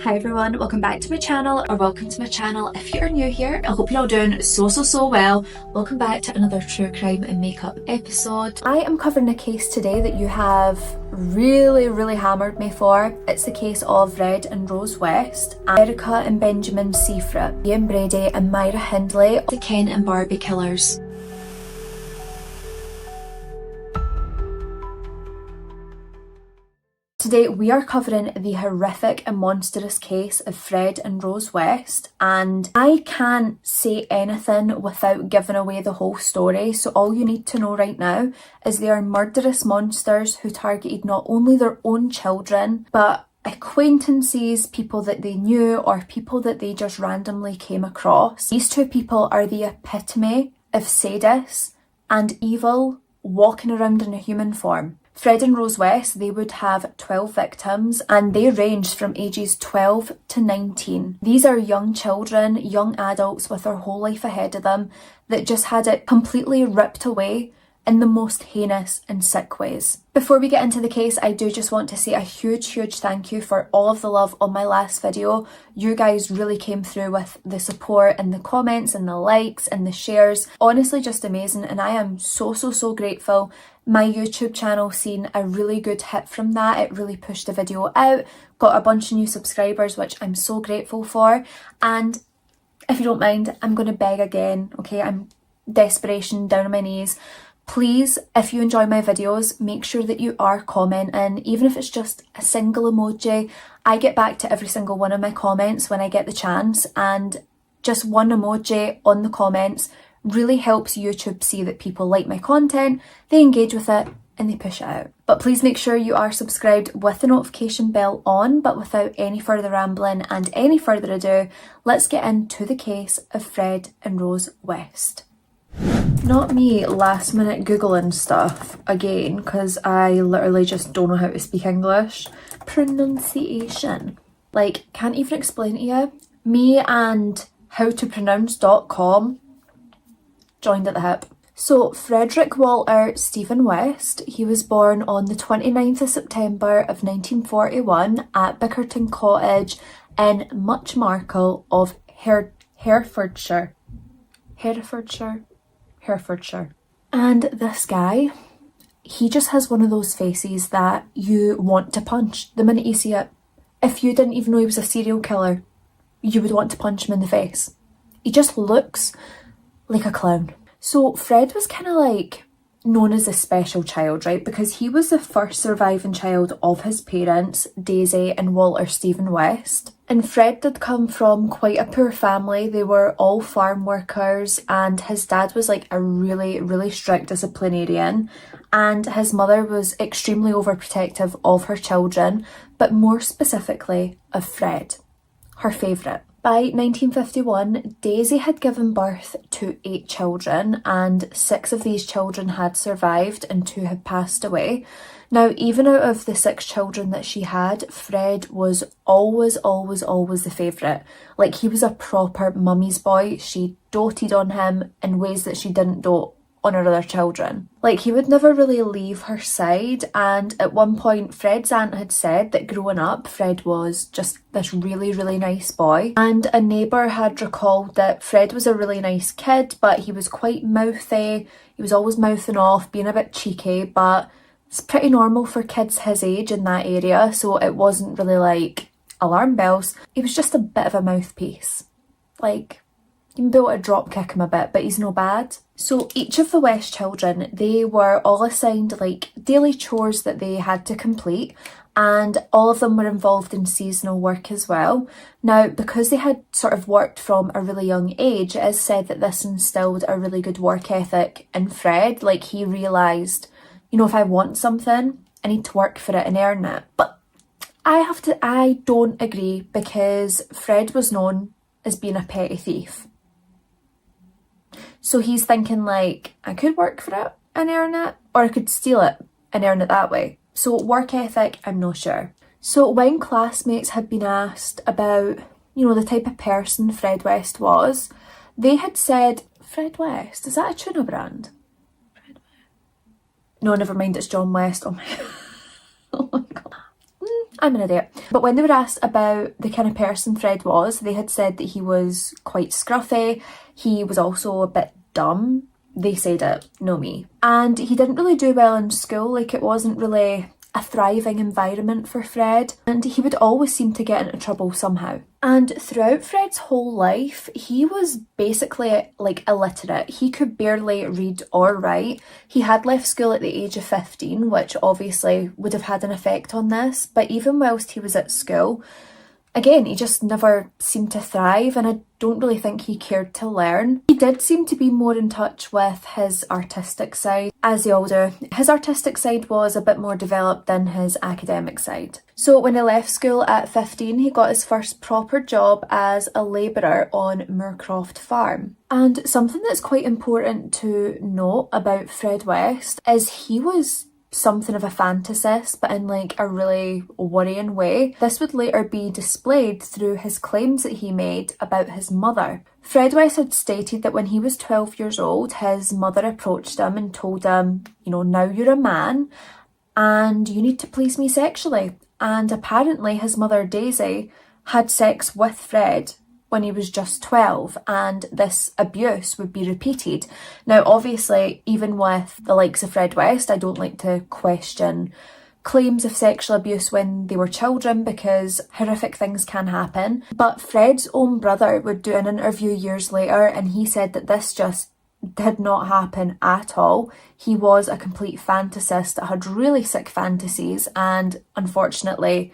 Hi everyone, welcome back to my channel, or welcome to my channel if you're new here. I hope you're all doing so well. Welcome back to another true crime and makeup episode. I am covering a case today that you have really hammered me for. It's the case of Fred and Rose West, Erika and Benjamin Sifrit, Ian Brady and Myra Hindley, the Ken and Barbie killers. Today we are covering the horrific and monstrous case of Fred and Rose West, and I can't say anything without giving away the whole story, so all you need to know right now is they are murderous monsters who targeted not only their own children but acquaintances, people that they knew or people that they just randomly came across. These two people are the epitome of sadists and evil walking around in a human form. Fred and Rose West, they would have 12 victims and they ranged from ages 12 to 19. These are young children, young adults with their whole life ahead of them that just had it completely ripped away in the most heinous and sick ways. Before we get into the case, I do just want to say a huge thank you for all of the love on my last video. You guys really came through with the support and the comments and the likes and the shares. Honestly, just amazing, and I am so grateful. My YouTube channel seen a really good hit from that. It really pushed the video out, got a bunch of new subscribers, which I'm so grateful for. And if you don't mind, I'm going to beg again, okay? I'm desperation down on my knees. Please, if you enjoy my videos, make sure that you are commenting, even if it's just a single emoji. I get back to every single one of my comments when I get the chance, and just one emoji on the comments really helps YouTube see that people like my content, they engage with it and they push it out. But please make sure you are subscribed with the notification bell on. But without any further rambling and any further ado, let's get into the case of Fred and Rose West. Not me last minute googling stuff again, because I literally just don't know how to speak English. Pronunciation. Like, can't even explain to you. Me and howtopronounce.com joined at the hip. So Frederick Walter Stephen West, he was born on the 29th of September of 1941 at Bickerton Cottage in Muchmarkel of Herefordshire. And this guy, he just has one of those faces that you want to punch the minute you see it. If you didn't even know he was a serial killer, you would want to punch him in the face. He just looks like a clown. So Fred was kind of like known as a special child, right? Because he was the first surviving child of his parents, Daisy and Walter Stephen West. And Fred did come from quite a poor family. They were all farm workers, and his dad was like a really strict disciplinarian, and his mother was extremely overprotective of her children, but more specifically of Fred, her favourite. By 1951, Daisy had given birth to 8 children, and 6 of these children had survived and 2 had passed away. Now, even out of the 6 children that she had, Fred was always the favourite. Like, he was a proper mummy's boy. She doted on him in ways that she didn't dote on her other children. Like, he would never really leave her side, and at one point Fred's aunt had said that growing up Fred was just this really nice boy, and a neighbour had recalled that Fred was a really nice kid, but he was quite mouthy. He was always mouthing off, being a bit cheeky, but it's pretty normal for kids his age in that area, so it wasn't really like alarm bells. He was just a bit of a mouthpiece. Like, you can be able to drop kick him a bit, but he's no bad. So each of the West children, they were all assigned like daily chores that they had to complete, and all of them were involved in seasonal work as well. Now, because they had sort of worked from a really young age, it is said that this instilled a really good work ethic in Fred. Like, he realised, you know, if I want something, I need to work for it and earn it. But I don't agree, because Fred was known as being a petty thief. So he's thinking like, I could work for it and earn it, or I could steal it and earn it that way. So work ethic, I'm not sure. So when classmates had been asked about, you know, the type of person Fred West was, they had said, Fred West, is that a tuna brand? Fred West. No, never mind, it's John West. Oh my god. I'm an idiot. But when they were asked about the kind of person Fred was, they had said that he was quite scruffy. He was also a bit dumb. They said it, no me. And he didn't really do well in school, like it wasn't really a thriving environment for Fred, and he would always seem to get into trouble somehow. And throughout Fred's whole life, he was basically like illiterate. He could barely read or write. He had left school at the age of 15, which obviously would have had an effect on this, but even whilst he was at school, again, he just never seemed to thrive, and I don't really think he cared to learn. He did seem to be more in touch with his artistic side, as they all do. His artistic side was a bit more developed than his academic side. So when he left school at 15, he got his first proper job as a labourer on Moorcroft Farm. And something that's quite important to note about Fred West is he was something of a fantasist, but in like a really worrying way. This would later be displayed through his claims that he made about his mother. Fred West had stated that when he was 12 years old, his mother approached him and told him, you know, now you're a man and you need to please me sexually. And apparently his mother Daisy had sex with Fred when he was just 12, and this abuse would be repeated. Now obviously, even with the likes of Fred West, I don't like to question claims of sexual abuse when they were children because horrific things can happen. But Fred's own brother would do an interview years later and he said that this just did not happen at all. He was a complete fantasist that had really sick fantasies, and unfortunately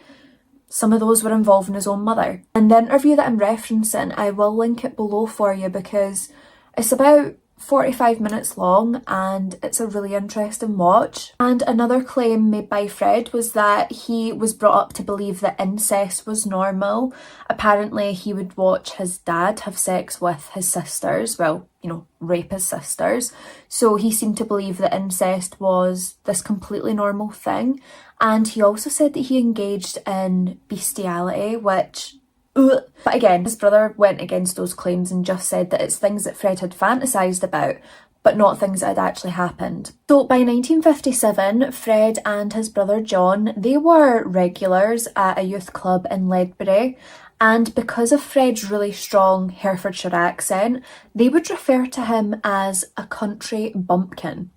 some of those were involving his own mother. And the interview that I'm referencing, I will link it below for you because it's about 45 minutes long and it's a really interesting watch. And another claim made by Fred was that he was brought up to believe that incest was normal. Apparently he would watch his dad have sex with his sisters, well, you know, rape his sisters. So he seemed to believe that incest was this completely normal thing. And he also said that he engaged in bestiality, which... But again, his brother went against those claims and just said that it's things that Fred had fantasised about, but not things that had actually happened. So by 1957, Fred and his brother John, they were regulars at a youth club in Ledbury, and because of Fred's really strong Herefordshire accent, they would refer to him as a country bumpkin.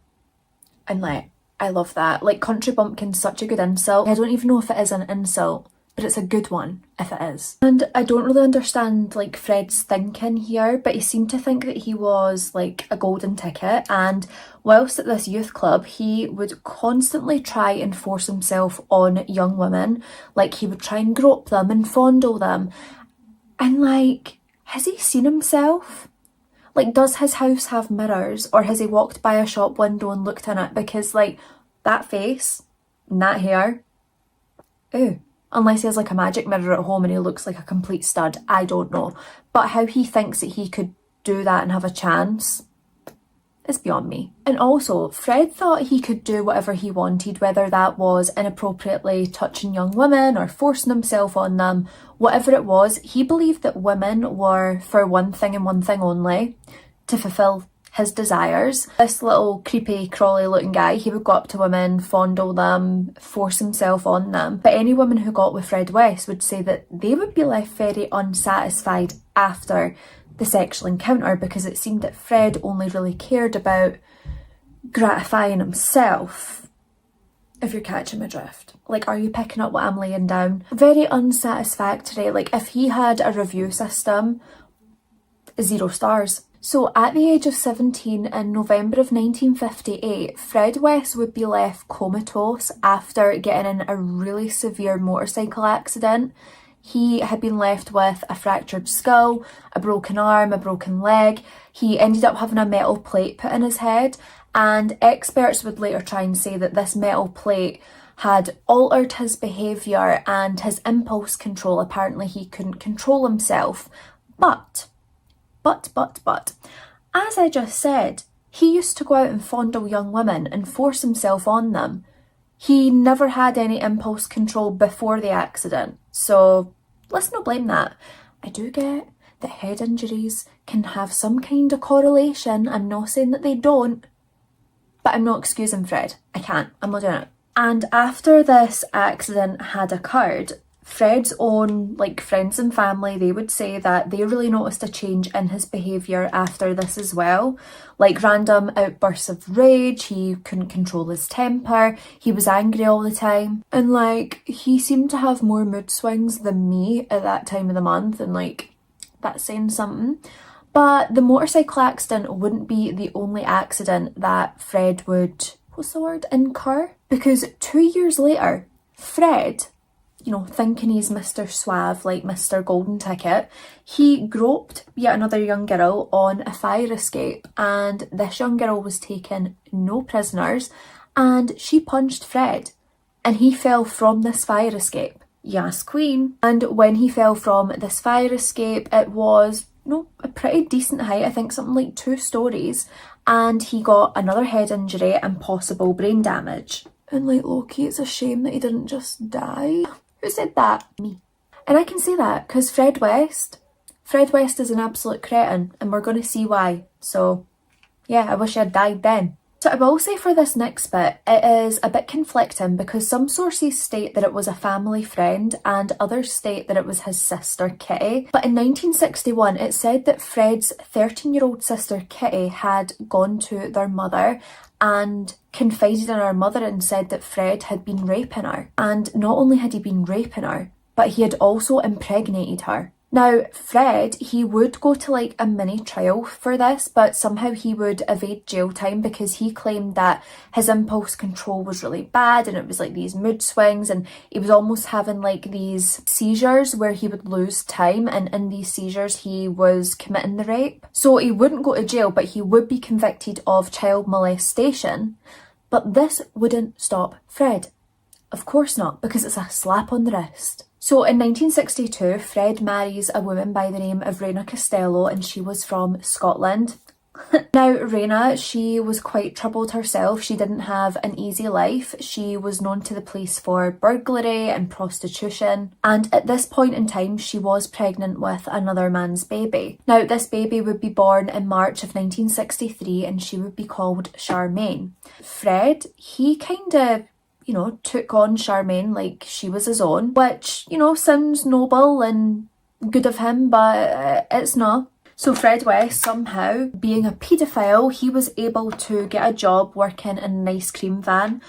And like, I love that. Like, country bumpkin's such a good insult. I don't even know if it is an insult, but it's a good one if it is. And I don't really understand like Fred's thinking here, but he seemed to think that he was like a golden ticket, and whilst at this youth club he would constantly try and force himself on young women. Like, he would try and grope them and fondle them, and like, has he seen himself? Like, does his house have mirrors, or has he walked by a shop window and looked in it? Because like, that face and that hair, ew. Unless he has like a magic mirror at home and he looks like a complete stud, I don't know. But how he thinks that he could do that and have a chance is beyond me. And also, Fred thought he could do whatever he wanted, whether that was inappropriately touching young women or forcing himself on them, whatever it was. He believed that women were for one thing and one thing only, to fulfill his desires. This little creepy crawly looking guy, he would go up to women, fondle them, force himself on them. But any woman who got with Fred West would say that they would be left very unsatisfied after the sexual encounter, because it seemed that Fred only really cared about gratifying himself. If you're catching my drift. Like, are you picking up what I'm laying down? Very unsatisfactory. Like, if he had a review system, 0 stars. So at the age of 17 in November of 1958, Fred West would be left comatose after getting in a really severe motorcycle accident. He had been left with a fractured skull, a broken arm, a broken leg. He ended up having a metal plate put in his head, and experts would later try and say that this metal plate had altered his behaviour and his impulse control. Apparently he couldn't control himself. But, as I just said, he used to go out and fondle young women and force himself on them. He never had any impulse control before the accident, so let's not blame that. I do get that head injuries can have some kind of correlation. I'm not saying that they don't, but I'm not excusing Fred. I can't. I'm not doing it. And after this accident had occurred, Fred's own friends and family, they would say that they really noticed a change in his behaviour after this as well. Like random outbursts of rage, he couldn't control his temper, he was angry all the time. And he seemed to have more mood swings than me at that time of the month, and that's saying something. But the motorcycle accident wouldn't be the only accident that Fred would, incur. Because 2 years later, Fred, thinking he's Mr. Suave, like Mr. Golden Ticket, he groped yet another young girl on a fire escape, and this young girl was taken no prisoners, and she punched Fred, and he fell from this fire escape. Yes, queen. And when he fell from this fire escape, it was a pretty decent height, I think something like 2 stories, and he got another head injury and possible brain damage. And low-key, it's a shame that he didn't just die. Who said that? Me. And I can say that because Fred West is an absolute cretin, and we're going to see why. So yeah, I wish I'd died then. So I will say for this next bit, it is a bit conflicting because some sources state that it was a family friend and others state that it was his sister Kitty. But in 1961, it said that Fred's 13-year-old sister Kitty had gone to their mother and confided in her mother and said that Fred had been raping her. And not only had he been raping her, but he had also impregnated her. Now, Fred, he would go to a mini trial for this, but somehow he would evade jail time because he claimed that his impulse control was really bad, and it was these mood swings, and he was almost having these seizures where he would lose time, and in these seizures he was committing the rape. So he wouldn't go to jail, but he would be convicted of child molestation. But this wouldn't stop Fred. Of course not, because it's a slap on the wrist. So in 1962, Fred marries a woman by the name of Erika Costello, and she was from Scotland. Now, Raina, she was quite troubled herself. She didn't have an easy life. She was known to the police for burglary and prostitution. And at this point in time, she was pregnant with another man's baby. Now, this baby would be born in March of 1963, and she would be called Charmaine. Fred, he kind of took on Charmaine like she was his own, which, sounds noble and good of him, but it's not. So Fred West, somehow, being a paedophile, he was able to get a job working in an ice cream van,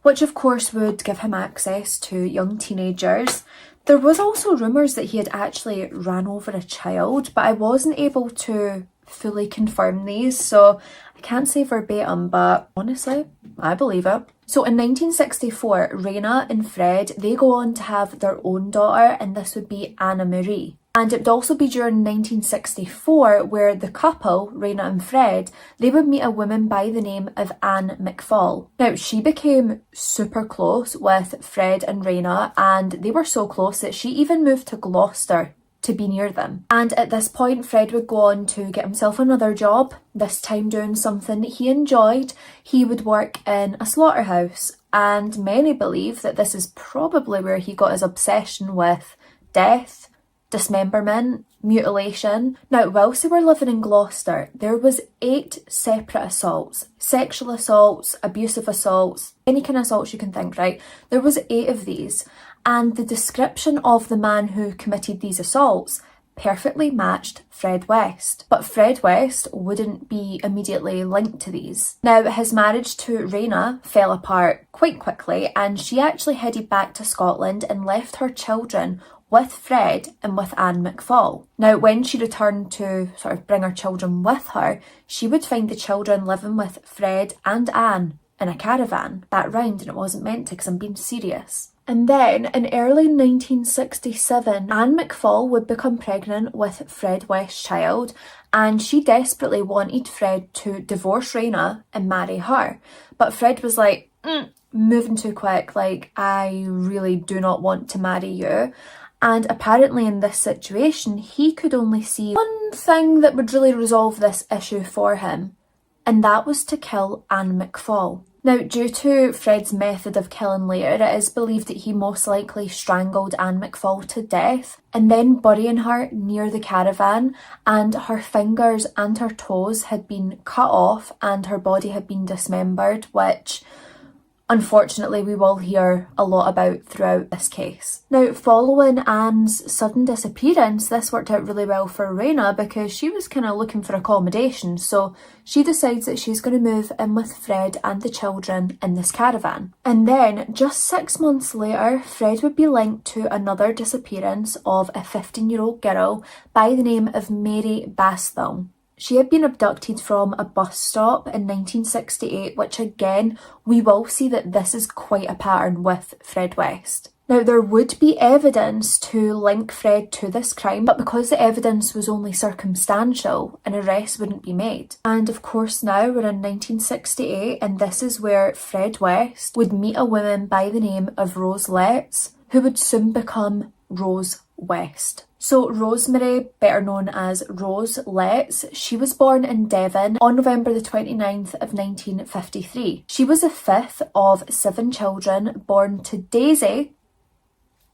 which of course would give him access to young teenagers. There was also rumours that he had actually ran over a child, but I wasn't able to fully confirm these, so I can't say verbatim, but honestly, I believe it. So in 1964, Raina and Fred, they go on to have their own daughter, and this would be Anna Marie. And it would also be during 1964 where the couple, Raina and Fred, they would meet a woman by the name of Anne McFall. Now, she became super close with Fred and Raina, and they were so close that she even moved to Gloucester to be near them. And at this point, Fred would go on to get himself another job, this time doing something that he enjoyed. He would work in a slaughterhouse, and many believe that this is probably where he got his obsession with death, dismemberment, mutilation. Now, whilst they were living in Gloucester, there was 8 separate assaults, sexual assaults, abusive assaults, any kind of assaults you can think, right? There was 8 of these. And the description of the man who committed these assaults perfectly matched Fred West. But Fred West wouldn't be immediately linked to these. Now, his marriage to Raina fell apart quite quickly, and she actually headed back to Scotland and left her children with Fred and with Anne McFall. Now, when she returned to bring her children with her, she would find the children living with Fred and Anne in a caravan. That rhymed, and it wasn't meant to because I'm being serious. And then, in early 1967, Anne McFall would become pregnant with Fred West's child, and she desperately wanted Fred to divorce Raina and marry her. But Fred was like, moving too quick, I really do not want to marry you. And apparently in this situation, he could only see one thing that would really resolve this issue for him, and that was to kill Anne McFall. Now, due to Fred's method of killing later, it is believed that he most likely strangled Anne McFall to death and then burying her near the caravan, and her fingers and her toes had been cut off and her body had been dismembered, which unfortunately we will hear a lot about throughout this case. Now, following Anne's sudden disappearance, this worked out really well for Raina because she was kind of looking for accommodation, so she decides that she's going to move in with Fred and the children in this caravan. And then, just 6 months later, Fred would be linked to another disappearance of a 15-year-old girl by the name of Mary Bastham. She had been abducted from a bus stop in 1968, which again, we will see that this is quite a pattern with Fred West. Now, there would be evidence to link Fred to this crime, but because the evidence was only circumstantial, an arrest wouldn't be made. And of course now we're in 1968, and this is where Fred West would meet a woman by the name of Rose Letts, who would soon become Rose West. So Rosemary, better known as Rose Letts, she was born in Devon on November the 29th of 1953. She was the fifth of 7 children born to Daisy.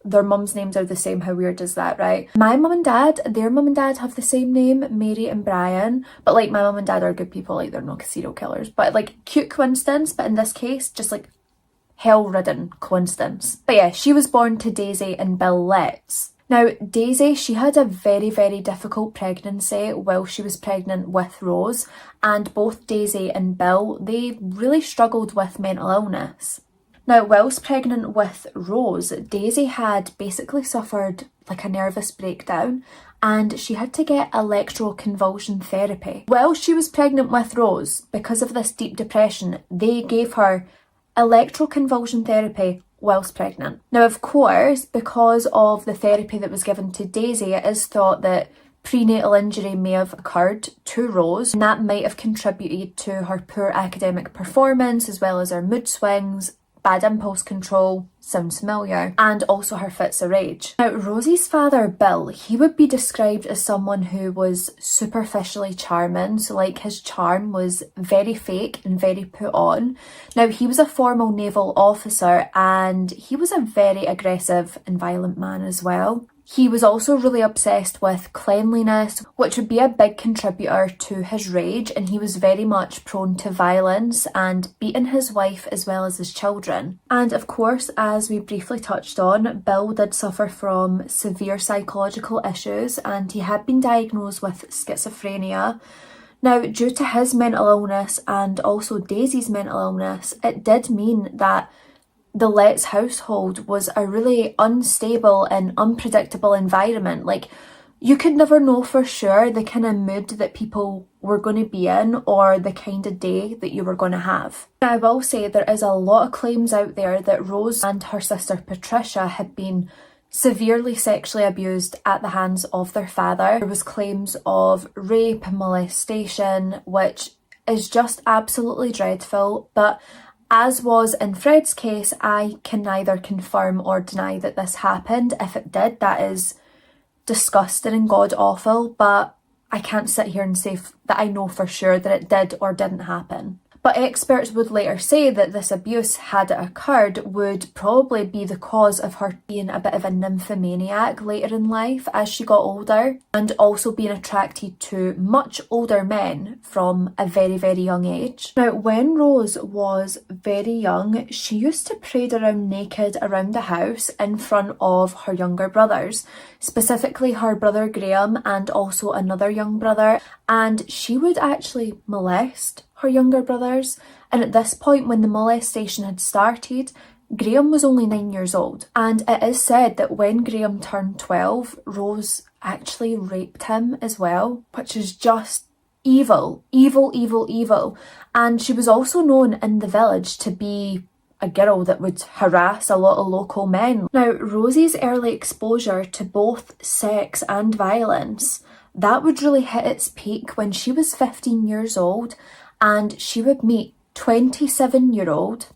Their mum's names are the same, how weird is that, right? My mum and dad, their mum and dad have the same name, Mary and Brian, but like my mum and dad are good people, like they're not serial killers, but like cute coincidence, but in this case, just like hell-ridden coincidence. But yeah, she was born to Daisy and Bill Letts. Now, Daisy, she had a very, very difficult pregnancy while she was pregnant with Rose, and both Daisy and Bill, they really struggled with mental illness. Now, whilst pregnant with Rose, Daisy had basically suffered like a nervous breakdown, and she had to get electroconvulsion therapy. While she was pregnant with Rose, because of this deep depression, they gave her electroconvulsion therapy whilst pregnant. Now, of course, because of the therapy that was given to Daisy, it is thought that prenatal injury may have occurred to Rose, and that might have contributed to her poor academic performance, as well as her mood swings, bad impulse control, sounds familiar, and also her fits of rage. Now, Rosie's father, Bill, he would be described as someone who was superficially charming, so like his charm was very fake and very put on. Now, he was a former naval officer and he was a very aggressive and violent man as well. He was also really obsessed with cleanliness, which would be a big contributor to his rage, and he was very much prone to violence and beating his wife as well as his children. And of course, as we briefly touched on, Bill did suffer from severe psychological issues and he had been diagnosed with schizophrenia. Now, due to his mental illness and also Daisy's mental illness, it did mean that the Letts household was a really unstable and unpredictable environment. Like, you could never know for sure the kind of mood that people were going to be in or the kind of day that you were going to have. I will say there is a lot of claims out there that Rose and her sister Patricia had been severely sexually abused at the hands of their father. There was claims of rape and molestation, which is just absolutely dreadful, but as was in Fred's case, I can neither confirm or deny that this happened. If it did, that is disgusting and god awful, but I can't sit here and say that I know for sure that it did or didn't happen. But experts would later say that this abuse, had it occurred, would probably be the cause of her being a bit of a nymphomaniac later in life as she got older, and also being attracted to much older men from a very, very young age. Now, when Rose was very young, she used to parade around naked around the house in front of her younger brothers, specifically her brother Graham and also another young brother, and she would actually molest her younger brothers. And at this point, when the molestation had started, Graham was only 9 years old, and it is said that when Graham turned 12, Rose actually raped him as well, which is just evil, evil, evil, evil. And she was also known in the village to be a girl that would harass a lot of local men. Now, Rosie's early exposure to both sex and violence, that would really hit its peak when she was 15 years old, and she would meet 27-year-old,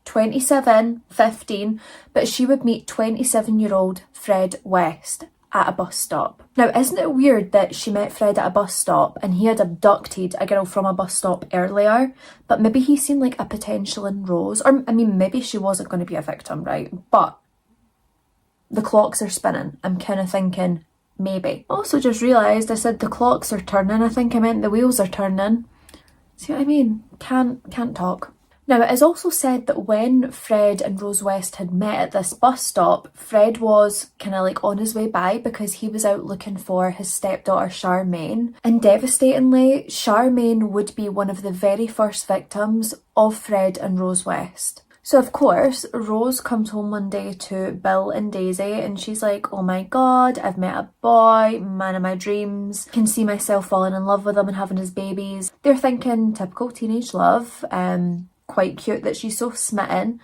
27, 15, but she would meet 27-year-old Fred West at a bus stop. Now, isn't it weird that she met Fred at a bus stop and he had abducted a girl from a bus stop earlier, but maybe he seen like a potential in Rose, or I mean, maybe she wasn't going to be a victim, right? But the clocks are spinning. I'm kind of thinking, maybe. Also just realised I said the clocks are turning. I think I meant the wheels are turning. See what I mean? Can't talk. Now, it is also said that when Fred and Rose West had met at this bus stop, Fred was kind of like on his way by because he was out looking for his stepdaughter Charmaine. And devastatingly, Charmaine would be one of the very first victims of Fred and Rose West. So of course, Rose comes home one day to Bill and Daisy and she's like, oh my god, I've met a boy, man of my dreams, can see myself falling in love with him and having his babies. They're thinking typical teenage love, quite cute that she's so smitten.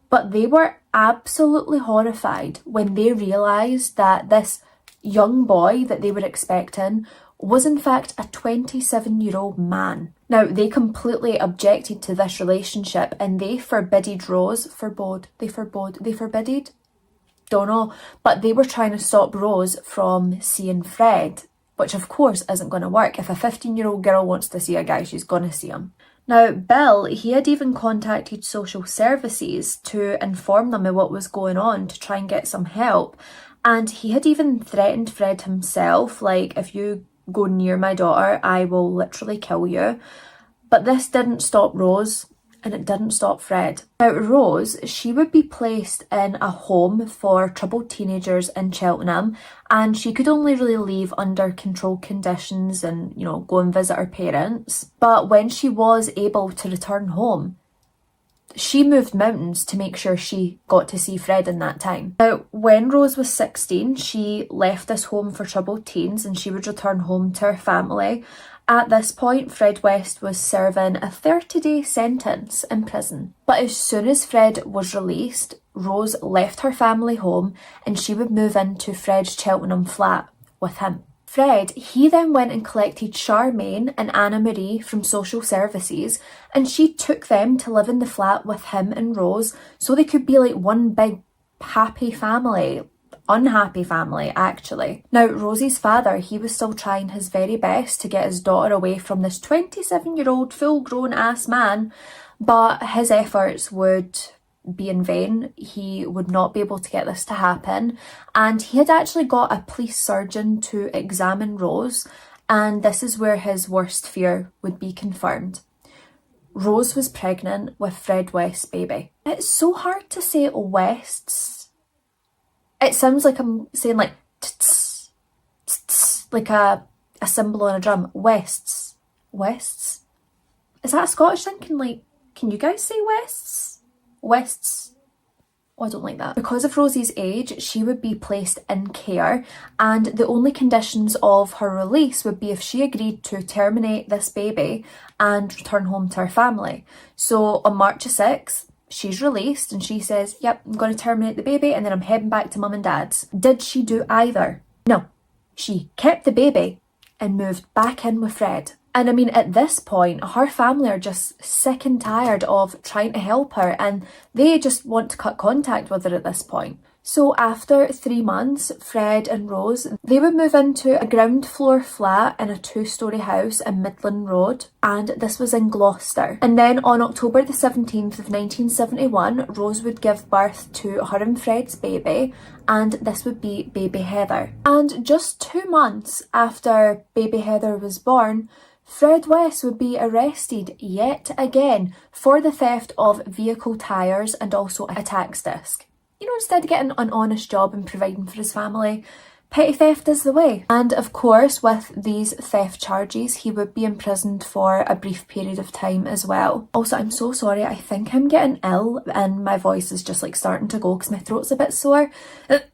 But they were absolutely horrified when they realised that this young boy that they were expecting was in fact a 27-year-old man. Now, they completely objected to this relationship and they forbidded Rose, don't know, but they were trying to stop Rose from seeing Fred, which of course isn't going to work. If a 15-year-old girl wants to see a guy, she's going to see him. Now, Bill, he had even contacted social services to inform them of what was going on to try and get some help. And he had even threatened Fred himself, like, if you go near my daughter, I will literally kill you. But this didn't stop Rose, and it didn't stop Fred. Now, Rose, she would be placed in a home for troubled teenagers in Cheltenham, and she could only really leave under controlled conditions and, you know, go and visit her parents. But when she was able to return home, she moved mountains to make sure she got to see Fred in that time. Now, when Rose was 16, she left this home for troubled teens and she would return home to her family. At this point, Fred West was serving a 30-day sentence in prison. But as soon as Fred was released, Rose left her family home and she would move into Fred's Cheltenham flat with him. Fred, he then went and collected Charmaine and Anna Marie from social services and she took them to live in the flat with him and Rose so they could be like one big happy family. Unhappy family, actually. Now, Rosie's father, he was still trying his very best to get his daughter away from this 27-year-old full-grown ass man, but his efforts would be in vain. He would not be able to get this to happen, and he had actually got a police surgeon to examine Rose, and this is where his worst fear would be confirmed. Rose was pregnant with Fred West's baby. It's so hard to say West's. It sounds like I'm saying like tts, tts, like a cymbal on a drum. West's. Is that a Scottish thing? Can you guys say West's? West's. Oh, I don't like that. Because of Rosie's age, she would be placed in care, and the only conditions of her release would be if she agreed to terminate this baby and return home to her family. So on March 6th, she's released and she says, yep, I'm going to terminate the baby and then I'm heading back to mum and dad's. Did she do either? No. She kept the baby and moved back in with Fred. And I mean, at this point, her family are just sick and tired of trying to help her and they just want to cut contact with her at this point. So after 3 months, Fred and Rose, they would move into a ground floor flat in a 2-storey house in Midland Road, and this was in Gloucester. And then on October the 17th of 1971, Rose would give birth to her and Fred's baby, and this would be baby Heather. And just 2 months after baby Heather was born, Fred West would be arrested yet again for the theft of vehicle tyres and also a tax disc. You know, instead of getting an honest job and providing for his family, petty theft is the way. And of course, with these theft charges, he would be imprisoned for a brief period of time as well. Also, I'm so sorry, I think I'm getting ill and my voice is just like starting to go because my throat's a bit sore.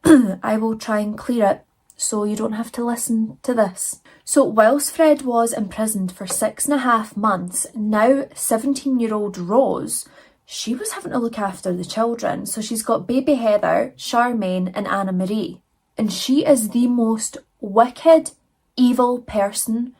I will try and clear it so you don't have to listen to this. So whilst Fred was imprisoned for 6.5 months, now 17-year-old Rose, she was having to look after the children. So she's got baby Heather, Charmaine and Anna Marie. And she is the most wicked, evil person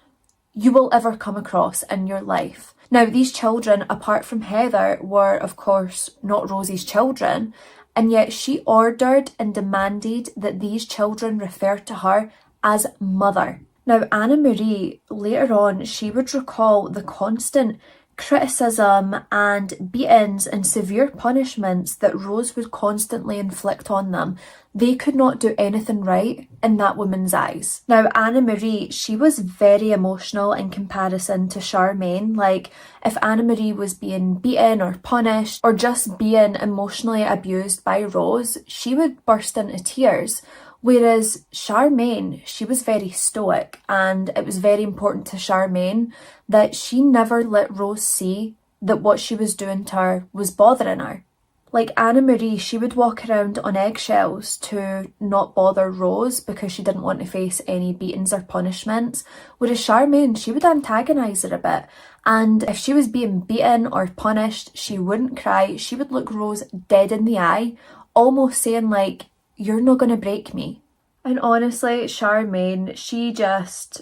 you will ever come across in your life. Now, these children, apart from Heather, were of course not Rosie's children. And yet she ordered and demanded that these children refer to her as mother. Now, Anna Marie, later on, she would recall the constant criticism and beatings and severe punishments that Rose would constantly inflict on them, they could not do anything right in that woman's eyes. Now, Anna Marie, she was very emotional in comparison to Charmaine. Like, if Anna Marie was being beaten or punished or just being emotionally abused by Rose, she would burst into tears. Whereas Charmaine, she was very stoic, and it was very important to Charmaine that she never let Rose see that what she was doing to her was bothering her. Like Anna Marie, she would walk around on eggshells to not bother Rose because she didn't want to face any beatings or punishments. Whereas Charmaine, she would antagonise her a bit. And if she was being beaten or punished, she wouldn't cry. She would look Rose dead in the eye, almost saying like, "You're not going to break me." And honestly, Charmaine, she just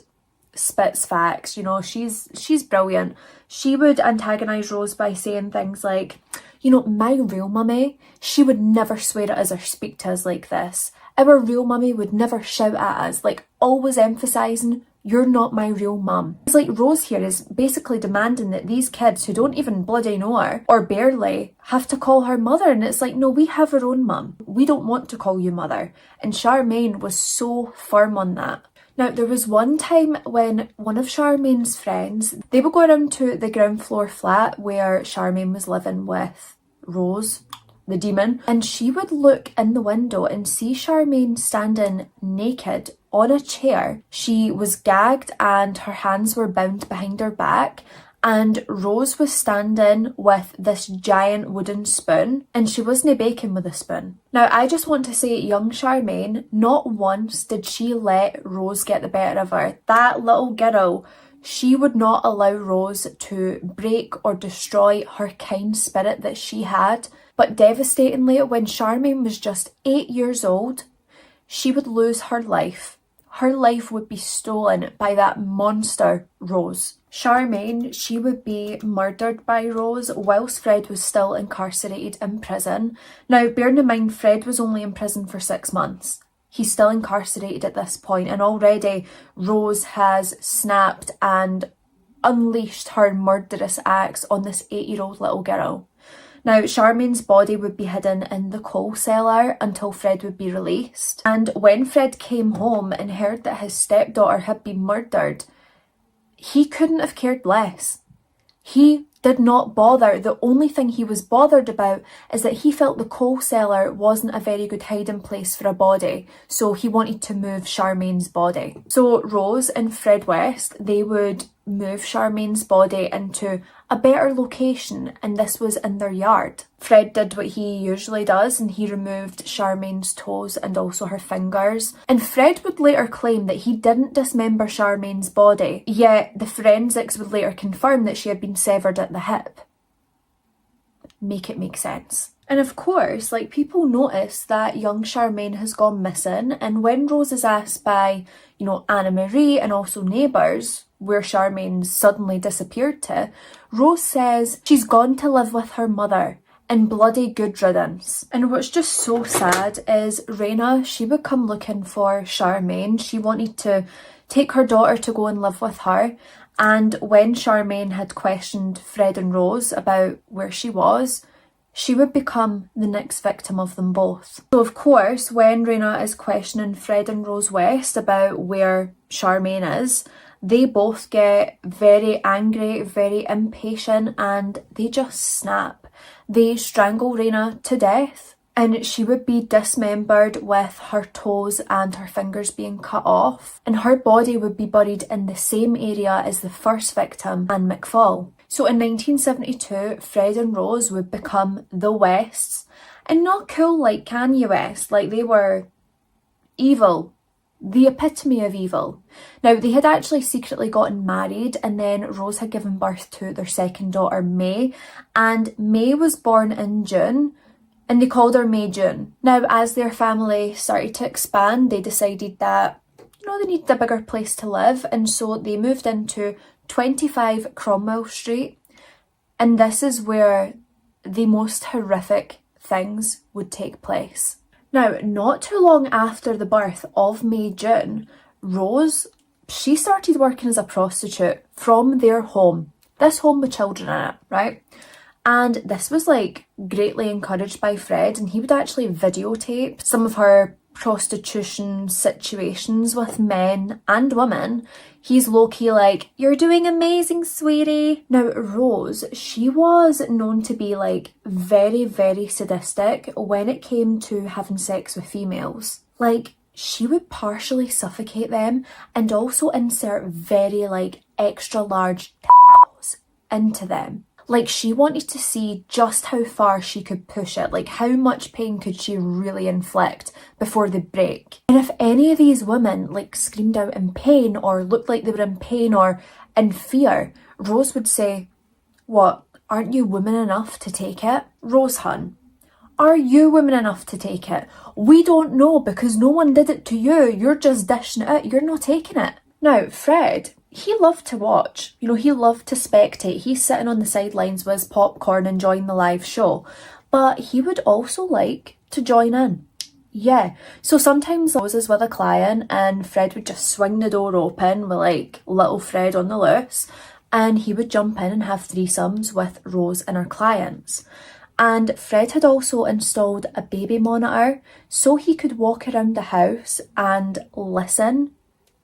spits facts, you know, she's brilliant. She would antagonise Rose by saying things like, "You know, my real mummy, she would never swear at us or speak to us like this. Our real mummy would never shout at us," like always emphasising, "You're not my real mum." It's like Rose here is basically demanding that these kids who don't even bloody know her, or barely, have to call her mother. And it's like, no, we have our own mum. We don't want to call you mother. And Charmaine was so firm on that. Now, there was one time when one of Charmaine's friends, they would go around to the ground floor flat where Charmaine was living with Rose, the demon, and she would look in the window and see Charmaine standing naked on a chair. She was gagged and her hands were bound behind her back, and Rose was standing with this giant wooden spoon, and she wasn't baking with a spoon. Now, I just want to say, young Charmaine, not once did she let Rose get the better of her. That little girl, she would not allow Rose to break or destroy her kind spirit that she had. But devastatingly, when Charmaine was just 8 years old, she would lose her life. Her life would be stolen by that monster, Rose. Charmaine, she would be murdered by Rose whilst Fred was still incarcerated in prison. Now, bearing in mind, Fred was only in prison for 6 months. He's still incarcerated at this point, and already Rose has snapped and unleashed her murderous acts on this 8-year-old little girl. Now, Charmaine's body would be hidden in the coal cellar until Fred would be released. And when Fred came home and heard that his stepdaughter had been murdered, he couldn't have cared less. He did not bother. The only thing he was bothered about is that he felt the coal cellar wasn't a very good hiding place for a body, so he wanted to move Charmaine's body. So Rose and Fred West, they would move Charmaine's body into a better location, and this was in their yard. Fred did what he usually does, and he removed Charmaine's toes and also her fingers. And Fred would later claim that he didn't dismember Charmaine's body, yet the forensics would later confirm that she had been severed at the hip. Make it make sense. And of course, like, people notice that young Charmaine has gone missing, and when Rose is asked by, you know, Anna Marie and also neighbours where Charmaine suddenly disappeared to, Rose says she's gone to live with her mother, and bloody good riddance. And what's just so sad is Raina, she would come looking for Charmaine. She wanted to take her daughter to go and live with her, and when Charmaine had questioned Fred and Rose about where she was, she would become the next victim of them both. So of course, when Raina is questioning Fred and Rose West about where Charmaine is, they both get very angry, very impatient, and they just snap. They strangle Raina to death, and she would be dismembered with her toes and her fingers being cut off, and her body would be buried in the same area as the first victim, Anne McFall. So in 1972, Fred and Rose would become the Wests, and not cool like Kanye West, like they were evil. The epitome of evil. Now, they had actually secretly gotten married, and then Rose had given birth to their second daughter, May, and May was born in June, and they called her May June. Now, as their family started to expand, they decided that, you know, they needed a bigger place to live, and so they moved into 25 Cromwell Street, and this is where the most horrific things would take place. Now, not too long after the birth of May June, Rose, she started working as a prostitute from their home. this home with children in it, right? And this was like greatly encouraged by Fred, and he would actually videotape some of her prostitution situations with men and women. He's low-key like, "You're doing amazing, sweetie." Now, Rose, she was known to be like very, very sadistic when it came to having sex with females. Like, she would partially suffocate them and also insert very like extra large tentacles into them. Like, she wanted to see just how far she could push it, like how much pain could she really inflict before they break. And if any of these women like screamed out in pain or looked like they were in pain or in fear, Rose would say, "What, aren't you woman enough to take it? Rose hun, are you woman enough to take it? We don't know because no one did it to you. You're just dishing it out. You're not taking it." Now, Fred, he loved to watch. You know, he loved to spectate. He's sitting on the sidelines with his popcorn enjoying the live show. But he would also like to join in. Yeah. So sometimes I was with a client and Fred would just swing the door open with like little Fred on the loose, and he would jump in and have threesomes with Rose and her clients. And Fred had also installed a baby monitor so he could walk around the house and listen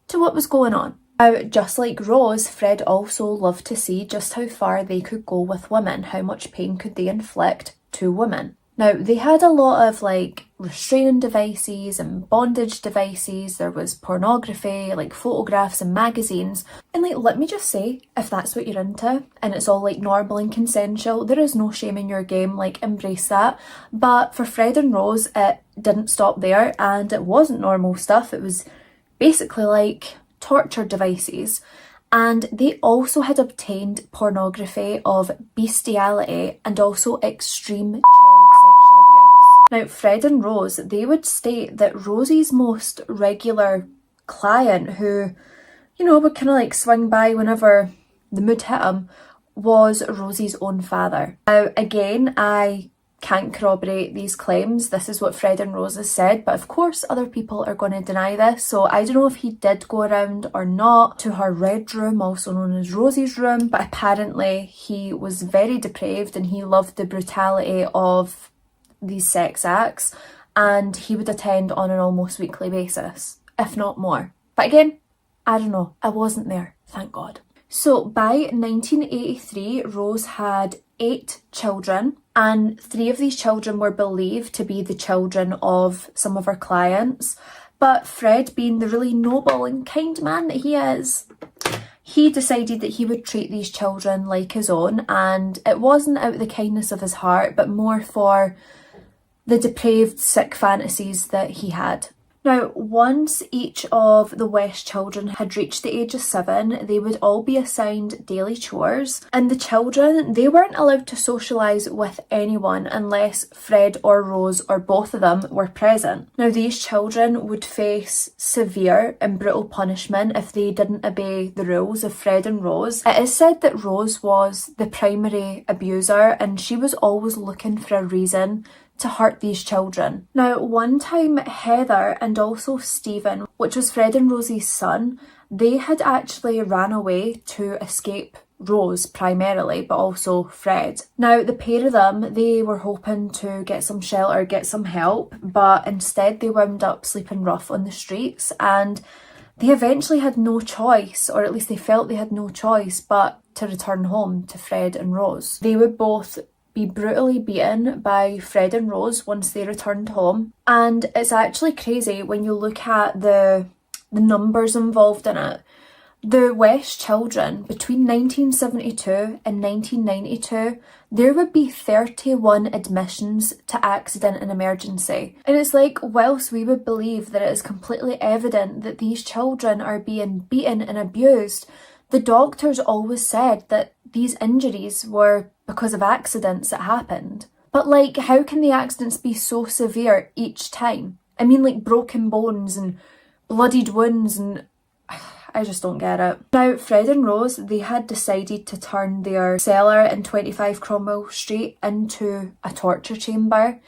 to what was going on. Now, just like Rose, Fred also loved to see just how far they could go with women, how much pain could they inflict to women. Now, they had a lot of like restraining devices and bondage devices. There was pornography, like photographs and magazines. And like, let me just say, if that's what you're into and it's all like normal and consensual, there is no shame in your game, like embrace that. But for Fred and Rose, it didn't stop there, and it wasn't normal stuff. It was basically like torture devices. And they also had obtained pornography of bestiality and also extreme child sexual abuse. Now, Fred and Rose, they would state that Rosie's most regular client, who, you know, would kind of like swing by whenever the mood hit him, was Rosie's own father. Now, again, I can't corroborate these claims. This is what Fred and Rose has said, but of course other people are going to deny this. So I don't know if he did go around or not to her red room, also known as Rosie's room, but apparently he was very depraved and he loved the brutality of these sex acts, and he would attend on an almost weekly basis, if not more. But again, I don't know. I wasn't there, thank God. So by 1983, Rose had 8 children, and 3 of these children were believed to be the children of some of her clients. But Fred, being the really noble and kind man that he is, he decided that he would treat these children like his own, and it wasn't out of the kindness of his heart, but more for the depraved, sick fantasies that he had. Now, once each of the West children had reached the age of 7, they would all be assigned daily chores, and the children, they weren't allowed to socialise with anyone unless Fred or Rose or both of them were present. Now, these children would face severe and brutal punishment if they didn't obey the rules of Fred and Rose. It is said that Rose was the primary abuser, and she was always looking for a reason to hurt these children. Now, one time Heather and also Stephen, which was Fred and Rosie's son, they had actually ran away to escape Rose primarily, but also Fred. Now, the pair of them, they were hoping to get some shelter, get some help, but instead they wound up sleeping rough on the streets, and they eventually had no choice, or at least they felt they had no choice, but to return home to Fred and Rose. They would both be brutally beaten by Fred and Rose once they returned home. And it's actually crazy when you look at the numbers involved in it. The West children, between 1972 and 1992, there would be 31 admissions to accident and emergency. And it's like, whilst we would believe that it is completely evident that these children are being beaten and abused, the doctors always said that these injuries were because of accidents that happened. But like, how can the accidents be so severe each time? I mean, like broken bones and bloodied wounds, and I just don't get it. Now, Fred and Rose, they had decided to turn their cellar in 25 Cromwell Street into a torture chamber,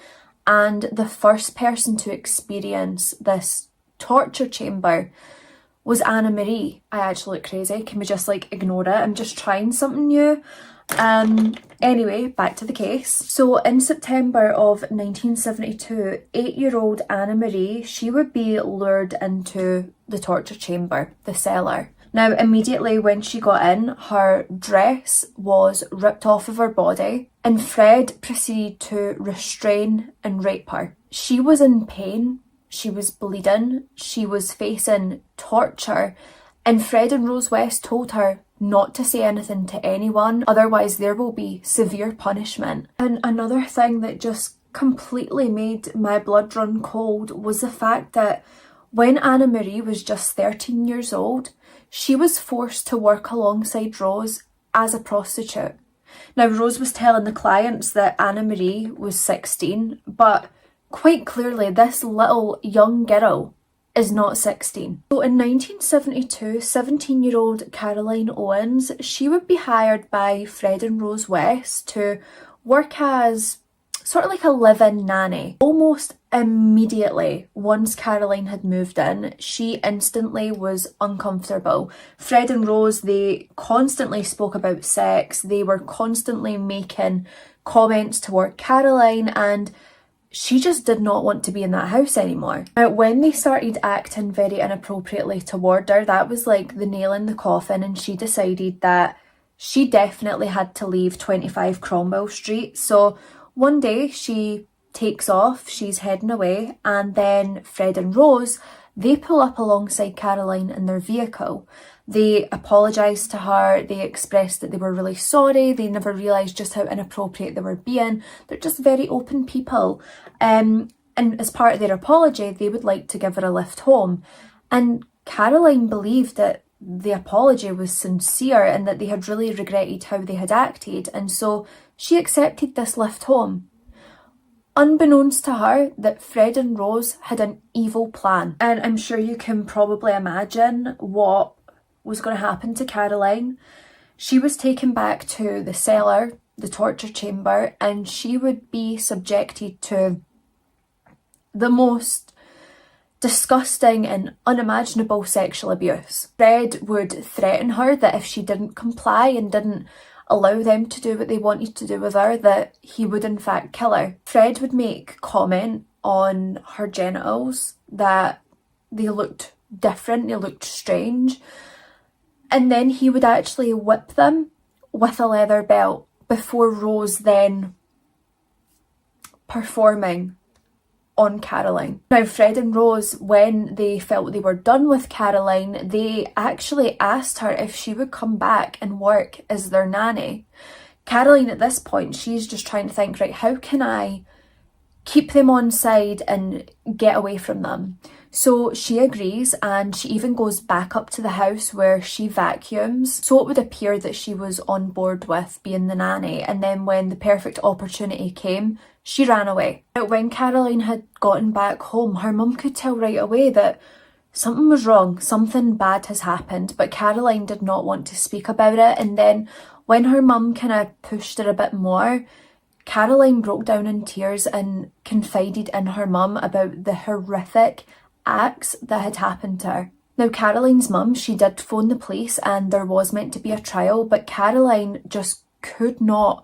and the first person to experience this torture chamber was Anna Marie. I actually look crazy. Can we just like ignore it? I'm just trying something new. Anyway, back to the case. So in September of 1972, 8-year-old Anna Marie, she would be lured into the torture chamber, the cellar. Now, immediately when she got in, her dress was ripped off of her body and Fred proceeded to restrain and rape her. She was in pain, she was bleeding, she was facing torture, and Fred and Rose West told her not to say anything to anyone, otherwise there will be severe punishment. And another thing that just completely made my blood run cold was the fact that when Anna Marie was just 13 years old, she was forced to work alongside Rose as a prostitute. Now, Rose was telling the clients that Anna Marie was 16, but quite clearly this little young girl is not 16. So in 1972, 17-year-old Caroline Owens, she would be hired by Fred and Rose West to work as sort of like a live-in nanny. Almost immediately, once Caroline had moved in, she instantly was uncomfortable. Fred and Rose, they constantly spoke about sex, they were constantly making comments toward Caroline, and she just did not want to be in that house anymore. Now, when they started acting very inappropriately toward her, that was like the nail in the coffin, and she decided that she definitely had to leave 25 Cromwell Street. So one day she takes off, she's heading away, and then Fred and Rose, they pull up alongside Caroline in their vehicle. They apologise to her, they expressed that they were really sorry, they never realised just how inappropriate they were being. They're just very open people. And as part of their apology, they would like to give her a lift home. And Caroline believed that the apology was sincere and that they had really regretted how they had acted, and so she accepted this lift home. Unbeknownst to her, that Fred and Rose had an evil plan. And I'm sure you can probably imagine what was going to happen to Caroline. She was taken back to the cellar, the torture chamber, and she would be subjected to the most disgusting and unimaginable sexual abuse. Fred would threaten her that if she didn't comply and didn't allow them to do what they wanted to do with her, that he would in fact kill her. Fred would make comment on her genitals, that they looked different, they looked strange, and then he would actually whip them with a leather belt before Rose then performing on Caroline. Now, Fred and Rose, when they felt they were done with Caroline, they actually asked her if she would come back and work as their nanny. Caroline, at this point, she's just trying to think, right, how can I keep them on side and get away from them? So she agrees, and she even goes back up to the house where she vacuums. So it would appear that she was on board with being the nanny, and then when the perfect opportunity came, she ran away. But when Caroline had gotten back home, her mum could tell right away that something was wrong, something bad has happened, but Caroline did not want to speak about it. And then when her mum kind of pushed her a bit more, Caroline broke down in tears and confided in her mum about the horrific acts that had happened to her. Now, Caroline's mum, she did phone the police and there was meant to be a trial, but Caroline just could not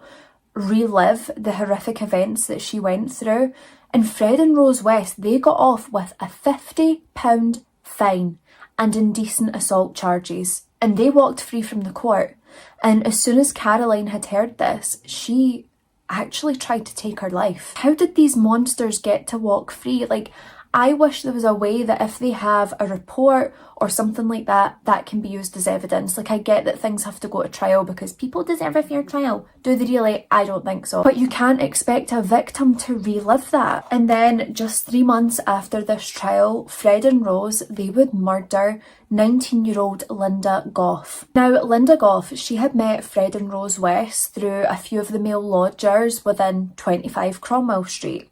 relive the horrific events that she went through. And Fred and Rose West, they got off with a £50 fine and indecent assault charges, and they walked free from the court. And as soon as Caroline had heard this, she actually tried to take her life. How did these monsters get to walk free? Like, I wish there was a way that if they have a report or something like that, that can be used as evidence. Like, I get that things have to go to trial because people deserve a fair trial. Do they really? I don't think so. But you can't expect a victim to relive that. And then just 3 months after this trial, Fred and Rose, they would murder 19-year-old Linda Goff. Now, Linda Goff, she had met Fred and Rose West through a few of the male lodgers within 25 Cromwell Street.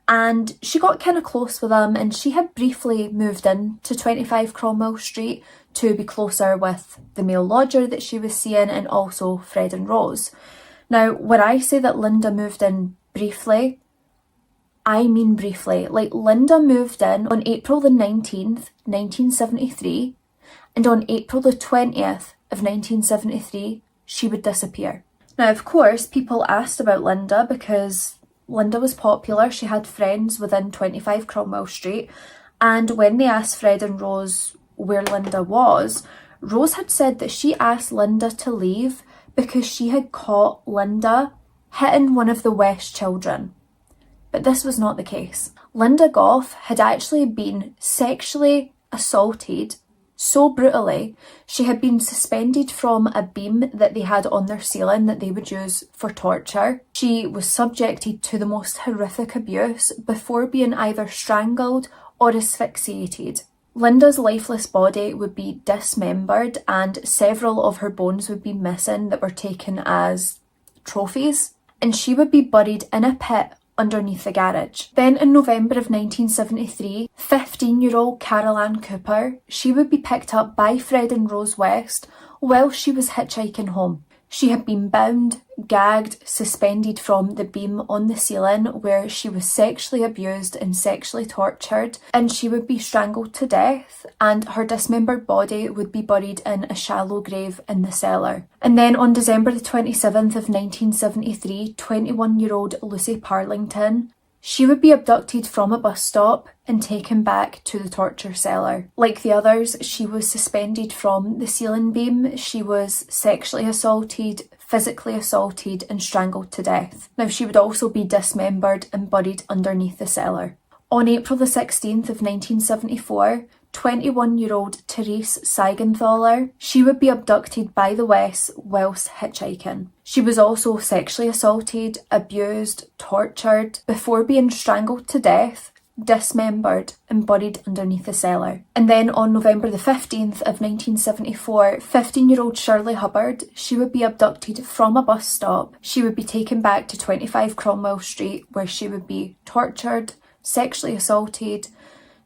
And she got kind of close with them, and she had briefly moved in to 25 Cromwell Street to be closer with the male lodger that she was seeing, and also Fred and Rose. Now, when I say that Linda moved in briefly, I mean briefly. Like, Linda moved in on April the 19th, 1973, and on April the 20th of 1973, she would disappear. Now, of course, people asked about Linda because Linda was popular. She had friends within 25 Cromwell Street, and when they asked Fred and Rose where Linda was, Rose had said that she asked Linda to leave because she had caught Linda hitting one of the West children. But this was not the case. Linda Goff had actually been sexually assaulted so brutally. She had been suspended from a beam that they had on their ceiling that they would use for torture. She was subjected to the most horrific abuse before being either strangled or asphyxiated. Linda's lifeless body would be dismembered and several of her bones would be missing that were taken as trophies, and she would be buried in a pit underneath the garage. Then in November of 1973, 15-year-old Karla Cooper, she would be picked up by Fred and Rose West while she was hitchhiking home. She had been bound, gagged, suspended from the beam on the ceiling where she was sexually abused and sexually tortured, and she would be strangled to death, and her dismembered body would be buried in a shallow grave in the cellar. And then on December the 27th of 1973, 21-year-old Lucy Parlington, she would be abducted from a bus stop and taken back to the torture cellar. Like the others, she was suspended from the ceiling beam. She was sexually assaulted, physically assaulted and strangled to death. Now, she would also be dismembered and buried underneath the cellar. On April the 16th of 1974, 21-year-old Therese Seigenthaler, she would be abducted by the West whilst hitchhiking. She was also sexually assaulted, abused, tortured, before being strangled to death, dismembered and buried underneath the cellar. And then on November the 15th of 1974, 15-year-old Shirley Hubbard, she would be abducted from a bus stop. She would be taken back to 25 Cromwell Street where she would be tortured, sexually assaulted,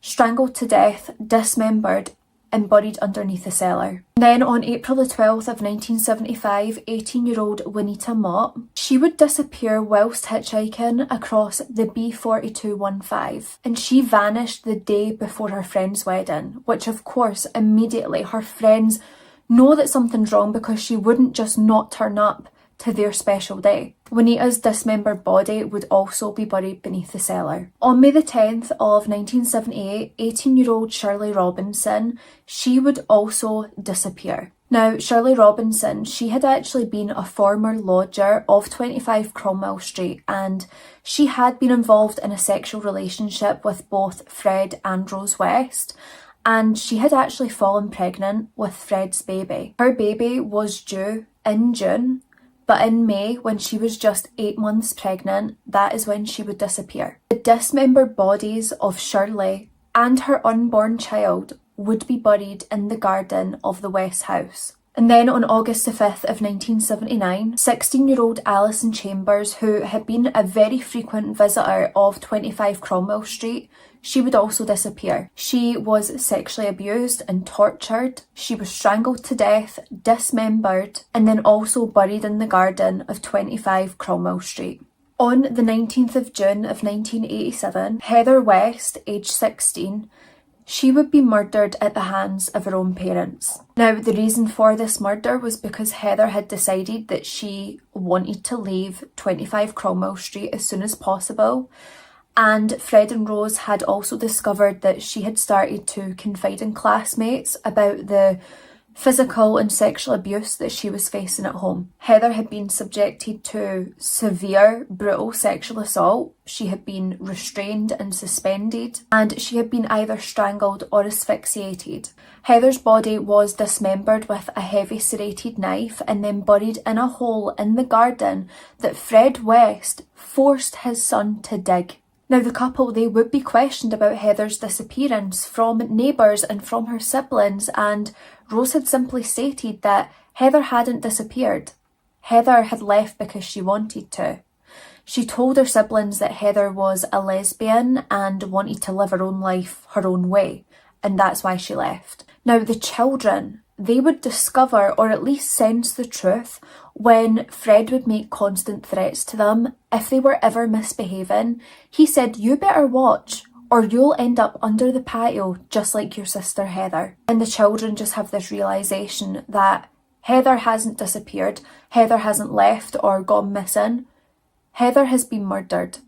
strangled to death, dismembered and buried underneath the cellar. Then on April the 12th of 1975, 18-year-old Juanita Mott, she would disappear whilst hitchhiking across the B4215, and she vanished the day before her friend's wedding, which of course immediately her friends know that something's wrong because she wouldn't just not turn up to their special day. Juanita's dismembered body would also be buried beneath the cellar. On May the 10th of 1978, 18-year-old Shirley Robinson, she would also disappear. Now, Shirley Robinson, she had actually been a former lodger of 25 Cromwell Street, and she had been involved in a sexual relationship with both Fred and Rose West, and she had actually fallen pregnant with Fred's baby. Her baby was due in June, but in May, when she was just 8 months pregnant, that is when she would disappear. The dismembered bodies of Shirley and her unborn child would be buried in the garden of the West house. And then on August the 5th of 1979, 16-year-old Alison Chambers, who had been a very frequent visitor of 25 Cromwell Street, she would also disappear. She was sexually abused and tortured. She was strangled to death, dismembered, and then also buried in the garden of 25 Cromwell Street. On the 19th of June of 1987, Heather West, aged 16, she would be murdered at the hands of her own parents. Now, the reason for this murder was because Heather had decided that she wanted to leave 25 Cromwell Street as soon as possible, and Fred and Rose had also discovered that she had started to confide in classmates about the physical and sexual abuse that she was facing at home. Heather had been subjected to severe, brutal sexual assault. She had been restrained and suspended, and she had been either strangled or asphyxiated. Heather's body was dismembered with a heavy serrated knife and then buried in a hole in the garden that Fred West forced his son to dig. Now, the couple, they would be questioned about Heather's disappearance from neighbours and from her siblings, and Rose had simply stated that Heather hadn't disappeared. Heather had left because she wanted to. She told her siblings that Heather was a lesbian and wanted to live her own life her own way, and that's why she left. Now, the children, they would discover or at least sense the truth when Fred would make constant threats to them if they were ever misbehaving. He said, "You better watch or you'll end up under the patio just like your sister Heather. And the children just have this realisation that Heather hasn't disappeared, Heather hasn't left or gone missing. Heather has been murdered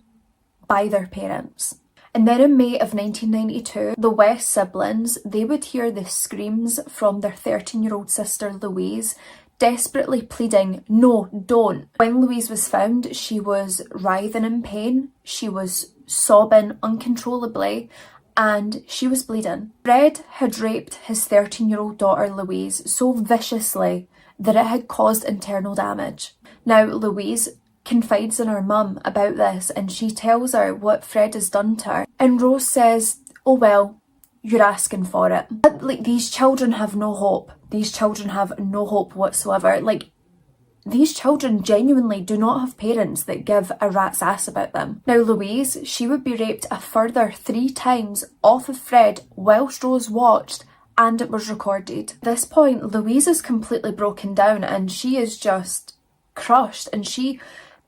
by their parents. And then in May of 1992, the West siblings, they would hear the screams from their 13-year-old sister Louise, desperately pleading, no, don't. When Louise was found, she was writhing in pain, she was sobbing uncontrollably, and she was bleeding. Fred had raped his 13-year-old daughter Louise so viciously that it had caused internal damage. Now, Louise confides in her mum about this, and she tells her what Fred has done to her. And Rose says, oh well, you're asking for it. But, like, these children have no hope. These children have no hope whatsoever. Like, these children genuinely do not have parents that give a rat's ass about them. Now, Louise, she would be raped a further 3 times off of Fred whilst Rose watched, and it was recorded. At this point, Louise is completely broken down and she is just crushed, and she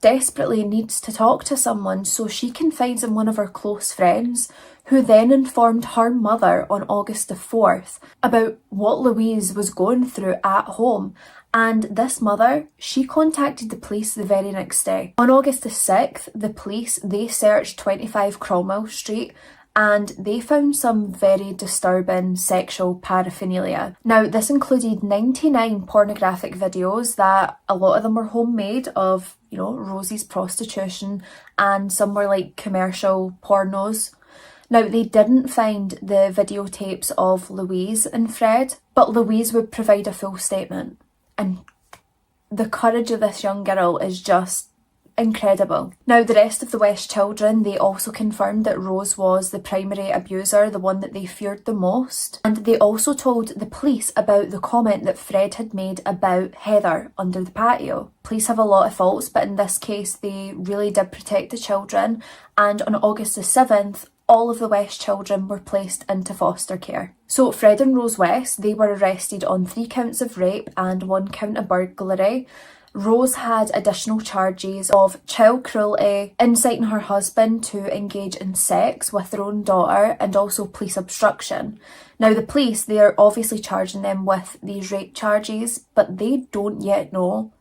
desperately needs to talk to someone, so she confides in one of her close friends, who then informed her mother on August the 4th about what Louise was going through at home. And this mother, she contacted the police the very next day. On August the 6th, the police, they searched 25 Cromwell Street, and they found some very disturbing sexual paraphernalia. Now, this included 99 pornographic videos that a lot of them were homemade of, you know, Rosie's prostitution, and some were like commercial pornos. Now, they didn't find the videotapes of Louise and Fred, but Louise would provide a full statement. And the courage of this young girl is just incredible. Now, the rest of the West children, they also confirmed that Rose was the primary abuser, the one that they feared the most. And they also told the police about the comment that Fred had made about Heather under the patio. Police have a lot of faults, but in this case, they really did protect the children. And on August the 7th, all of the West children were placed into foster care. So Fred and Rose West, they were arrested on 3 counts of rape and 1 count of burglary. Rose had additional charges of child cruelty, inciting her husband to engage in sex with their own daughter, and also police obstruction. Now, the police, they are obviously charging them with these rape charges, but they don't yet know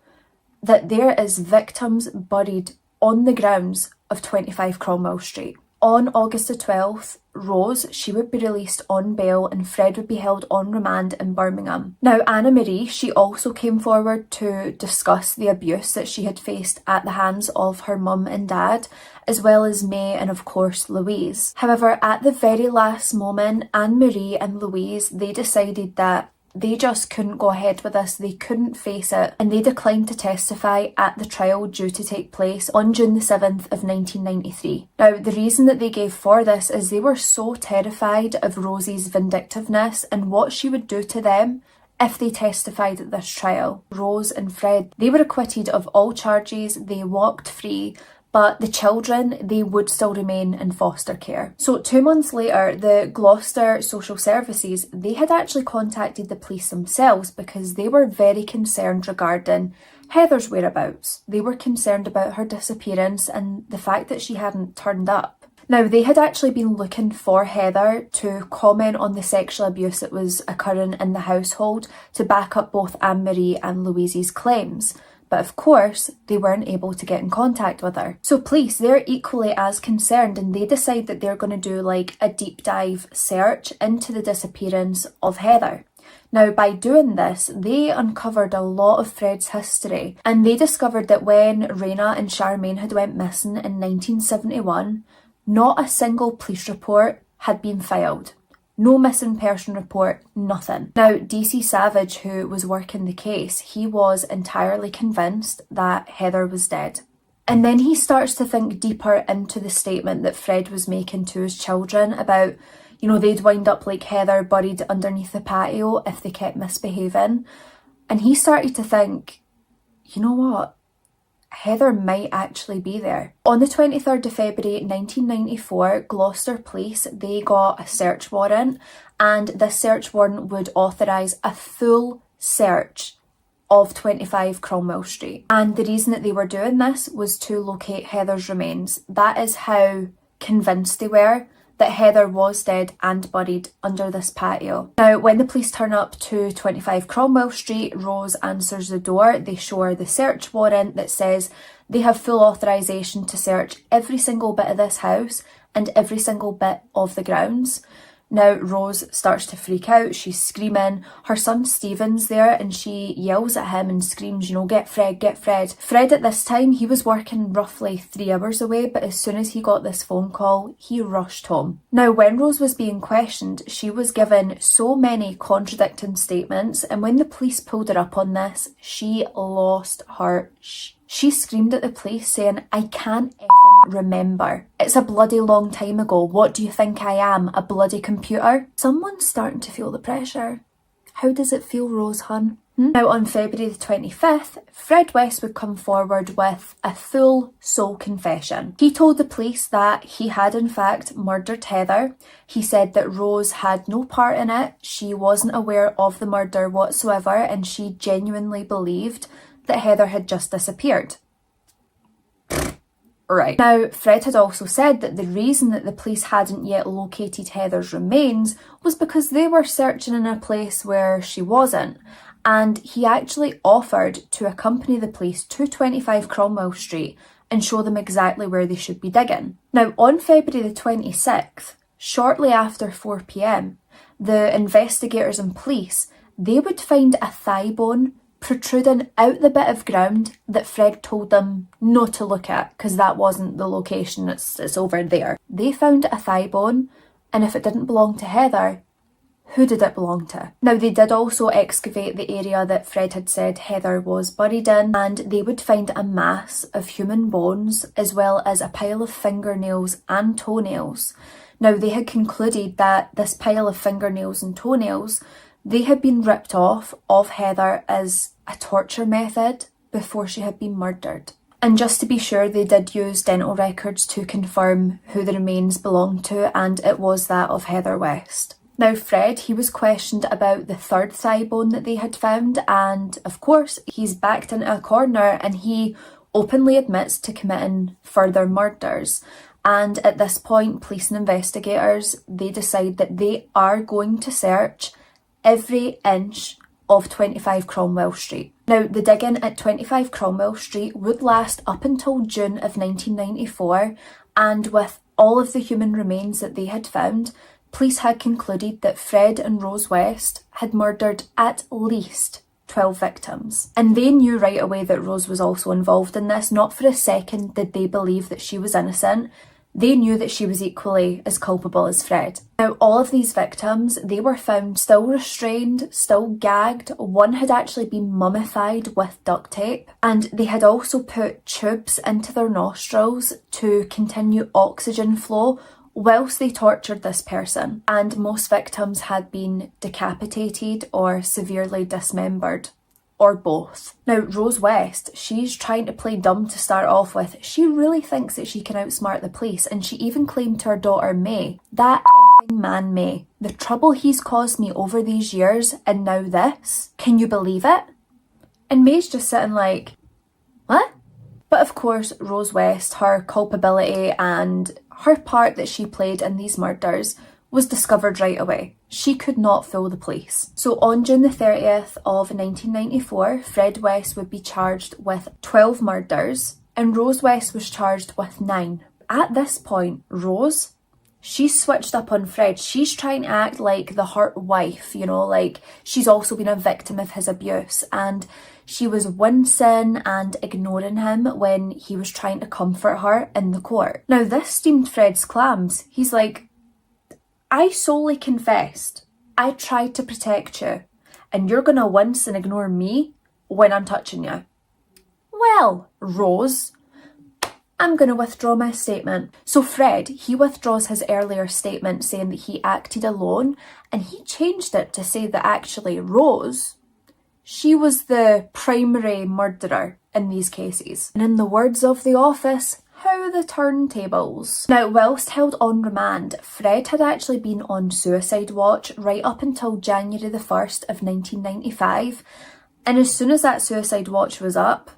that there is victims buried on the grounds of 25 Cromwell Street. On August the 12th, Rose, she would be released on bail, and Fred would be held on remand in Birmingham. Now, Anna Marie, she also came forward to discuss the abuse that she had faced at the hands of her mum and dad, as well as May and of course Louise. However, at the very last moment, Anne Marie and Louise, they decided that they just couldn't go ahead with this, they couldn't face it, and they declined to testify at the trial due to take place on June the 7th of 1993. Now, the reason that they gave for this is they were so terrified of Rosie's vindictiveness and what she would do to them if they testified at this trial. Rose and Fred, they were acquitted of all charges, they walked free, but the children, they would still remain in foster care. So 2 months later, the Gloucester Social Services, they had actually contacted the police themselves because they were very concerned regarding Heather's whereabouts. They were concerned about her disappearance and the fact that she hadn't turned up. Now, they had actually been looking for Heather to comment on the sexual abuse that was occurring in the household to back up both Anne-Marie and Louise's claims. But of course, they weren't able to get in contact with her. So police, they're equally as concerned, and they decide that they're going to do like a deep dive search into the disappearance of Heather. Now, by doing this, they uncovered a lot of Fred's history, and they discovered that when Raina and Charmaine had went missing in 1971, not a single police report had been filed. No missing person report, nothing. Now, DC Savage, who was working the case, he was entirely convinced that Heather was dead. And then he starts to think deeper into the statement that Fred was making to his children about, you know, they'd wind up like Heather buried underneath the patio if they kept misbehaving. And he started to think, you know what? Heather might actually be there. On the 23rd of February 1994, Gloucester Police, they got a search warrant, and this search warrant would authorise a full search of 25 Cromwell Street. And the reason that they were doing this was to locate Heather's remains. That is how convinced they were that Heather was dead and buried under this patio. Now, when the police turn up to 25 Cromwell Street, Rose answers the door. They show her the search warrant that says they have full authorisation to search every single bit of this house and every single bit of the grounds. Now, Rose starts to freak out. She's screaming. Her son Stephen's there and she yells at him and screams, you know, get Fred, get Fred. Fred at this time, he was working roughly 3 hours away, but as soon as he got this phone call, he rushed home. Now, when Rose was being questioned, she was given so many contradicting statements, and when the police pulled her up on this, she lost her She screamed at the police saying, I can't effing remember. It's a bloody long time ago. What do you think I am? A bloody computer? Someone's starting to feel the pressure. How does it feel, Rose, hun? Now, on February the 25th, Fred West would come forward with a full sole confession. He told the police that he had in fact murdered Heather. He said that Rose had no part in it. She wasn't aware of the murder whatsoever, and she genuinely believed that Heather had just disappeared. Right. Now, Fred had also said that the reason that the police hadn't yet located Heather's remains was because they were searching in a place where she wasn't, and he actually offered to accompany the police to 25 Cromwell Street and show them exactly where they should be digging. Now, on February the 26th, shortly after 4 p.m, the investigators and police, they would find a thigh bone protruding out the bit of ground that Fred told them not to look at because that wasn't the location, it's over there. They found a thigh bone, and if it didn't belong to Heather, who did it belong to? Now, they did also excavate the area that Fred had said Heather was buried in, and they would find a mass of human bones as well as a pile of fingernails and toenails. Now, they had concluded that this pile of fingernails and toenails, they had been ripped off of Heather as a torture method before she had been murdered. And just to be sure, they did use dental records to confirm who the remains belonged to, and it was that of Heather West. Now, Fred, he was questioned about the third thigh bone that they had found, and of course, he's backed into a corner and he openly admits to committing further murders. And at this point, police and investigators, they decide that they are going to search every inch of 25 Cromwell Street. Now, the digging at 25 Cromwell Street would last up until June of 1994, and with all of the human remains that they had found, police had concluded that Fred and Rose West had murdered at least 12 victims. And they knew right away that Rose was also involved in this. Not for a second did they believe that she was innocent. They knew that she was equally as culpable as Fred. Now, all of these victims, they were found still restrained, still gagged. One had actually been mummified with duct tape, and they had also put tubes into their nostrils to continue oxygen flow whilst they tortured this person. And most victims had been decapitated or severely dismembered, or both. Now, Rose West, she's trying to play dumb to start off with. She really thinks that she can outsmart the police, and she even claimed to her daughter May, that effing man May, the trouble he's caused me over these years, and now this, can you believe it? And May's just sitting like, what? But of course, Rose West, her culpability and her part that she played in these murders was discovered right away. She could not fool the police. So on June the 30th of 1994, Fred West would be charged with 12 murders and Rose West was charged with 9. At this point, Rose, she's switched up on Fred. She's trying to act like the hurt wife, you know, like she's also been a victim of his abuse, and she was wincing and ignoring him when he was trying to comfort her in the court. Now, this steamed Fred's clams. He's like, I solely confessed. I tried to protect you, and you're gonna wince and ignore me when I'm touching you. Well, Rose, I'm gonna withdraw my statement. So Fred, he withdraws his earlier statement saying that he acted alone, and he changed it to say that actually Rose, she was the primary murderer in these cases. And in the words of The Office, how the turntables. Now, whilst held on remand, Fred had actually been on suicide watch right up until January the 1st of 1995. And as soon as that suicide watch was up,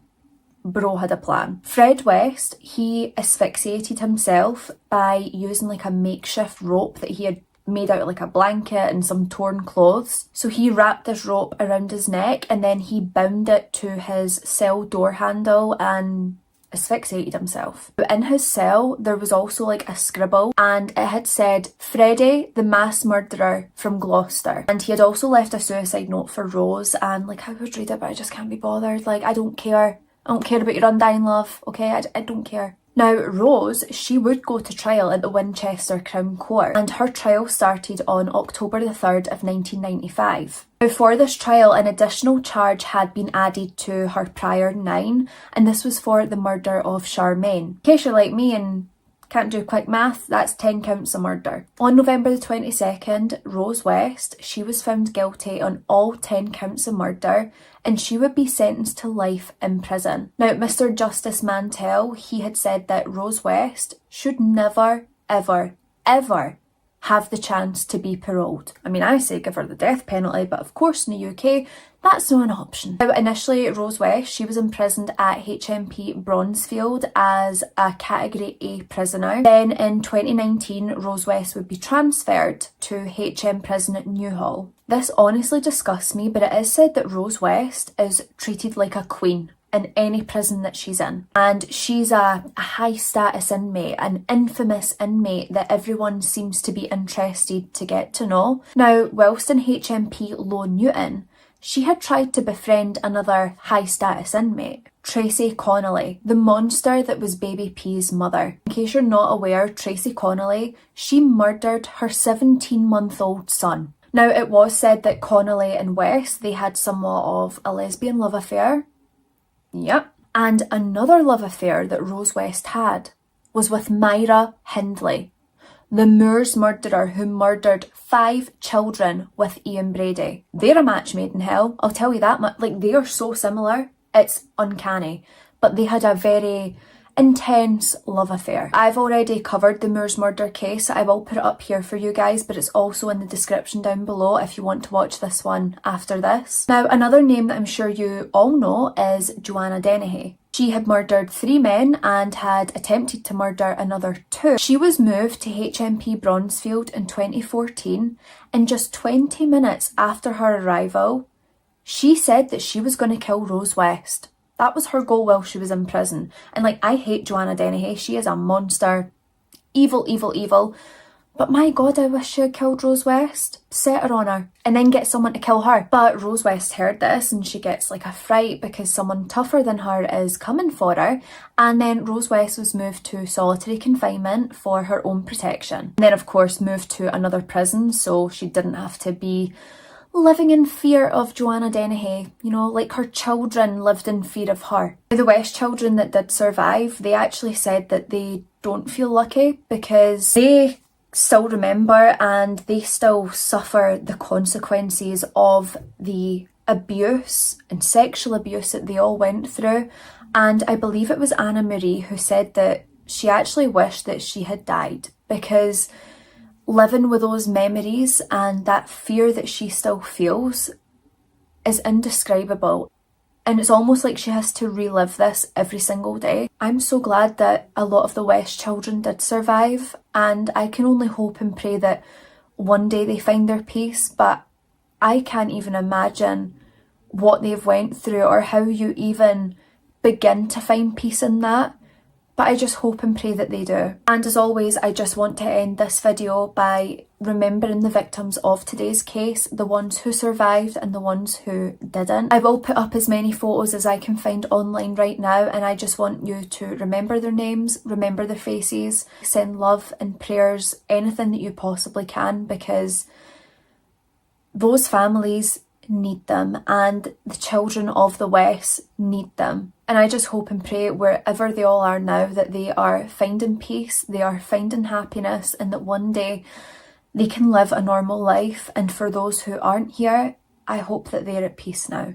bro had a plan. Fred West, he asphyxiated himself by using like a makeshift rope that he had made out of like a blanket and some torn clothes. So he wrapped this rope around his neck and then he bound it to his cell door handle and asphyxiated himself. But in his cell there was also like a scribble and it had said Freddie the mass murderer from Gloucester, and he had also left a suicide note for Rose, and like I would read it but I just can't be bothered. Like I don't care about your undying love, okay? I don't care. Now, Rose, she would go to trial at the Winchester Crown Court, and her trial started on October the 3rd of 1995. Now, for this trial, an additional charge had been added to her prior 9, and this was for the murder of Charmaine. In case you're like me and can't do quick math, that's 10 counts of murder. On November the 22nd, Rose West, she was found guilty on all 10 counts of murder, and she would be sentenced to life in prison. Now, Mr. Justice Mantell, he had said that Rose West should never, ever, ever have the chance to be paroled. I mean, I say give her the death penalty, but of course in the UK, that's not an option. Now, initially, Rose West, she was imprisoned at HMP Bronzefield as a Category A prisoner. Then in 2019, Rose West would be transferred to HM Prison at Newhall. This honestly disgusts me, but it is said that Rose West is treated like a queen in any prison that she's in. And she's a high status inmate, an infamous inmate that everyone seems to be interested to get to know. Now, whilst in HMP Low Newton, she had tried to befriend another high status inmate, Tracy Connolly, the monster that was Baby P's mother. In case you're not aware, Tracy Connolly, she murdered her 17-month-old son. Now, it was said that Connolly and West, they had somewhat of a lesbian love affair. Yep. And another love affair that Rose West had was with Myra Hindley, the Moors murderer who murdered 5 children with Ian Brady. They're a match made in hell, I'll tell you that much. Like, they are so similar, it's uncanny. But they had a very intense love affair. I've already covered the Moors murder case. I will put it up here for you guys, but it's also in the description down below if you want to watch this one after this. Now, another name that I'm sure you all know is Joanna Dennehy. She had murdered 3 men and had attempted to murder another 2. She was moved to HMP Bronzefield in 2014, and just 20 minutes after her arrival, she said that she was going to kill Rose West. That was her goal while she was in prison. And like, I hate Joanna Dennehy. She is a monster. Evil, evil, evil. But my God, I wish she had killed Rose West. Set her on her and then get someone to kill her. But Rose West heard this and she gets like a fright because someone tougher than her is coming for her. And then Rose West was moved to solitary confinement for her own protection. And then of course moved to another prison so she didn't have to be living in fear of Joanna Dennehy, you know, like her children lived in fear of her. The West children that did survive, they actually said that they don't feel lucky because they still remember and they still suffer the consequences of the abuse and sexual abuse that they all went through. And I believe it was Anna Marie who said that she actually wished that she had died because living with those memories and that fear that she still feels is indescribable. And it's almost like she has to relive this every single day. I'm so glad that a lot of the West children did survive, and I can only hope and pray that one day they find their peace, but I can't even imagine what they've went through or how you even begin to find peace in that. But I just hope and pray that they do. And as always, I just want to end this video by remembering the victims of today's case, the ones who survived and the ones who didn't. I will put up as many photos as I can find online right now, and I just want you to remember their names, remember their faces, send love and prayers, anything that you possibly can, because those families need them and the children of the West need them. And I just hope and pray wherever they all are now that they are finding peace, they are finding happiness, and that one day they can live a normal life. And for those who aren't here, I hope that they're at peace now.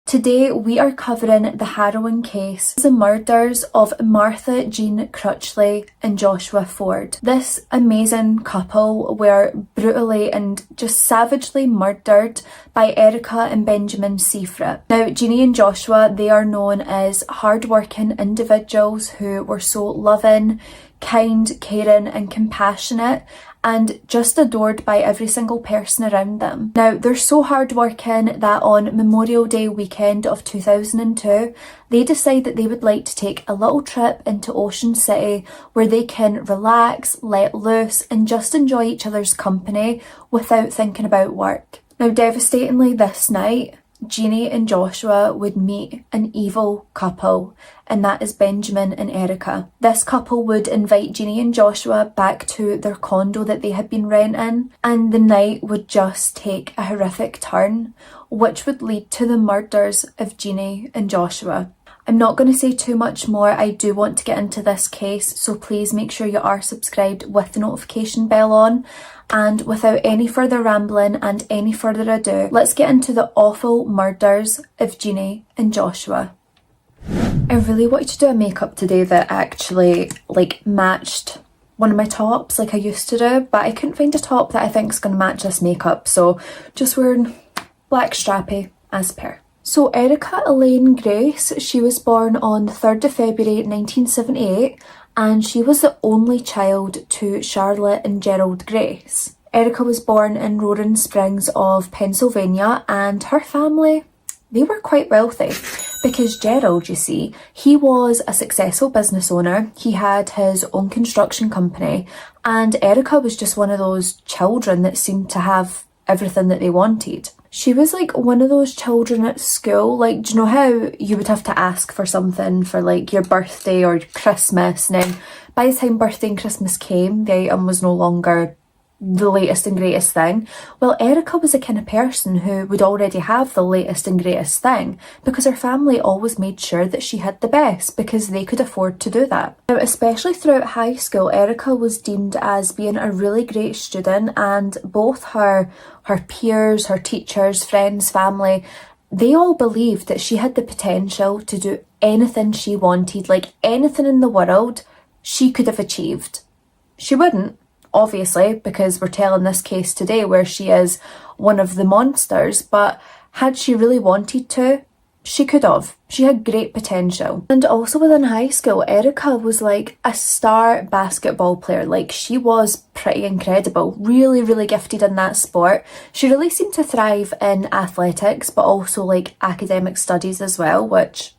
Today we are covering the harrowing case, the murders of Martha Jean Crutchley and Joshua Ford. This amazing couple were brutally and just savagely murdered by Erika and Benjamin Sifrit. Now, Jeannie and Joshua, they are known as hard-working individuals who were so loving, kind, caring and compassionate, and just adored by every single person around them. Now, they're so hardworking that on Memorial Day weekend of 2002, they decide that they would like to take a little trip into Ocean City where they can relax, let loose, and just enjoy each other's company without thinking about work. Now, devastatingly this night, Jeannie and Joshua would meet an evil couple, and that is Benjamin and Erika. This couple would invite Jeannie and Joshua back to their condo that they had been renting, and the night would just take a horrific turn, which would lead to the murders of Jeannie and Joshua. I'm not going to say too much more. I do want to get into this case, so please make sure you are subscribed with the notification bell on. And without any further rambling and any further ado, let's get into the awful murders of Jeannie and Joshua. I really wanted to do a makeup today that actually matched one of my tops like I used to do, but I couldn't find a top that I think is going to match this makeup, so just wearing black strappy as per. So Erika Elaine Grace, she was born on the 3rd of February 1978, and she was the only child to Charlotte and Gerald Grace. Erika was born in Roaring Springs of Pennsylvania, and her family, they were quite wealthy because Gerald, you see, he was a successful business owner. He had his own construction company, and Erika was just one of those children that seemed to have everything that they wanted. She was like one of those children at school, like, do you know how you would have to ask for something for like your birthday or Christmas, and then by the time birthday and Christmas came, the item was no longer the latest and greatest thing? Well, Erika was the kind of person who would already have the latest and greatest thing because her family always made sure that she had the best because they could afford to do that. Now, especially throughout high school, Erika was deemed as being a really great student, and both her peers, her teachers, friends, family, they all believed that she had the potential to do anything she wanted, like anything in the world she could have achieved. She wouldn't, obviously, because we're telling this case today where she is one of the monsters, but had she really wanted to, she could have. She had great potential. And also within high school, Erika was like a star basketball player. Like, she was pretty incredible, really, really gifted in that sport. She really seemed to thrive in athletics, but also like academic studies as well, which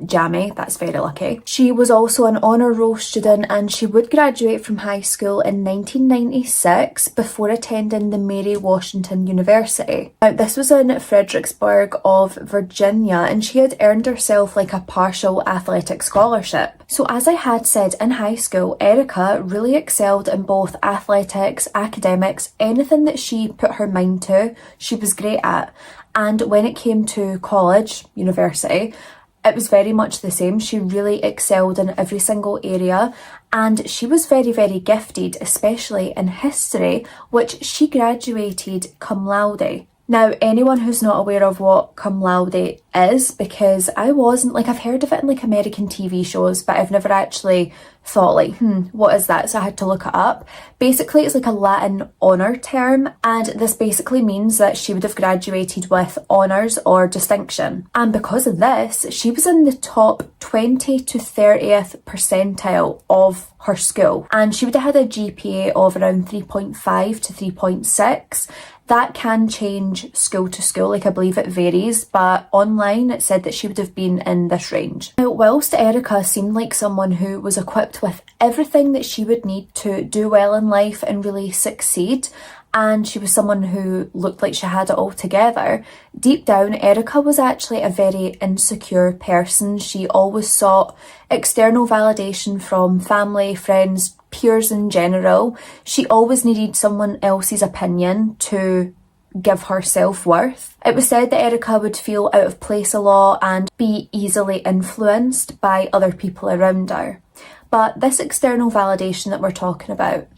jammy, that's very lucky. She was also an honour roll student, and she would graduate from high school in 1996 before attending the Mary Washington University. Now, this was in Fredericksburg of Virginia, and she had earned herself like a partial athletic scholarship. So as I had said, in high school, Erika really excelled in both athletics, academics, anything that she put her mind to, she was great at. And when it came to college, university, it was very much the same. She really excelled in every single area, and she was very, very gifted, especially in history, which she graduated cum laude. Now, anyone who's not aware of what cum laude is, because I wasn't, like, I've heard of it in like American TV shows, but I've never actually thought like, what is that? So I had to look it up. Basically, it's like a Latin honour term, and this basically means that she would have graduated with honours or distinction. And because of this, she was in the top 20 to 30th percentile of her school, and she would have had a GPA of around 3.5 to 3.6. That can change school to school, like I believe it varies, but online it said that she would have been in this range. Now, whilst Erika seemed like someone who was equipped with everything that she would need to do well in life and really succeed, and she was someone who looked like she had it all together, deep down Erika was actually a very insecure person. She always sought external validation from family, friends, peers in general. She always needed someone else's opinion to give her self-worth. It was said that Erika would feel out of place a lot and be easily influenced by other people around her. But this external validation that we're talking about,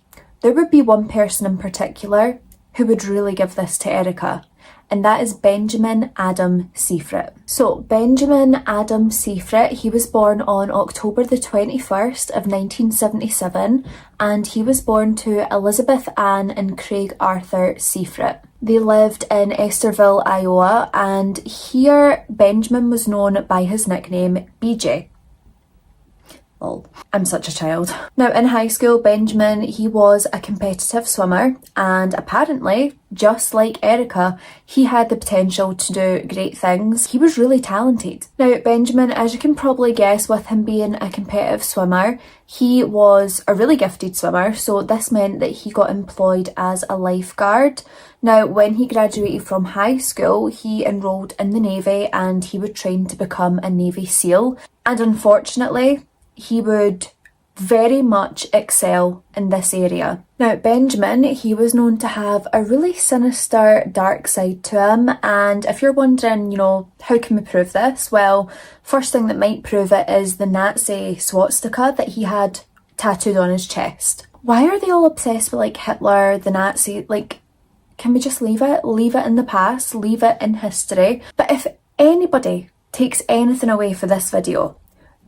there would be one person in particular who would really give this to Erika. and that is Benjamin Adam Sifrit. So Benjamin Adam Sifrit, he was born on October the 21st of 1977, and he was born to Elizabeth Ann and Craig Arthur Sifrit. They lived in Esterville, Iowa, and here Benjamin was known by his nickname BJ. Lol. I'm such a child. Now in high school, Benjamin, he was a competitive swimmer, and apparently, just like Erika, he had the potential to do great things. He was really talented. Now Benjamin, as you can probably guess, with him being a competitive swimmer, he was a really gifted swimmer, so this meant that he got employed as a lifeguard. Now when he graduated from high school, he enrolled in the Navy and he would train to become a Navy SEAL, and unfortunately, he would very much excel in this area. Now Benjamin, he was known to have a really sinister, dark side to him, and if you're wondering, you know, how can we prove this? Well, first thing that might prove it is the Nazi swastika that he had tattooed on his chest. Why are they all obsessed with like Hitler, the Nazi? Like, can we just leave it in the past, leave it in history? But if anybody takes anything away for this video,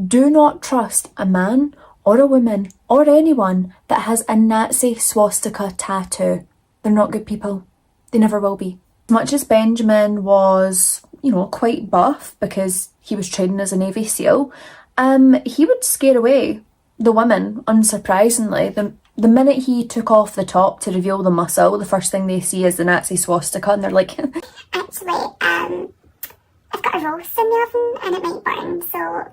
do not trust a man or a woman or anyone that has a Nazi swastika tattoo. They're not good people. They never will be. As much as Benjamin was, you know, quite buff because he was training as a Navy SEAL, he would scare away the women, unsurprisingly. The minute he took off the top to reveal the muscle, the first thing they see is the Nazi swastika, and they're like, Actually, I've got a roast in the oven and it might burn, so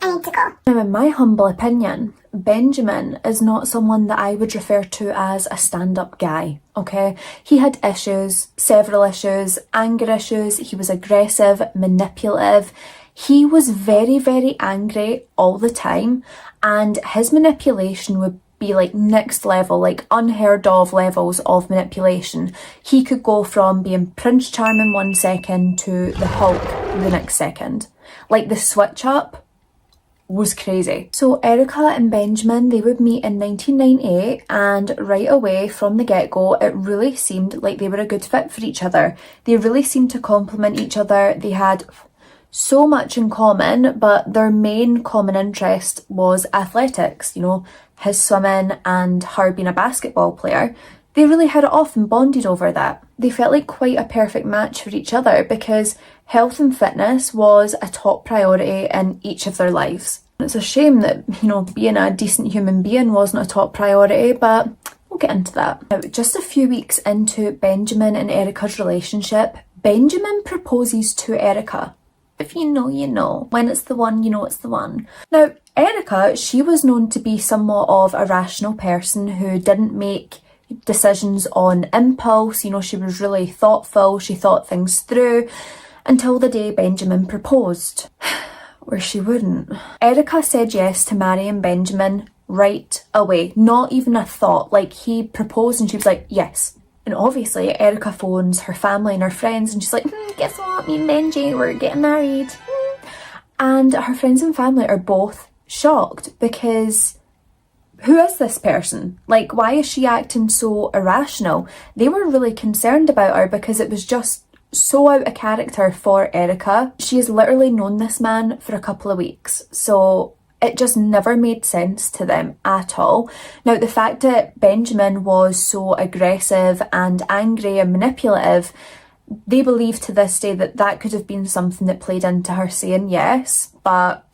I need to go. Now, in my humble opinion, Benjamin is not someone that I would refer to as a stand-up guy, okay? He had issues, several issues, anger issues. He was aggressive, manipulative. He was very, very angry all the time, and his manipulation would be like next level, like unheard of levels of manipulation. He could go from being Prince Charming 1 second to the Hulk the next second. Like the switch up was crazy. So Erika and Benjamin, they would meet in 1998, and right away from the get-go it really seemed like they were a good fit for each other. They really seemed to complement each other. They had so much in common, but their main common interest was athletics, you know, his swimming and her being a basketball player. They really had it off and bonded over that. They felt like quite a perfect match for each other because health and fitness was a top priority in each of their lives. It's a shame that, you know, being a decent human being wasn't a top priority, but we'll get into that. Now, just a few weeks into Benjamin and Erika's relationship, Benjamin proposes to Erika. If you know, you know. When it's the one, you know it's the one. Now, Erika, she was known to be somewhat of a rational person who didn't make decisions on impulse. You know, she was really thoughtful. She thought things through until the day Benjamin proposed, where she wouldn't. Erika said yes to marrying Benjamin right away. Not even a thought. Like, he proposed and she was like, yes. And obviously Erika phones her family and her friends and she's like, guess what, me and Benji, we're getting married. And her friends and family are both shocked because who is this person? Like, why is she acting so irrational? They were really concerned about her because it was just so out of character for Erika. She has literally known this man for a couple of weeks, so it just never made sense to them at all. Now, the fact that Benjamin was so aggressive and angry and manipulative, they believe to this day that that could have been something that played into her saying yes, but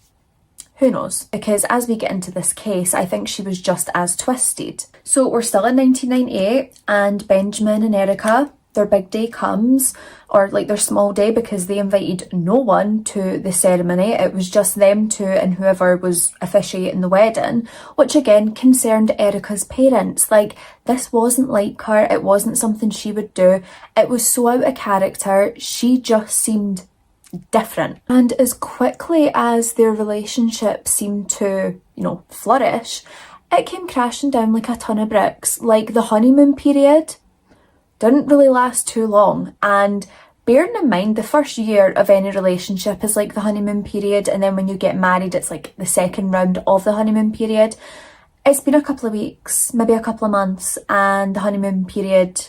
who knows? Because as we get into this case, I think she was just as twisted. So we're still in 1998 and Benjamin and Erika, their big day comes, or like their small day, because they invited no one to the ceremony. It was just them two and whoever was officiating the wedding, which again concerned Erika's parents. Like, this wasn't like her, it wasn't something she would do. It was so out of character, she just seemed different. And as quickly as their relationship seemed to, you know, flourish, it came crashing down like a ton of bricks. Like, the honeymoon period didn't really last too long, and bearing in mind the first year of any relationship is like the honeymoon period, and then when you get married it's like the second round of the honeymoon period. It's been a couple of weeks, maybe a couple of months, and the honeymoon period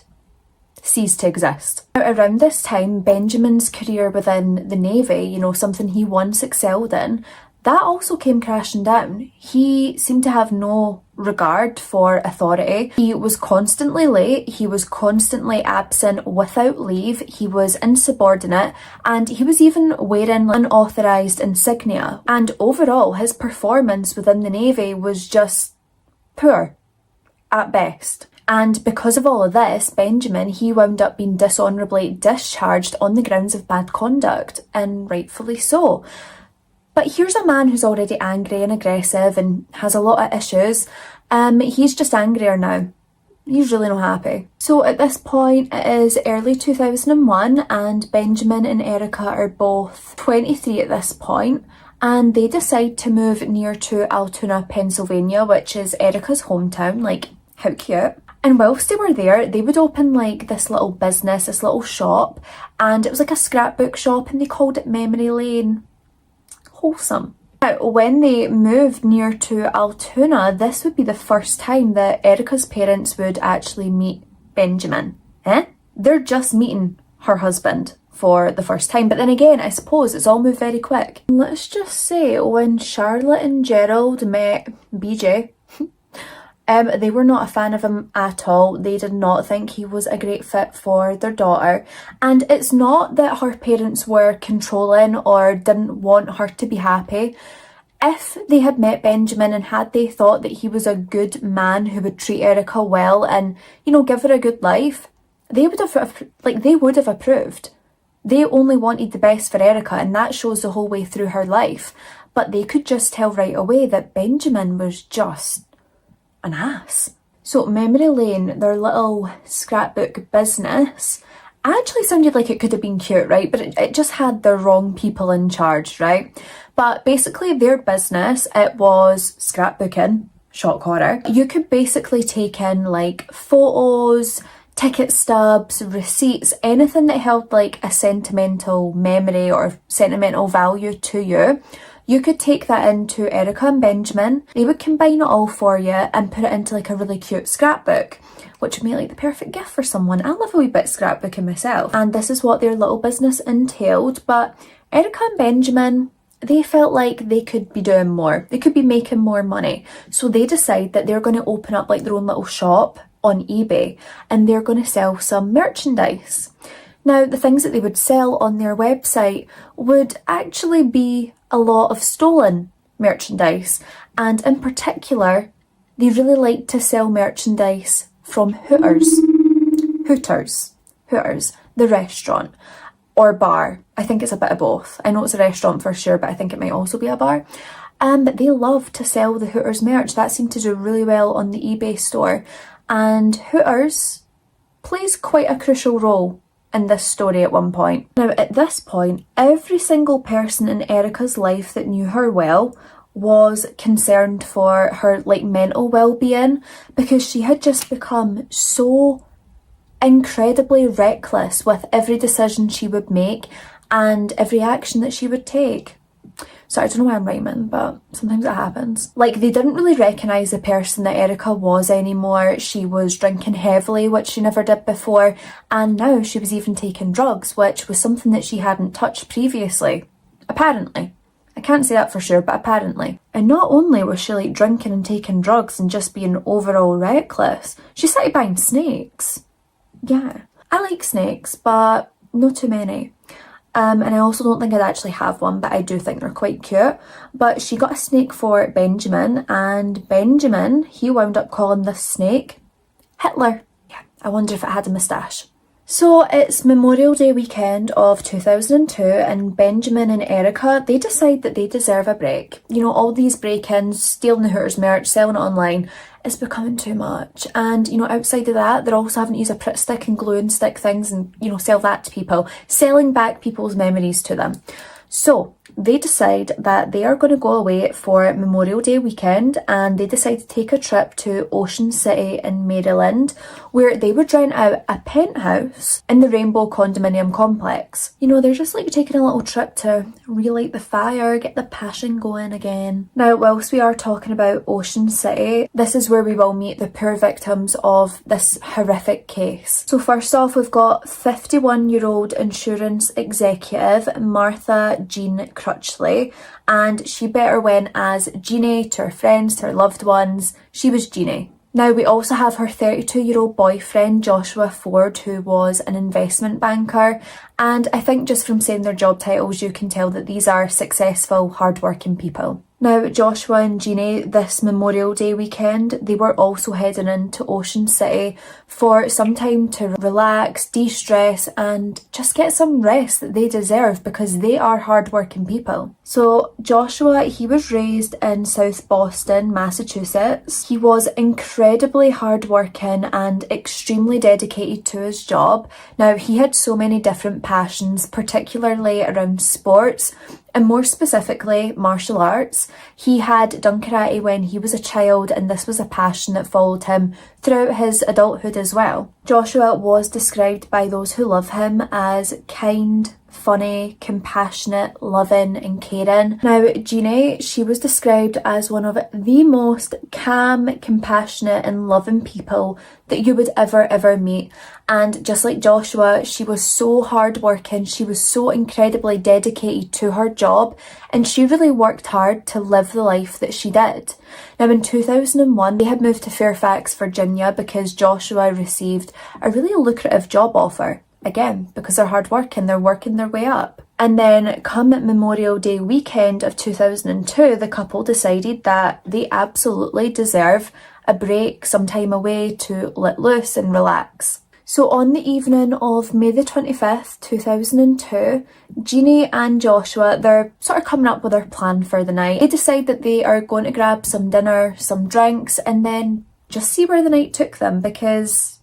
ceased to exist. Now, around this time, Benjamin's career within the Navy, you know, something he once excelled in, that also came crashing down. He seemed to have no regard for authority. He was constantly late, he was constantly absent without leave, he was insubordinate, and he was even wearing unauthorised insignia. And overall, his performance within the Navy was just poor, at best. And because of all of this, Benjamin, he wound up being dishonourably discharged on the grounds of bad conduct, and rightfully so. But here's a man who's already angry and aggressive and has a lot of issues. He's just angrier now. He's really not happy. So at this point, it is early 2001 and Benjamin and Erika are both 23 at this point, and they decide to move near to Altoona, Pennsylvania, which is Erika's hometown. Like, how cute. And whilst they were there, they would open like this little business, this little shop, and it was like a scrapbook shop and they called it Memory Lane. Wholesome. Now, when they moved near to Altoona, this would be the first time that Erika's parents would actually meet Benjamin. They're just meeting her husband for the first time. But then again, I suppose it's all moved very quick. Let's just say when Charlotte and Gerald met BJ, they were not a fan of him at all. They did not think he was a great fit for their daughter. And it's not that her parents were controlling or didn't want her to be happy. If they had met Benjamin and had they thought that he was a good man who would treat Erika well and, you know, give her a good life, they would have approved. They only wanted the best for Erika, and that shows the whole way through her life. But they could just tell right away that Benjamin was just an ass. So Memory Lane, their little scrapbook business, actually sounded like it could have been cute, right? But it just had the wrong people in charge, right? But basically their business, it was scrapbooking, shock horror. You could basically take in like photos, ticket stubs, receipts, anything that held like a sentimental memory or sentimental value to you. You could take that into Erika and Benjamin. They would combine it all for you and put it into like a really cute scrapbook, which would make like the perfect gift for someone. I love a wee bit of scrapbooking myself. And this is what their little business entailed. But Erika and Benjamin, they felt like they could be doing more. They could be making more money. So they decide that they're going to open up like their own little shop on eBay and they're going to sell some merchandise. Now, the things that they would sell on their website would actually be a lot of stolen merchandise, and in particular, they really like to sell merchandise from Hooters, the restaurant or bar. I think it's a bit of both. I know it's a restaurant for sure, but I think it might also be a bar. But they love to sell the Hooters merch. That seemed to do really well on the eBay store, and Hooters plays quite a crucial role in this story at one point. Now, at this point, every single person in Erika's life that knew her well was concerned for her like mental well-being, because she had just become so incredibly reckless with every decision she would make and every action that she would take. Sorry, I don't know why I'm rhyming, but sometimes it happens. Like, they didn't really recognise the person that Erika was anymore. She was drinking heavily, which she never did before, and now she was even taking drugs, which was something that she hadn't touched previously. Apparently. I can't say that for sure, but apparently. And not only was she like drinking and taking drugs and just being overall reckless, she started buying snakes. Yeah. I like snakes, but not too many. And I also don't think I'd actually have one, but I do think they're quite cute. But she got a snake for Benjamin, and Benjamin, he wound up calling this snake Hitler. Yeah, I wonder if it had a moustache. So it's Memorial Day weekend of 2002, and Benjamin and Erika, they decide that they deserve a break. You know, all these break-ins, stealing the Hooters merch, selling it online, is becoming too much. And, you know, outside of that, they're also having to use a Pritt stick and glue and stick things and, you know, sell that to people, selling back people's memories to them. So They decide that they are going to go away for Memorial Day weekend, and they decide to take a trip to Ocean City in Maryland, where they would rent out a penthouse in the Rainbow condominium complex. You know, they're just like taking a little trip to relight the fire, get the passion going again. Now, whilst we are talking about Ocean City, this is where we will meet the poor victims of this horrific case. So first off, we've got 51-year-old insurance executive Martha Jean Crutchley, and she better went as Jeannie to her friends, to her loved ones. She was Jeannie. Now, we also have her 32-year-old boyfriend, Joshua Ford, who was an investment banker. And I think just from saying their job titles, you can tell that these are successful, hardworking people. Now, Joshua and Jeannie, this Memorial Day weekend, they were also heading into Ocean City for some time to relax, de-stress, and just get some rest that they deserve because they are hardworking people. So Joshua, he was raised in South Boston, Massachusetts. He was incredibly hardworking and extremely dedicated to his job. Now, he had so many different passions, particularly around sports, and more specifically, martial arts. He had done karate when he was a child, and this was a passion that followed him throughout his adulthood as well. Joshua was described by those who love him as kind, funny, compassionate, loving and caring. Now, Jeannie, she was described as one of the most calm, compassionate and loving people that you would ever meet. And just like Joshua, she was so hardworking, she was so incredibly dedicated to her job, and she really worked hard to live the life that she did. Now, in 2001, they had moved to Fairfax, Virginia, because Joshua received a really lucrative job offer. Again, because they're hardworking, they're working their way up. And then come Memorial Day weekend of 2002, the couple decided that they absolutely deserve a break, some time away to let loose and relax. So on the evening of May the 25th, 2002, Jeannie and Joshua, they're sort of coming up with their plan for the night. They decide that they are going to grab some dinner, some drinks, and then just see where the night took them because,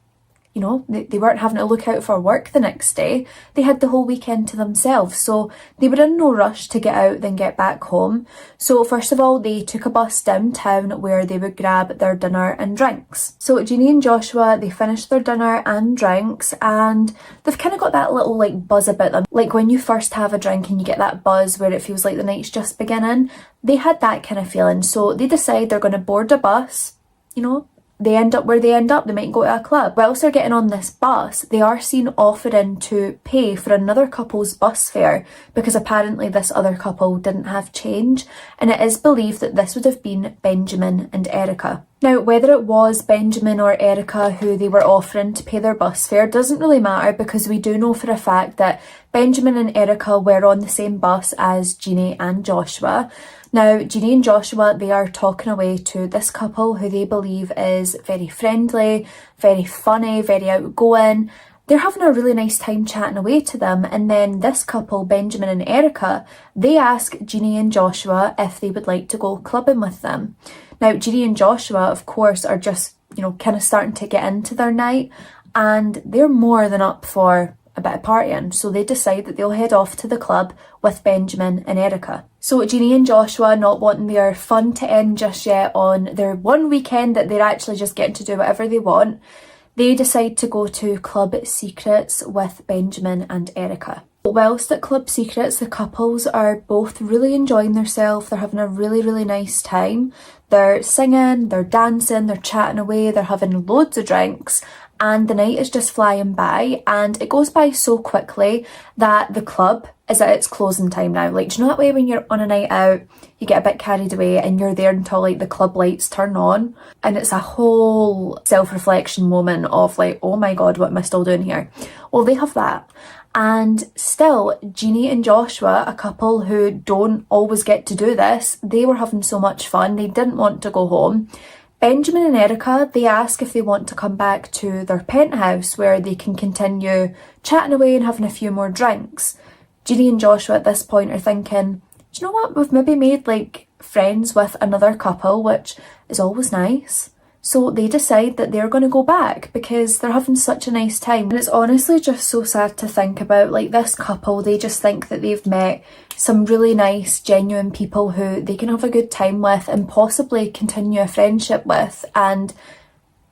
you know, they weren't having to look out for work the next day. They had the whole weekend to themselves, so they were in no rush to get out then get back home. So first of all, they took a bus downtown where they would grab their dinner and drinks. So Jeannie and Joshua, they finished their dinner and drinks, and they've kind of got that little like buzz about them. Like when you first have a drink and you get that buzz where it feels like the night's just beginning. They had that kind of feeling, so they decide they're going to board a bus, you know. They end up where they end up, they might go to a club. Whilst they're getting on this bus, they are seen offering to pay for another couple's bus fare because apparently this other couple didn't have change, and it is believed that this would have been Benjamin and Erika. Now, whether it was Benjamin or Erika who they were offering to pay their bus fare doesn't really matter because we do know for a fact that Benjamin and Erika were on the same bus as Jeannie and Joshua. Now, Jeannie and Joshua, they are talking away to this couple who they believe is very friendly, very funny, very outgoing. They're having a really nice time chatting away to them, and then this couple, Benjamin and Erika, they ask Jeannie and Joshua if they would like to go clubbing with them. Now, Jeannie and Joshua, of course, are just, you know, kind of starting to get into their night, and they're more than up for a bit of partying, so they decide that they'll head off to the club with Benjamin and Erika. So Jeannie and Joshua, not wanting their fun to end just yet on their one weekend that they're actually just getting to do whatever they want, they decide to go to Club Secrets with Benjamin and Erika. Whilst at Club Secrets, the couples are both really enjoying themselves. They're having a really nice time. They're singing, they're dancing, they're chatting away, they're having loads of drinks, and the night is just flying by, and it goes by so quickly that the club is at its closing time now. Like, do you know that way when you're on a night out, you get a bit carried away and you're there until like the club lights turn on, and it's a whole self-reflection moment of like, oh my god, what am I still doing here? Well, they have that. And still, Jeannie and Joshua, a couple who don't always get to do this, they were having so much fun, they didn't want to go home. Benjamin and Erika, they ask if they want to come back to their penthouse where they can continue chatting away and having a few more drinks. Jeannie and Joshua at this point are thinking, do you know what, we've maybe made like friends with another couple, which is always nice. So they decide that they're going to go back because they're having such a nice time. And it's honestly just so sad to think about. Like, this couple, they just think that they've met some really nice, genuine people who they can have a good time with and possibly continue a friendship with. And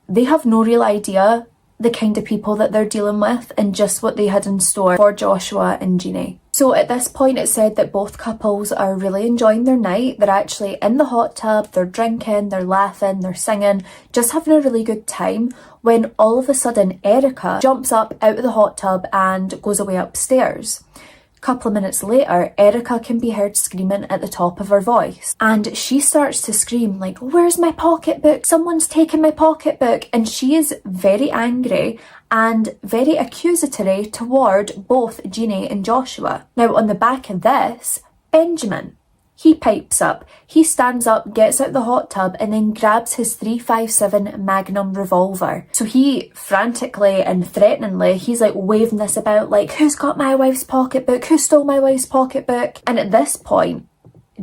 they have no real idea the kind of people that they're dealing with and just what they had in store for Joshua and Jeannie. So at this point, it's said that both couples are really enjoying their night. They're actually in the hot tub, they're drinking, they're laughing, they're singing, just having a really good time, when all of a sudden Erika jumps up out of the hot tub and goes away upstairs. A couple of minutes later, Erika can be heard screaming at the top of her voice, and she starts to scream like, "Where's my pocketbook? Someone's taken my pocketbook!" And she is very angry and very accusatory toward both Jeannie and Joshua. Now, on the back of this, Benjamin, he pipes up. He stands up, gets out the hot tub, and then grabs his .357 Magnum revolver. So he frantically and threateningly, he's like waving this about like, "Who's got my wife's pocketbook? Who stole my wife's pocketbook?" And at this point,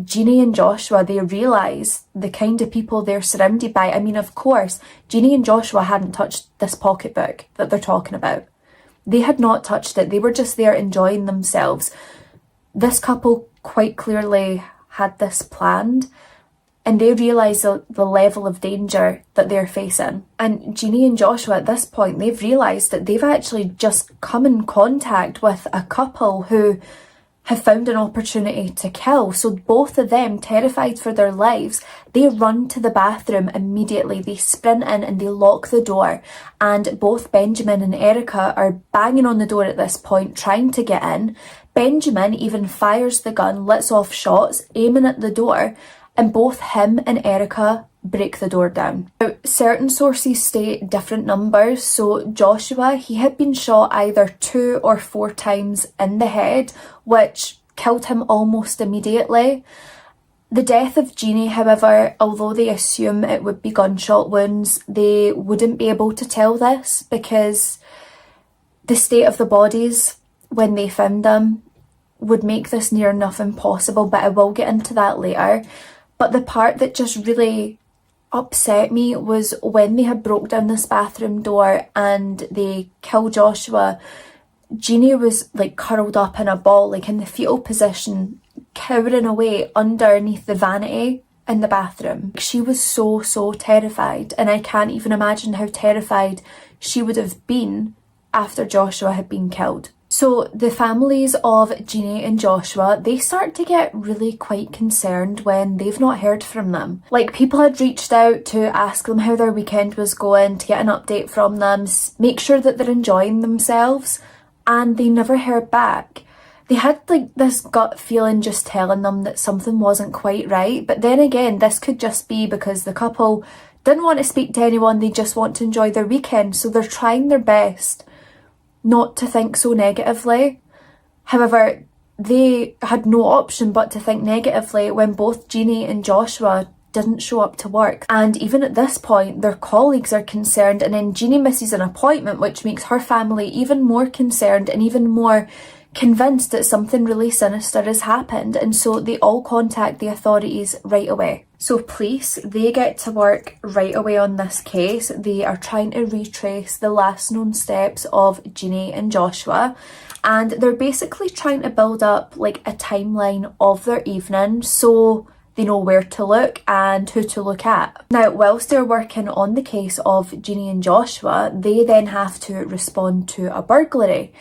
Jeannie and Joshua, they realise the kind of people they're surrounded by. I mean, of course, Jeannie and Joshua hadn't touched this pocketbook that they're talking about. They had not touched it. They were just there enjoying themselves. This couple quite clearly had this planned, and they realise the level of danger that they're facing. And Jeannie and Joshua, at this point, they've realised that they've actually just come in contact with a couple who have found an opportunity to kill. So both of them, terrified for their lives, they run to the bathroom immediately. They sprint in and they lock the door, and both Benjamin and Erika are banging on the door at this point, trying to get in. Benjamin even fires the gun, lets off shots, aiming at the door, and both him and Erika break the door down. Now, certain sources state different numbers. So Joshua, he had been shot either 2 or 4 times in the head, which killed him almost immediately. The death of Jeannie, however, although they assume it would be gunshot wounds, they wouldn't be able to tell this because the state of the bodies when they found them would make this near enough impossible, but I will get into that later. But the part that just really upset me was when they had broke down this bathroom door and they killed Joshua, Jeannie was like curled up in a ball, like in the fetal position, cowering away underneath the vanity in the bathroom. She was so terrified, and I can't even imagine how terrified she would have been after Joshua had been killed. So the families of Jeannie and Joshua, they start to get really quite concerned when they've not heard from them. Like, people had reached out to ask them how their weekend was going, to get an update from them, make sure that they're enjoying themselves, and they never heard back. They had like this gut feeling just telling them that something wasn't quite right, but then again, this could just be because the couple didn't want to speak to anyone, they just want to enjoy their weekend, so they're trying their best not to think so negatively. However, they had no option but to think negatively when both Jeannie and Joshua didn't show up to work. And even at this point, their colleagues are concerned, and then Jeannie misses an appointment, which makes her family even more concerned and even more convinced that something really sinister has happened, and so they all contact the authorities right away. So police, they get to work right away on this case. They are trying to retrace the last known steps of Jeannie and Joshua, and they're basically trying to build up like a timeline of their evening so they know where to look and who to look at. Now, whilst they're working on the case of Jeannie and Joshua, they then have to respond to a burglary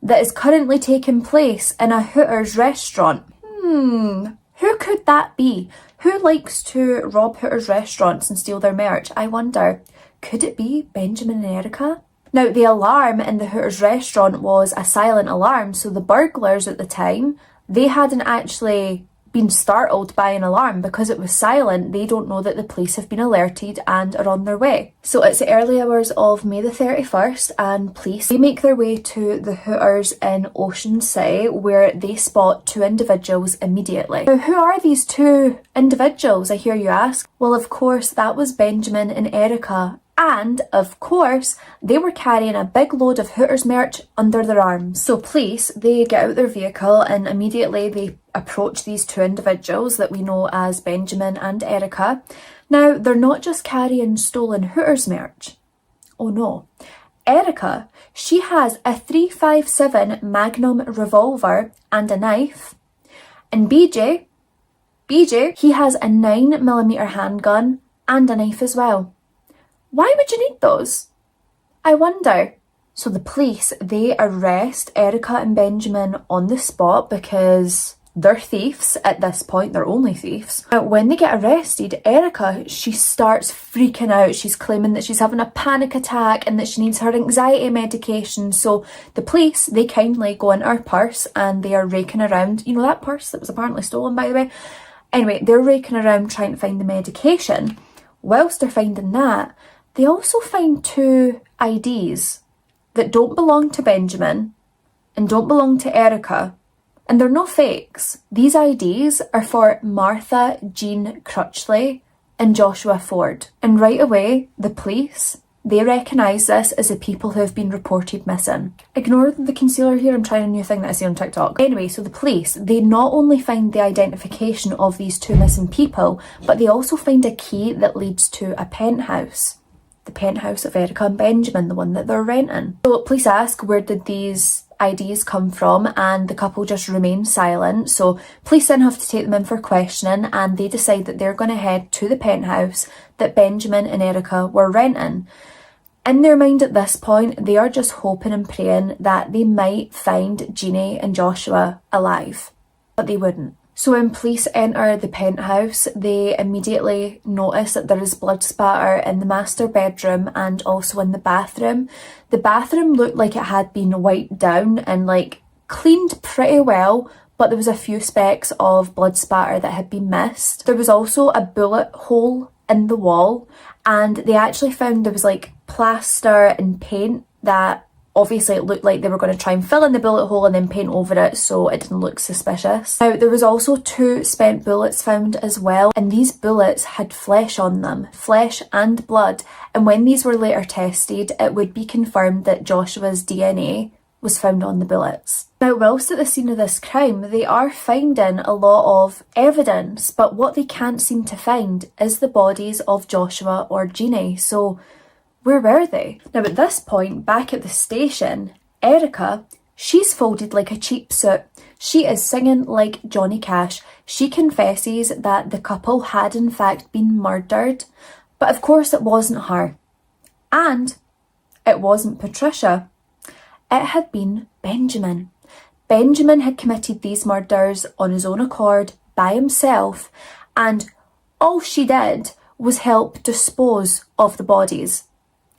that is currently taking place in a Hooters restaurant. Who could that be? Who likes to rob Hooters restaurants and steal their merch? I wonder, could it be Benjamin and Erika? Now, the alarm in the Hooters restaurant was a silent alarm, so the burglars at the time, they hadn't actually been startled by an alarm because it was silent. They don't know that the police have been alerted and are on their way. So it's the early hours of May the 31st, and police, they make their way to the Hooters in Ocean City, where they spot 2 individuals immediately. Now, who are these 2 individuals, I hear you ask? Well, of course, that was Benjamin and Erika. And, of course, they were carrying a big load of Hooters merch under their arms. So police, they get out their vehicle and immediately they approach these 2 individuals that we know as Benjamin and Erika. Now, they're not just carrying stolen Hooters merch. Oh no. Erika, she has a .357 Magnum revolver and a knife. And BJ, he has a 9mm handgun and a knife as well. Why would you need those? I wonder. So the police, they arrest Erika and Benjamin on the spot because they're thieves at this point, they're only thieves. Now, when they get arrested, Erika, she starts freaking out. She's claiming that she's having a panic attack and that she needs her anxiety medication. So the police, they kindly go into her purse and they are raking around, you know, that purse that was apparently stolen, by the way. Anyway, they're raking around trying to find the medication. Whilst they're finding that, they also find 2 IDs that don't belong to Benjamin and don't belong to Erika. And they're no fakes. These IDs are for Martha Jean Crutchley and Joshua Ford. And right away, the police, they recognise this as the people who have been reported missing. Ignore the concealer here, I'm trying a new thing that I see on TikTok. Anyway, so the police, they not only find the identification of these 2 missing people, but they also find a key that leads to a penthouse. The penthouse of Erika and Benjamin, the one that they're renting. So police ask, where did these IDs come from? And the couple just remain silent. So police then have to take them in for questioning, and they decide that they're going to head to the penthouse that Benjamin and Erika were renting. In their mind at this point, they are just hoping and praying that they might find Jeannie and Joshua alive, but they wouldn't. So when police enter the penthouse, they immediately notice that there is blood spatter in the master bedroom and also in the bathroom. The bathroom looked like it had been wiped down and like cleaned pretty well, but there was a few specks of blood spatter that had been missed. There was also a bullet hole in the wall, and they actually found there was like plaster and paint that obviously it looked like they were going to try and fill in the bullet hole and then paint over it so it didn't look suspicious. Now, there was also 2 spent bullets found as well, and these bullets had flesh on them, flesh and blood, and when these were later tested, it would be confirmed that Joshua's DNA was found on the bullets. Now, whilst at the scene of this crime, they are finding a lot of evidence, but what they can't seem to find is the bodies of Joshua or Jeannie. So where were they? Now at this point, back at the station, Erika, she's folded like a cheap suit. She is singing like Johnny Cash. She confesses that the couple had in fact been murdered, but of course it wasn't her. And it wasn't Patricia. It had been Benjamin. Benjamin had committed these murders on his own accord, by himself, and all she did was help dispose of the bodies.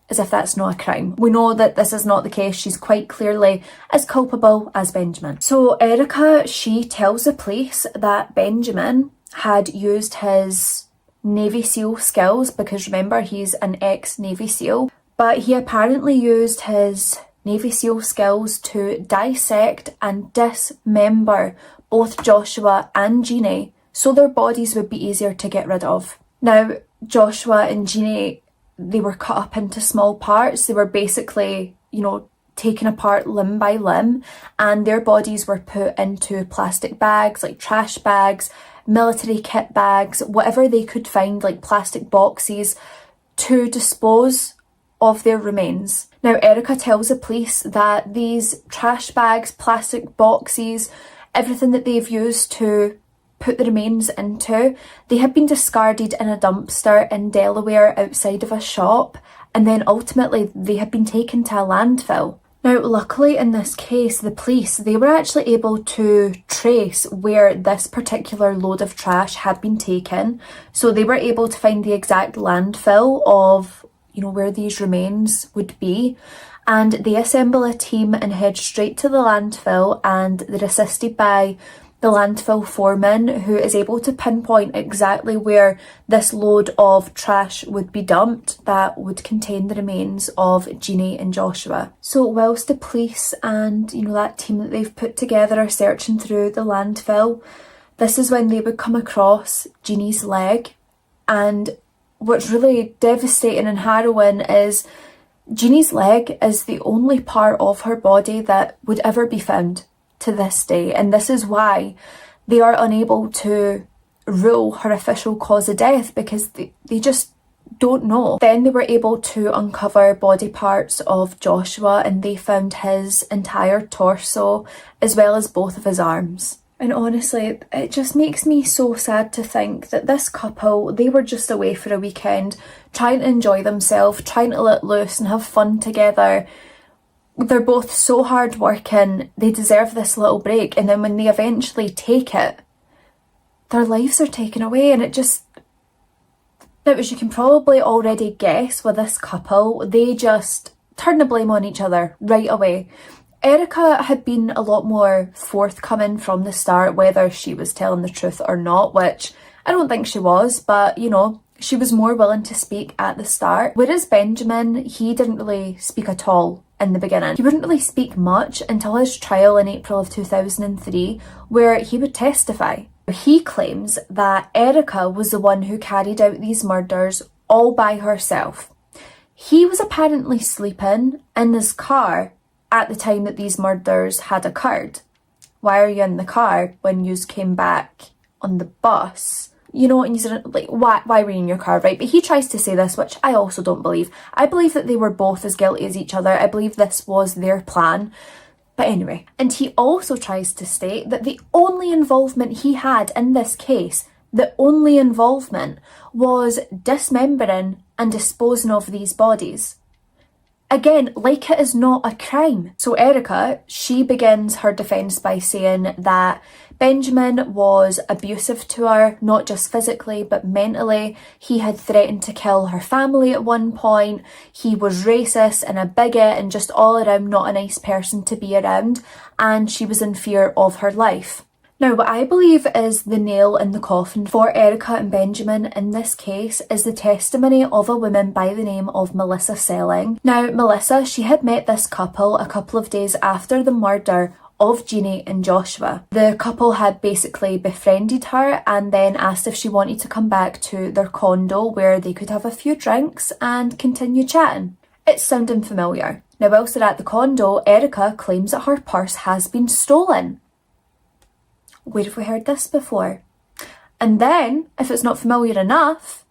As if that's not a crime. We know that this is not the case. She's quite clearly as culpable as Benjamin. So Erika, she tells the police that Benjamin had used his Navy SEAL skills, because remember, he's an ex-Navy SEAL, but he apparently used his Navy SEAL skills to dissect and dismember both Joshua and Jeannie so their bodies would be easier to get rid of. Now, Joshua and Jeannie, they were cut up into small parts. They were basically, you know, taken apart limb by limb, and their bodies were put into plastic bags, like trash bags, military kit bags, whatever they could find, like plastic boxes, to dispose of their remains. Now, Erika tells the police that these trash bags, plastic boxes, everything that they've used to put the remains into, they had been discarded in a dumpster in Delaware outside of a shop, and then ultimately they had been taken to a landfill. Now, luckily in this case, the police, they were actually able to trace where this particular load of trash had been taken. So they were able to find the exact landfill of, you know, where these remains would be. And they assemble a team and head straight to the landfill, and they're assisted by the landfill foreman, who is able to pinpoint exactly where this load of trash would be dumped that would contain the remains of Jeannie and Joshua. So whilst the police and, you know, that team that they've put together are searching through the landfill, this is when they would come across Jeannie's leg. And what's really devastating and harrowing is Jeannie's leg is the only part of her body that would ever be found to this day, and this is why they are unable to rule her official cause of death because they just don't know. Then they were able to uncover body parts of Joshua and they found his entire torso as well as both of his arms. And honestly, it just makes me so sad to think that this couple, they were just away for a weekend, trying to enjoy themselves, trying to let loose and have fun together. They're both so hard working, they deserve this little break, and then when they eventually take it, their lives are taken away. And it just, now as you can probably already guess with this couple, they just turn the blame on each other right away. Erika had been a lot more forthcoming from the start, whether she was telling the truth or not, which I don't think she was, but you know, she was more willing to speak at the start. Whereas Benjamin, he didn't really speak at all in the beginning. He wouldn't really speak much until his trial in April of 2003, where he would testify. He claims that Erika was the one who carried out these murders all by herself. He was apparently sleeping in his car at the time that these murders had occurred. Why are you in the car when you came back on the bus? You know, and you like, why were you in your car, right? But he tries to say this, which I also don't believe. I believe that they were both as guilty as each other. I believe this was their plan. But anyway, and he also tries to state that the only involvement he had in this case, the only involvement was dismembering and disposing of these bodies. Again, like it is not a crime. So Erika, she begins her defence by saying that Benjamin was abusive to her, not just physically, but mentally. He had threatened to kill her family at one point. He was racist and a bigot and just all around not a nice person to be around. And she was in fear of her life. Now, what I believe is the nail in the coffin for Erika and Benjamin in this case is the testimony of a woman by the name of Melissa Selling. Now, Melissa, she had met this couple a couple of days after the murder of Jeannie and Joshua. The couple had basically befriended her and then asked if she wanted to come back to their condo where they could have a few drinks and continue chatting. It's sounding familiar. Now, whilst they're at the condo, Erika claims that her purse has been stolen. Where have we heard this before? And then, if it's not familiar enough,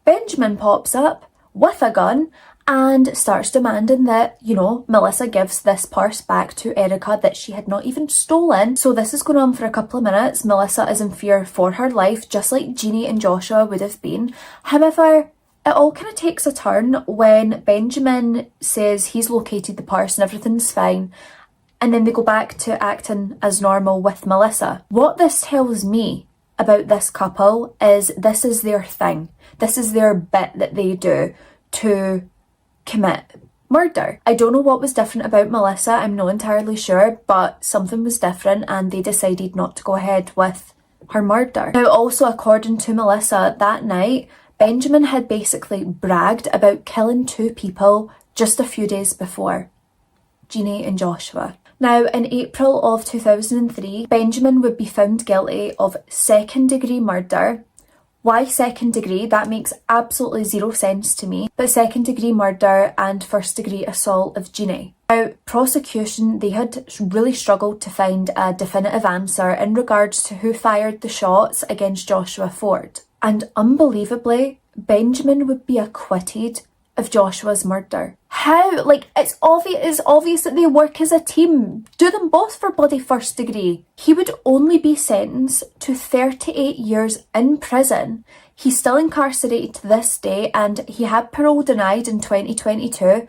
Benjamin pops up with a gun and starts demanding that, you know, Melissa gives this purse back to Erika that she had not even stolen. So this is going on for a couple of minutes. Melissa is in fear for her life, just like Jeannie and Joshua would have been. However, it all kind of takes a turn when Benjamin says he's located the purse and everything's fine. And then they go back to acting as normal with Melissa. What this tells me about this couple is this is their thing. This is their bit that they do to commit murder. I don't know what was different about Melissa, I'm not entirely sure, but something was different and they decided not to go ahead with her murder. Now, also according to Melissa, that night, Benjamin had basically bragged about killing 2 people just a few days before, Jeannie and Joshua. Now, in April of 2003, Benjamin would be found guilty of second-degree murder. Why second degree? That makes absolutely zero sense to me. But second-degree murder and first-degree assault of Jeannie. Now, prosecution, they had really struggled to find a definitive answer in regards to who fired the shots against Joshua Ford. And unbelievably, Benjamin would be acquitted of Joshua's murder. How? Like, it's obvious that they work as a team. Do them both for bloody first degree. He would only be sentenced to 38 years in prison. He's still incarcerated to this day and he had parole denied in 2022.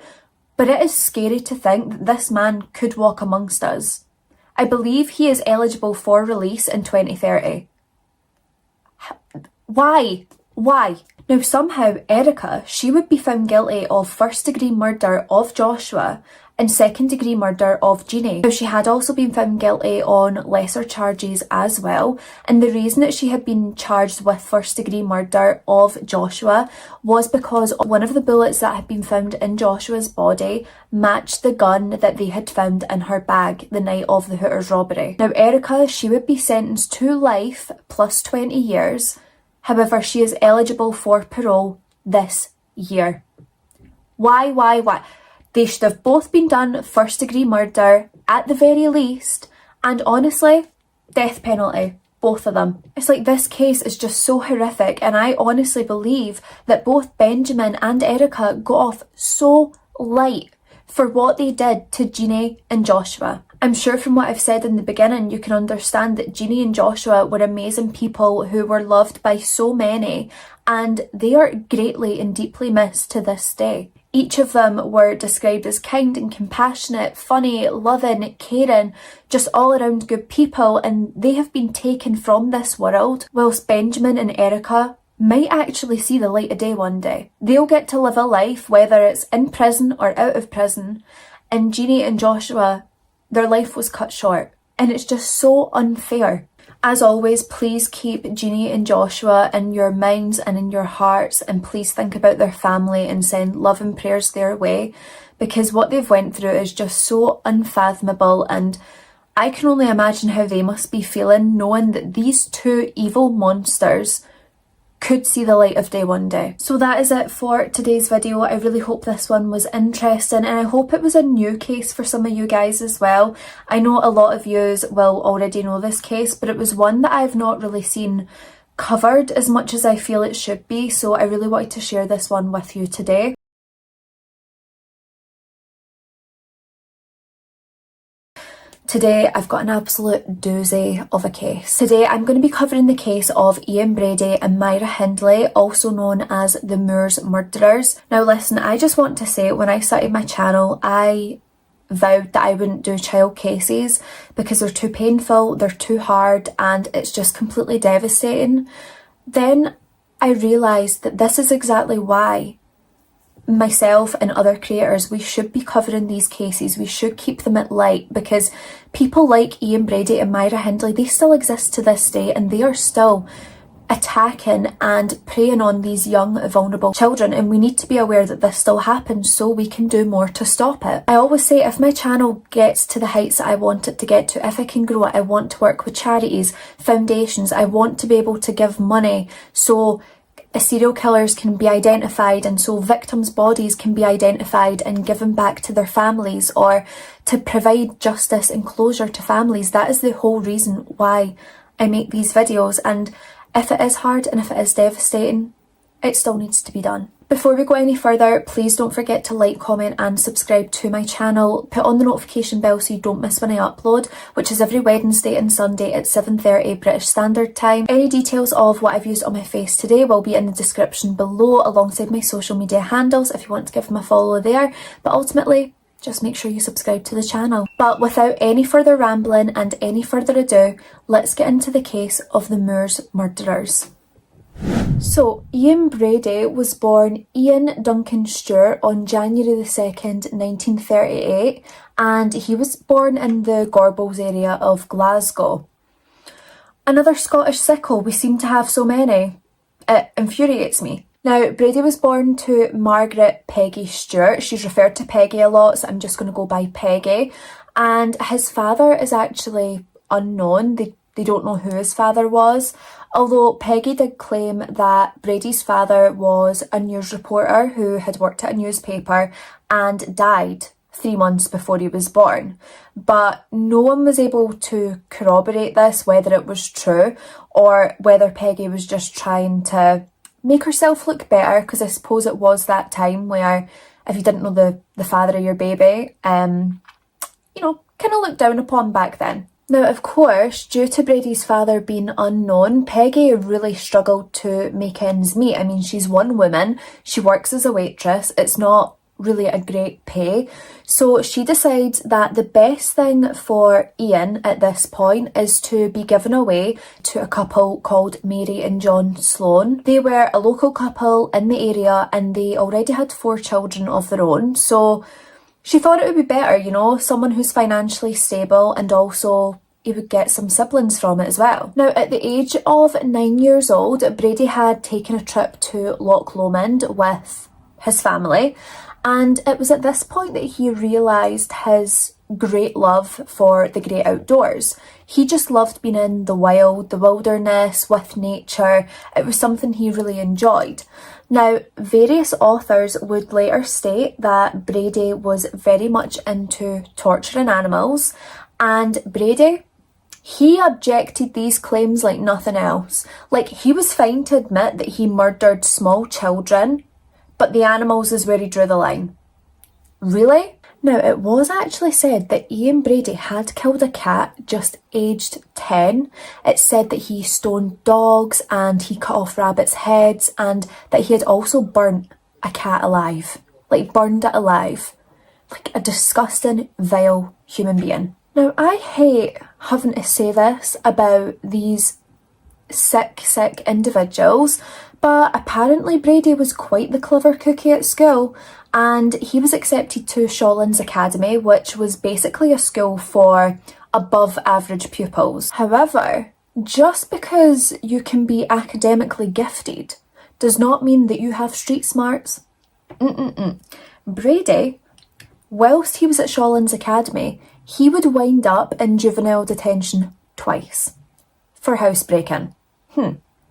But it is scary to think that this man could walk amongst us. I believe he is eligible for release in 2030. Why? Now, somehow, Erika, she would be found guilty of first-degree murder of Joshua and second-degree murder of Jeannie. Now, she had also been found guilty on lesser charges as well, and the reason that she had been charged with first-degree murder of Joshua was because one of the bullets that had been found in Joshua's body matched the gun that they had found in her bag the night of the Hooters robbery. Now, Erika, she would be sentenced to life plus 20 years. However, she is eligible for parole this year. Why? They should have both been done first degree murder at the very least. And honestly, death penalty. both of them. It's like this case is just so horrific, and I honestly believe that both Benjamin and Erika got off so light for what they did to Jeannie and Joshua. I'm sure from what I've said in the beginning you can understand that Jeannie and Joshua were amazing people who were loved by so many, and they are greatly and deeply missed to this day. Each of them were described as kind and compassionate, funny, loving, caring, just all around good people, and they have been taken from this world, whilst Benjamin and Erika might actually see the light of day one day. They'll get to live a life, whether it's in prison or out of prison, and Jeannie and Joshua, their life was cut short, and it's just so unfair. As always, please keep Jeannie and Joshua in your minds and in your hearts, and please think about their family and send love and prayers their way, because what they've went through is just so unfathomable, and I can only imagine how they must be feeling knowing that these two evil monsters could see the light of day one day. So that is it for today's video. I really hope this one was interesting, and I hope it was a new case for some of you guys as well. I know a lot of yous will already know this case, but it was one that I've not really seen covered as much as I feel it should be, so I really wanted to share this one with you today. Today I've got an absolute doozy of a case. Today I'm going to be covering the case of Ian Brady and Myra Hindley, also known as the Moors murderers. Now listen, I just want to say, when I started my channel I vowed that I wouldn't do child cases because they're too painful, they're too hard, and it's just completely devastating. Then I realised that this is exactly why myself and other creators, we should be covering these cases. We should keep them at light, because people like Ian Brady and Myra Hindley, they still exist to this day, and they are still attacking and preying on these young vulnerable children, and we need to be aware that this still happens so we can do more to stop it. I always say, if my channel gets to the heights that I want it to get to, if I can grow it, I want to work with charities, foundations, I want to be able to give money so serial killers can be identified, and so victims' bodies can be identified and given back to their families, or to provide justice and closure to families. That is the whole reason why I make these videos, and if it is hard and if it is devastating, it still needs to be done. Before we go any further, please don't forget to like, comment and subscribe to my channel. Put on the notification bell so you don't miss when I upload, which is every Wednesday and Sunday at 7:30 British Standard Time. Any details of what I've used on my face today will be in the description below, alongside my social media handles if you want to give them a follow there. But ultimately, just make sure you subscribe to the channel. But without any further rambling and any further ado, let's get into the case of the Moors murderers. So, Ian Brady was born Ian Duncan Stewart on January the 2nd, 1938, and he was born in the Gorbals area of Glasgow. Another Scottish sickle, we seem to have so many. It infuriates me. Now, Brady was born to Margaret Peggy Stewart. She's referred to Peggy a lot, so I'm just going to go by Peggy. And his father is actually unknown. They don't know who his father was, although Peggy did claim that Brady's father was a news reporter who had worked at a newspaper and died 3 months before he was born. But no one was able to corroborate this, whether it was true or whether Peggy was just trying to make herself look better, because I suppose it was that time where if you didn't know the father of your baby, kind of looked down upon back then. Now, of course, due to Brady's father being unknown, Peggy really struggled to make ends meet. I mean, she's one woman, she works as a waitress, it's not really a great pay. So she decides that the best thing for Ian at this point is to be given away to a couple called Mary and John Sloan. They were a local couple in the area, and they already had 4 children of their own. So she thought it would be better, someone who's financially stable, and also he would get some siblings from it as well. Now, at the age of 9 years old, Brady had taken a trip to Loch Lomond with his family, and it was at this point that he realised his great love for the great outdoors. He just loved being in the wild, the wilderness, with nature. It was something he really enjoyed. Now, various authors would later state that Brady was very much into torturing animals, and Brady, He objected these claims like nothing else. Like, he was fine to admit that he murdered small children, but the animals is where he drew the line. Really? Now, it was actually said that Ian Brady had killed a cat just aged 10. It's said that he stoned dogs and he cut off rabbits' heads, and that he had also burnt a cat alive. Like, burned it alive. Like a disgusting, vile human being. Now, I hate having to say this about these sick individuals, but apparently Brady was quite the clever cookie at school, and he was accepted to Shawlands Academy, which was basically a school for above average pupils. However, just because you can be academically gifted does not mean that you have street smarts. Brady, whilst he was at Shawlands Academy, he would wind up in juvenile detention twice for housebreaking.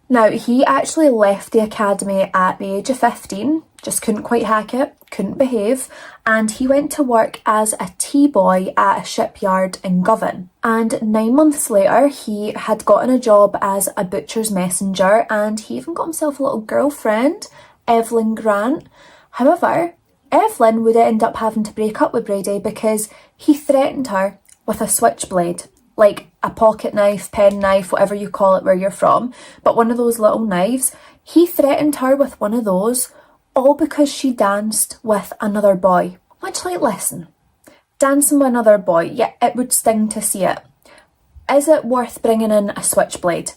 Now, he actually left the academy at the age of 15, just couldn't quite hack it, couldn't behave, and he went to work as a tea boy at a shipyard in Govan. And 9 months later, he had gotten a job as a butcher's messenger, and he even got himself a little girlfriend, Evelyn Grant. However, Evelyn would end up having to break up with Brady because he threatened her with a switchblade. Like a pocket knife, pen knife, whatever you call it where you're from, but one of those little knives. He threatened her with one of those, all because she danced with another boy. Which, like, listen, dancing with another boy, yeah, it would sting to see it. Is it worth bringing in a switchblade?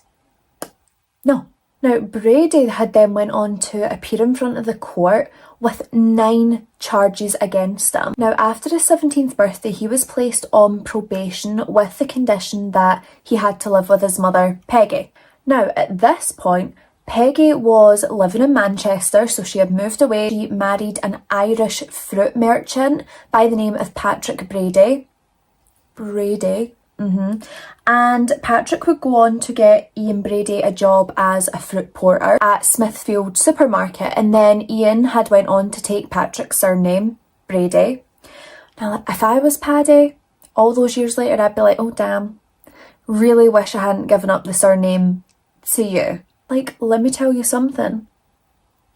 No. Now, Brady had then went on to appear in front of the court with 9 charges against him. Now, after his 17th birthday, he was placed on probation with the condition that he had to live with his mother, Peggy. Now, at this point, Peggy was living in Manchester, so she had moved away. She married an Irish fruit merchant by the name of Patrick Brady. And Patrick would go on to get Ian Brady a job as a fruit porter at Smithfield Supermarket, and then Ian had went on to take Patrick's surname, Brady. Now, if I was Paddy, all those years later, I'd be like, oh damn, really wish I hadn't given up the surname to you. Like, let me tell you something.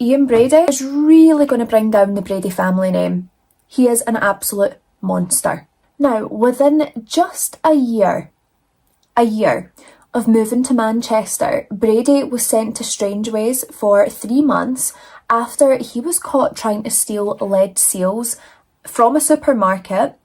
Ian Brady is really going to bring down the Brady family name. He is an absolute monster. Now, within just a year of moving to Manchester, Brady was sent to Strangeways for 3 months after he was caught trying to steal lead seals from a supermarket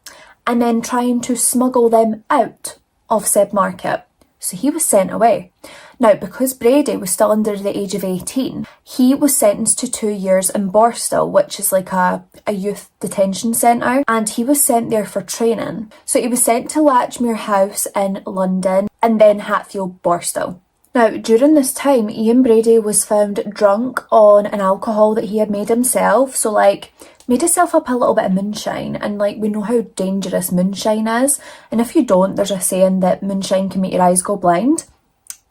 and then trying to smuggle them out of said market. So he was sent away. Now, because Brady was still under the age of 18, he was sentenced to 2 years in Borstal, which is like a youth detention centre, and he was sent there for training. So he was sent to Latchmere House in London and then Hatfield, Borstal. Now, during this time, Ian Brady was found drunk on an alcohol that he had made himself. So, like, made himself up a little bit of moonshine, and like, we know how dangerous moonshine is. And if you don't, there's a saying that moonshine can make your eyes go blind.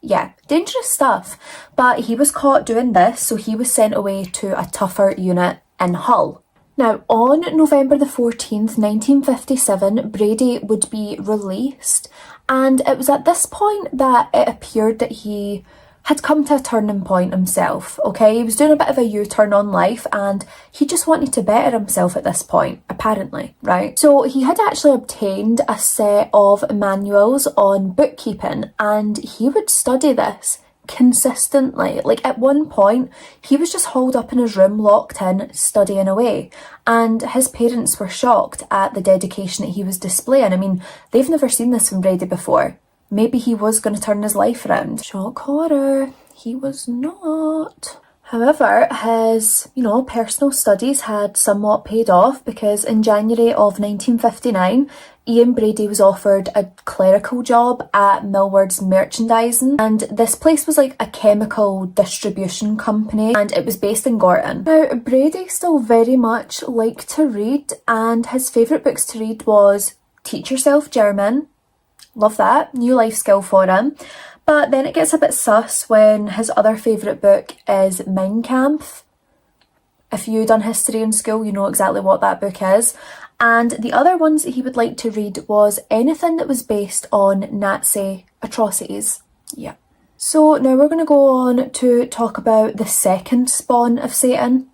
Yeah, dangerous stuff. But he was caught doing this, so he was sent away to a tougher unit in Hull. Now, on November the 14th, 1957, Brady would be released, and it was at this point that it appeared that he had come to a turning point himself, okay? He was doing a bit of a U-turn on life, and he just wanted to better himself at this point, apparently, right? So he had actually obtained a set of manuals on bookkeeping, and he would study this consistently. Like, at one point, he was just holed up in his room, locked in, studying away, and his parents were shocked at the dedication that he was displaying. I mean, they've never seen this from Brady before. Maybe he was going to turn his life around. Shock horror. He was not. However, his, personal studies had somewhat paid off, because in January of 1959, Ian Brady was offered a clerical job at Millward's Merchandising, and this place was like a chemical distribution company, and it was based in Gorton. Now, Brady still very much liked to read, and his favourite books to read was Teach Yourself German. Love that. New life skill for him. But then it gets a bit sus when his other favourite book is Mein Kampf. If you done history in school, you know exactly what that book is. And the other ones that he would like to read was anything that was based on Nazi atrocities. Yeah. So now we're going to go on to talk about the second spawn of Satan.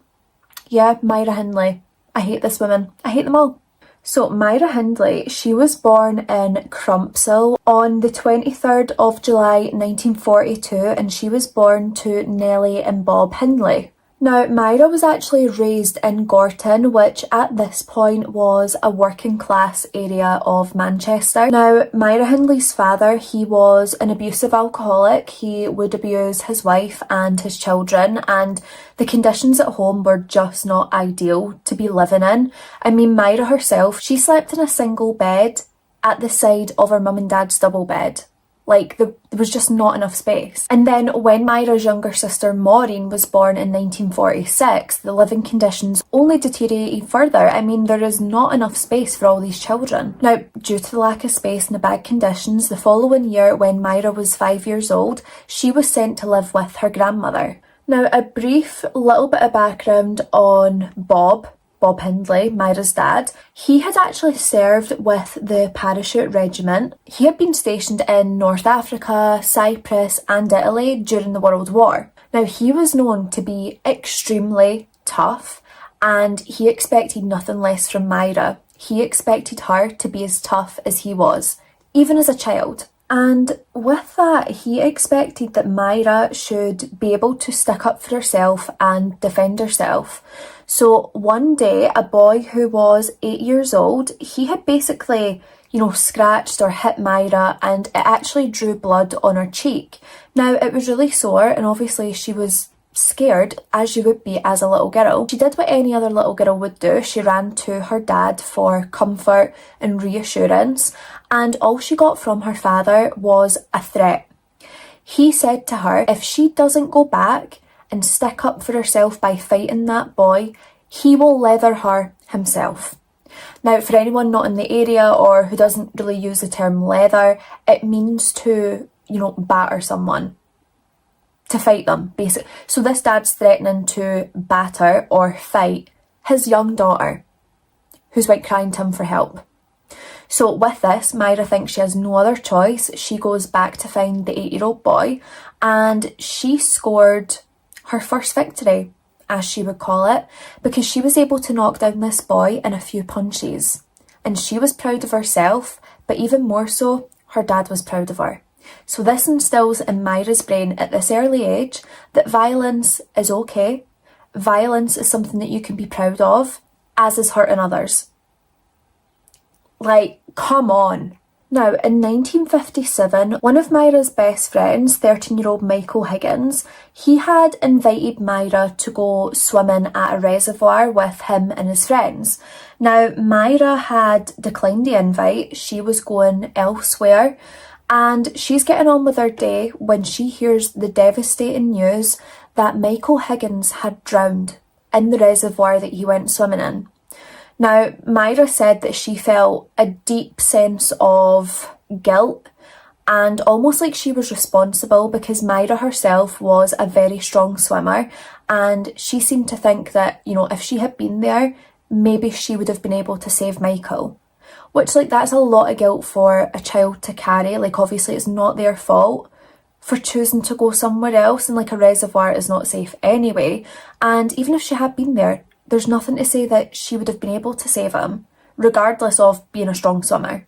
Yeah, Myra Hindley. I hate this woman. I hate them all. So Myra Hindley, she was born in Crumpsall on the 23rd of July 1942, and she was born to Nellie and Bob Hindley. Now, Myra was actually raised in Gorton, which at this point was a working class area of Manchester. Now, Myra Hindley's father, he was an abusive alcoholic. He would abuse his wife and his children, and the conditions at home were just not ideal to be living in. I mean, Myra herself, she slept in a single bed at the side of her mum and dad's double bed. Like, there was just not enough space. And then when Myra's younger sister Maureen was born in 1946, the living conditions only deteriorated further. I mean, there is not enough space for all these children. Now, due to the lack of space and the bad conditions, the following year when Myra was 5 years old, she was sent to live with her grandmother. Now, a brief little bit of background on Bob Hindley, Myra's dad. He had actually served with the Parachute Regiment. He had been stationed in North Africa, Cyprus and Italy during the World War. Now, he was known to be extremely tough, and he expected nothing less from Myra. He expected her to be as tough as he was, even as a child. And with that, he expected that Myra should be able to stick up for herself and defend herself. So one day, a boy who was 8 years old, he had basically, scratched or hit Myra, and it actually drew blood on her cheek. Now, it was really sore, and obviously she was scared, as you would be as a little girl. She did what any other little girl would do. She ran to her dad for comfort and reassurance, and all she got from her father was a threat. He said to her, if she doesn't go back and stick up for herself by fighting that boy, he will leather her himself. Now, for anyone not in the area or who doesn't really use the term leather, it means to, batter someone. To fight them, basically. So this dad's threatening to batter or fight his young daughter, who's like crying to him for help. So with this, Myra thinks she has no other choice. She goes back to find the 8-year-old boy, and she scored her first victory, as she would call it, because she was able to knock down this boy in a few punches. And she was proud of herself, but even more so, her dad was proud of her. So this instills in Myra's brain at this early age that violence is okay. Violence is something that you can be proud of, as is hurting others. Like, come on. Now, in 1957, one of Myra's best friends, 13-year-old Michael Higgins, he had invited Myra to go swimming at a reservoir with him and his friends. Now, Myra had declined the invite. She was going elsewhere. And she's getting on with her day when she hears the devastating news that Michael Higgins had drowned in the reservoir that he went swimming in. Now, Myra said that she felt a deep sense of guilt and almost like she was responsible, because Myra herself was a very strong swimmer, and she seemed to think that, if she had been there, maybe she would have been able to save Michael. Which, that's a lot of guilt for a child to carry. Obviously it's not their fault for choosing to go somewhere else, and a reservoir is not safe anyway. And even if she had been there, there's nothing to say that she would have been able to save him, regardless of being a strong swimmer.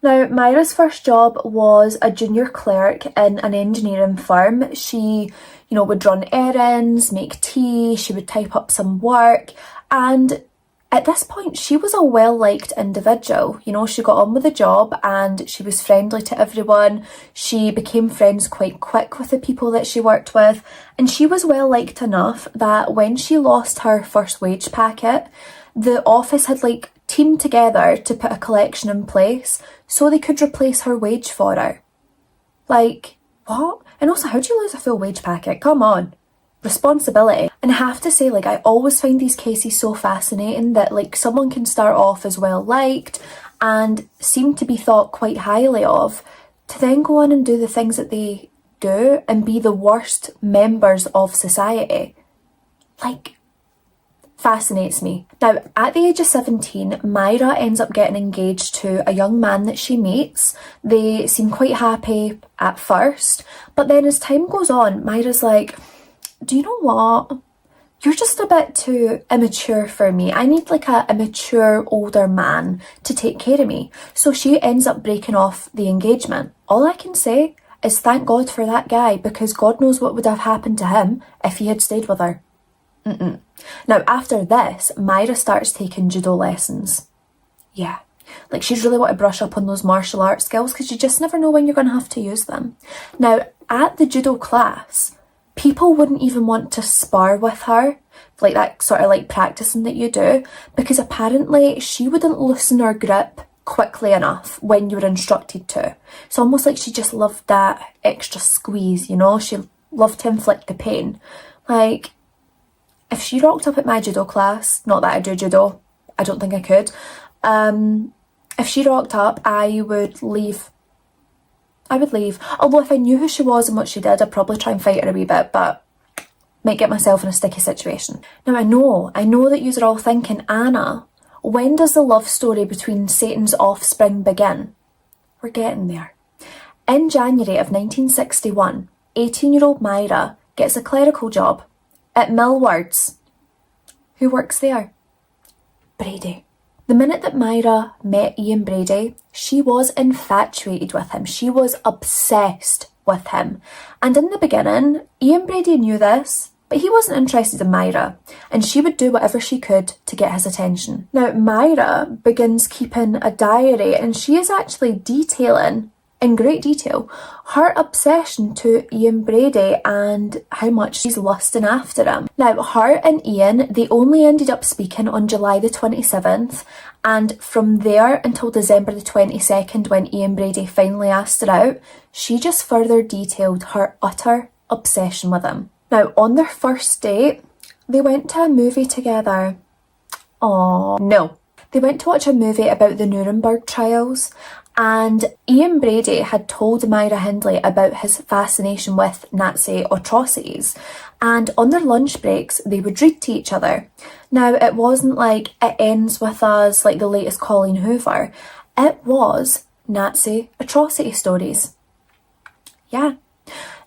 Now, Myra's first job was a junior clerk in an engineering firm. She, would run errands, make tea, she would type up some work, and at this point, she was a well-liked individual. She got on with the job and she was friendly to everyone. She became friends quite quick with the people that she worked with. And she was well-liked enough that when she lost her first wage packet, the office had teamed together to put a collection in place so they could replace her wage for her. What? And also, how do you lose a full wage packet? Come on. Responsibility. And I have to say, I always find these cases so fascinating that someone can start off as well liked and seem to be thought quite highly of, to then go on and do the things that they do and be the worst members of society. fascinates me. Now, at the age of 17, Myra ends up getting engaged to a young man that she meets. They seem quite happy at first, but then as time goes on, Myra's like, do you know what? You're just a bit too immature for me. I need like a mature older man to take care of me. So she ends up breaking off the engagement. All I can say is thank God for that guy, because God knows what would have happened to him if he had stayed with her. Now, after this, Myra starts taking judo lessons. Yeah, like she's really want to brush up on those martial arts skills, because you just never know when you're going to have to use them. Now, at the judo class, people wouldn't even want to spar with her, like that sort of like practicing that you do, because apparently she wouldn't loosen her grip quickly enough when you were instructed to. It's almost like she just loved that extra squeeze, you know? She loved to inflict the pain. Like, if she rocked up at my judo class, not that I do judo, I don't think I could, if she rocked up, I would leave. Although if I knew who she was and what she did, I'd probably try and fight her a wee bit, but might get myself in a sticky situation. Now, I know that you're all thinking, Anna, when does the love story between Satan's offspring begin? We're getting there. In January of 1961, 18-year-old Myra gets a clerical job at Millwards. Who works there? Brady. The minute that Myra met Ian Brady, she was infatuated with him. She was obsessed with him. And in the beginning, Ian Brady knew this, but he wasn't interested in Myra, and she would do whatever she could to get his attention. Now, Myra begins keeping a diary, and she is actually detailing in great detail her obsession to Ian Brady and how much she's lusting after him. Now, her and Ian, they only ended up speaking on July the 27th, and from there until December the 22nd, when Ian Brady finally asked her out, she just further detailed her utter obsession with him. Now, on their first date, they went to a movie together. Oh no. They went to watch a movie about the Nuremberg trials, and Ian Brady had told Myra Hindley about his fascination with Nazi atrocities, and on their lunch breaks they would read to each other. Now, it wasn't like It Ends With Us, like the latest Colleen Hoover. It was Nazi atrocity stories. Yeah.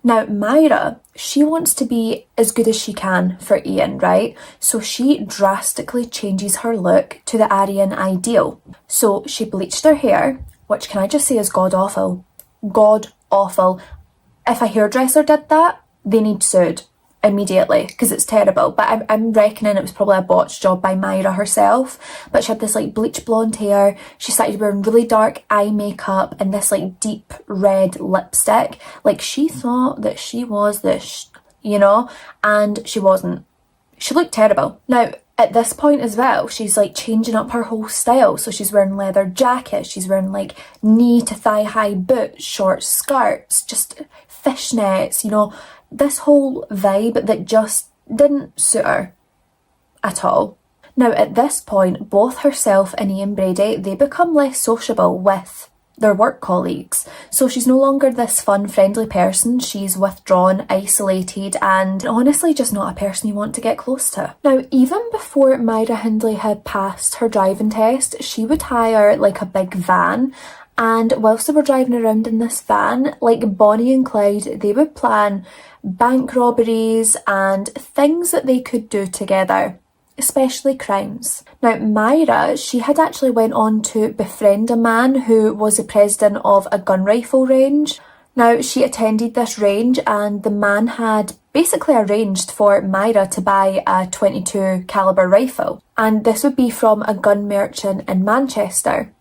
Now, Myra, she wants to be as good as she can for Ian, right? So she drastically changes her look to the Aryan ideal. So she bleached her hair, which can I just say is god-awful. God-awful. If a hairdresser did that, they need sued immediately, because it's terrible. But I'm reckoning it was probably a botched job by Myra herself. But she had this like bleach blonde hair, she started wearing really dark eye makeup and this like deep red lipstick. Like, she thought that she was this, you know, and she wasn't. She looked terrible. Now, at this point as well, she's like changing up her whole style. So she's wearing leather jackets, she's wearing like knee to thigh high boots, short skirts, just fishnets, you know, this whole vibe that just didn't suit her at all. Now, at this point, both herself and Ian Brady, they become less sociable with their work colleagues. So she's no longer this fun, friendly person. She's withdrawn, isolated, and honestly just not a person you want to get close to. Now, even before Myra Hindley had passed her driving test, she would hire like a big van, and whilst they were driving around in this van, like Bonnie and Clyde, they would plan bank robberies and things that they could do together, especially crimes. Now, Myra, she had actually went on to befriend a man who was the president of a gun rifle range. Now, she attended this range, and the man had basically arranged for Myra to buy a .22 caliber rifle, and this would be from a gun merchant in Manchester.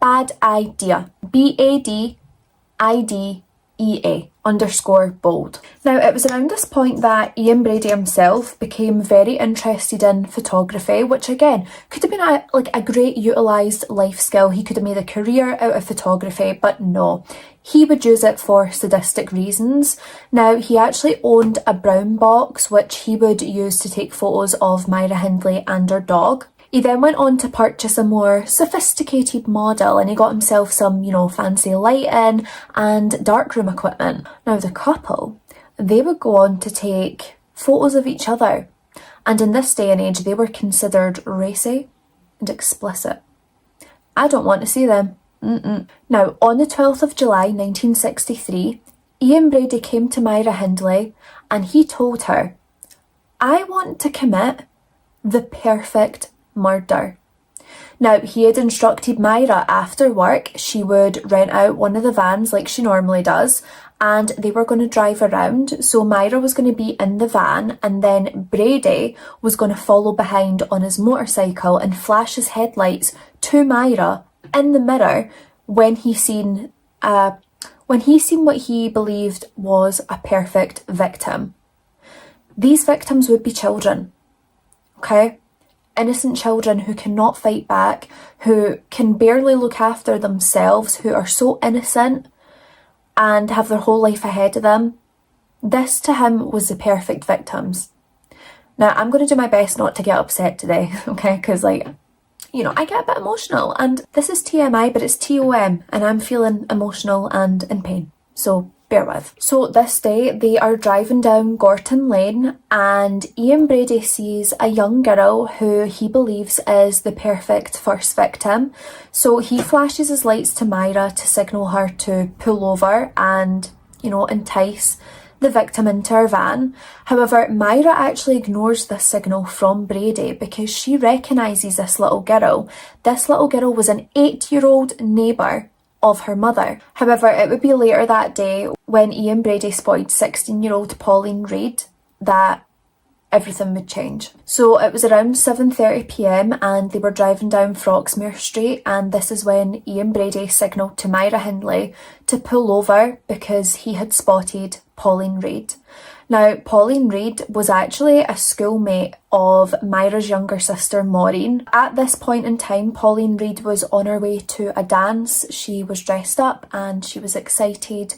Bad idea. BADIDEA _bold. Now, it was around this point that Ian Brady himself became very interested in photography, which again could have been a great utilised life skill. He could have made a career out of photography, but no, he would use it for sadistic reasons. Now, he actually owned a brown box which he would use to take photos of Myra Hindley and her dog. He then went on to purchase a more sophisticated model, and he got himself some, you know, fancy lighting and darkroom equipment. Now, the couple, they would go on to take photos of each other and in this day and age they were considered racy and explicit. I don't want to see them. Now, on the 12th of July 1963, Ian Brady came to Myra Hindley and he told her, "I want to commit the perfect murder." Now, he had instructed Myra after work she would rent out one of the vans like she normally does, and they were going to drive around. So Myra was going to be in the van, and then Brady was going to follow behind on his motorcycle and flash his headlights to Myra in the mirror when he seen what he believed was a perfect victim. These victims would be children, okay? Innocent children who cannot fight back, who can barely look after themselves, who are so innocent and have their whole life ahead of them. This to him was the perfect victims. Now, I'm going to do my best not to get upset today, okay? Because I get a bit emotional, and this is TMI, but it's TOM, and I'm feeling emotional and in pain. So bear with. So this day they are driving down Gorton Lane and Ian Brady sees a young girl who he believes is the perfect first victim. So he flashes his lights to Myra to signal her to pull over and, entice the victim into her van. However, Myra actually ignores this signal from Brady because she recognises this little girl. This little girl was an 8-year-old neighbour of her mother. However, it would be later that day when Ian Brady spotted 16-year-old Pauline Reid that everything would change. So it was around 7:30 p.m. and they were driving down Froxmere Street, and this is when Ian Brady signalled to Myra Hindley to pull over because he had spotted Pauline Reid. Now, Pauline Reid was actually a schoolmate of Myra's younger sister, Maureen. At this point in time, Pauline Reid was on her way to a dance. She was dressed up and she was excited,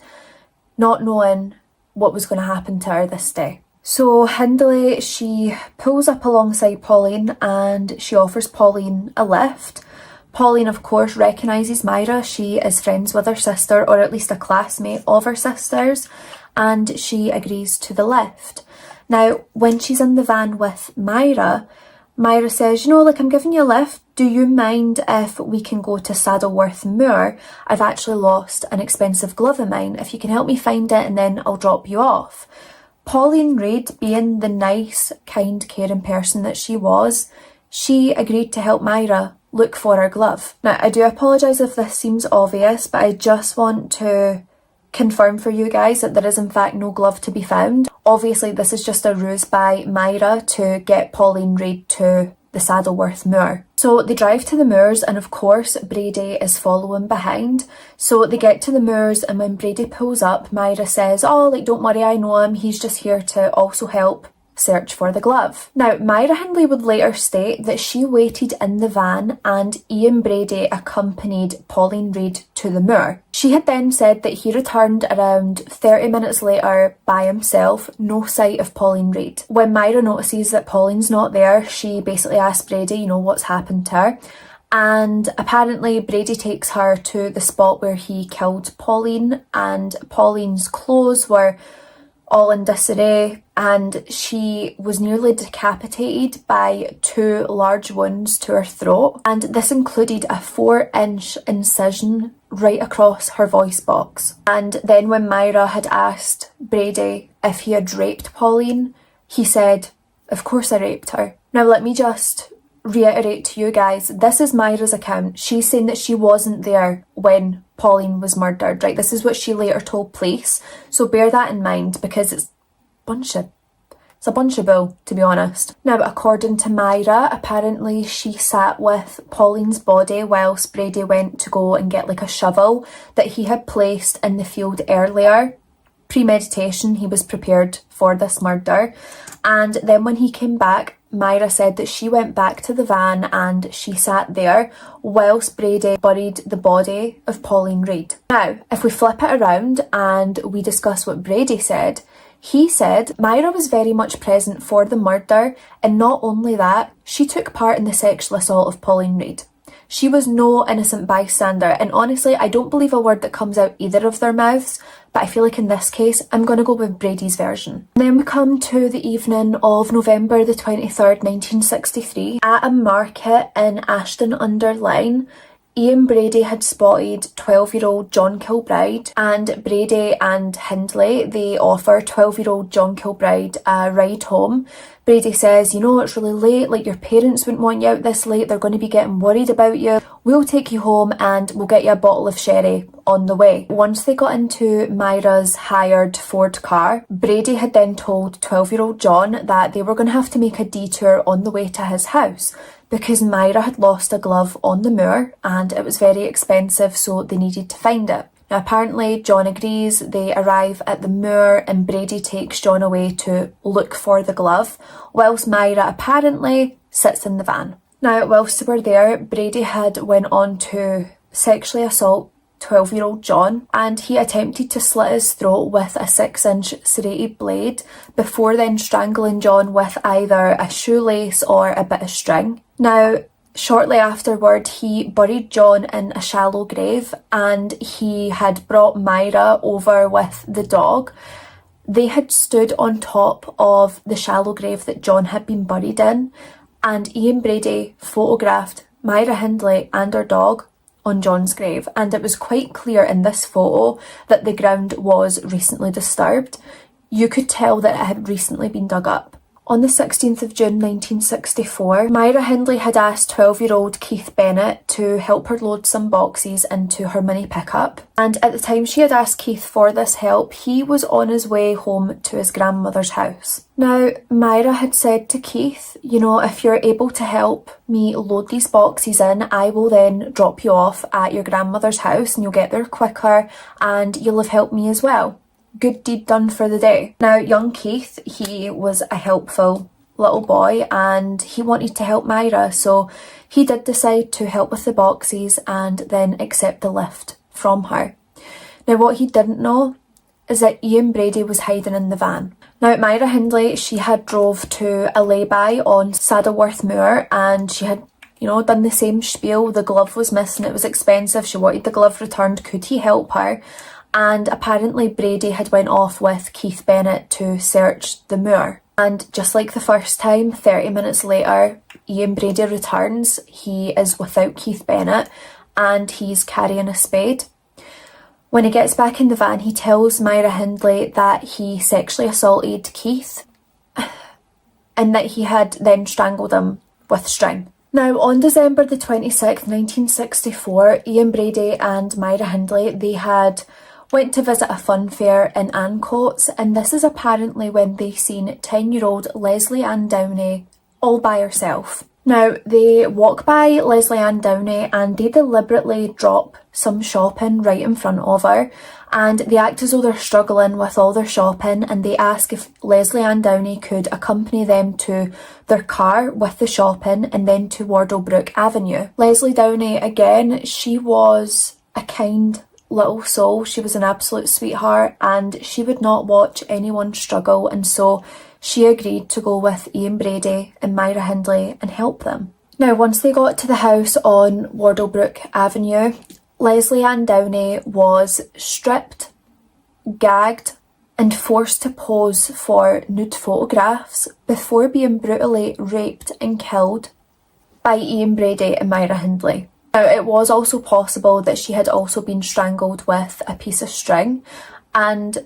not knowing what was going to happen to her this day. So Hindley, she pulls up alongside Pauline and she offers Pauline a lift. Pauline, of course, recognises Myra. She is friends with her sister, or at least a classmate of her sister's, and she agrees to the lift. Now, when she's in the van with Myra, Myra says, I'm giving you a lift. Do you mind if we can go to Saddleworth Moor? I've actually lost an expensive glove of mine. If you can help me find it and then I'll drop you off. Pauline Reid, being the nice, kind, caring person that she was, she agreed to help Myra look for her glove. Now, I do apologise if this seems obvious, but I just want to confirm for you guys that there is in fact no glove to be found. Obviously, this is just a ruse by Myra to get Pauline Reid to the Saddleworth Moor. So they drive to the moors, and of course Brady is following behind. So they get to the moors, and when Brady pulls up, Myra says, don't worry, I know him, he's just here to also help search for the glove. Now, Myra Hindley would later state that she waited in the van and Ian Brady accompanied Pauline Reid to the moor. She had then said that he returned around 30 minutes later by himself, no sight of Pauline Reid. When Myra notices that Pauline's not there, she basically asks Brady, what's happened to her. And apparently Brady takes her to the spot where he killed Pauline, and Pauline's clothes were all in disarray, and she was nearly decapitated by 2 large wounds to her throat, and this included a 4-inch incision right across her voice box. And then when Myra had asked Brady if he had raped Pauline, he said, "Of course I raped her." Now let me just reiterate to you guys, this is Myra's account. She's saying that she wasn't there when Pauline was murdered, right? This is what she later told police. So bear that in mind, because it's a bunch of bull, to be honest. Now, according to Myra, apparently she sat with Pauline's body whilst Brady went to go and get a shovel that he had placed in the field earlier. Premeditation, he was prepared for this murder. And then when he came back, Myra said that she went back to the van and she sat there whilst Brady buried the body of Pauline Reid. Now, if we flip it around and we discuss what Brady said, he said Myra was very much present for the murder, and not only that, she took part in the sexual assault of Pauline Reid. She was no innocent bystander, and honestly, I don't believe a word that comes out either of their mouths, but I feel like in this case, I'm going to go with Brady's version. And then we come to the evening of November the 23rd, 1963. At a market in Ashton-under-Lyne, Ian Brady had spotted 12-year-old John Kilbride, and Brady and Hindley, they offer 12-year-old John Kilbride a ride home. Brady says, you know, it's really late, like your parents wouldn't want you out this late, they're going to be getting worried about you. We'll take you home and we'll get you a bottle of sherry on the way. Once they got into Myra's hired Ford car, Brady had then told 12-year-old John that they were going to have to make a detour on the way to his house, because Myra had lost a glove on the moor and it was very expensive, so they needed to find it. Now apparently John agrees, they arrive at the moor and Brady takes John away to look for the glove, whilst Myra apparently sits in the van. Now whilst they were there, Brady had went on to sexually assault 12-year-old John, and he attempted to slit his throat with a 6-inch serrated blade before then strangling John with either a shoelace or a bit of string. Now, shortly afterward, he buried John in a shallow grave, and he had brought Myra over with the dog. They had stood on top of the shallow grave that John had been buried in, and Ian Brady photographed Myra Hindley and her dog on John's grave, and it was quite clear in this photo that the ground was recently disturbed. You could tell that it had recently been dug up. On the 16th of June 1964, Myra Hindley had asked 12-year-old Keith Bennett to help her load some boxes into her mini pickup, and at the time she had asked Keith for this help, he was on his way home to his grandmother's house. Now, Myra had said to Keith, you know, if you're able to help me load these boxes in, I will then drop you off at your grandmother's house and you'll get there quicker and you'll have helped me as well. Good deed done for the day. Now, young Keith, he was a helpful little boy and he wanted to help Myra, so he did decide to help with the boxes and then accept the lift from her. Now, what he didn't know is that Ian Brady was hiding in the van. Now, Myra Hindley, she had drove to a lay-by on Saddleworth Moor and she had, you know, done the same spiel. The glove was missing, it was expensive, she wanted the glove returned, could he help her? And apparently Brady had went off with Keith Bennett to search the moor. And just like the first time, 30 minutes later, Ian Brady returns. He is without Keith Bennett and he's carrying a spade. When he gets back in the van, he tells Myra Hindley that he sexually assaulted Keith and that he had then strangled him with string. Now, on December the 26th, 1964, Ian Brady and Myra Hindley, they had went to visit a fun fair in Ancoats, and this is apparently when they seen 10-year-old Leslie Ann Downey all by herself. Now, they walk by Leslie Ann Downey and they deliberately drop some shopping right in front of her, and they act as though they're struggling with all their shopping, and they ask if Leslie Ann Downey could accompany them to their car with the shopping and then to Wardlebrook Avenue. Leslie Downey, again, she was a kind little soul. She was an absolute sweetheart and she would not watch anyone struggle, and so she agreed to go with Ian Brady and Myra Hindley and help them. Now, once they got to the house on Wardlebrook Avenue, Leslie Ann Downey was stripped, gagged and forced to pose for nude photographs before being brutally raped and killed by Ian Brady and Myra Hindley. Now, it was also possible that she had also been strangled with a piece of string, and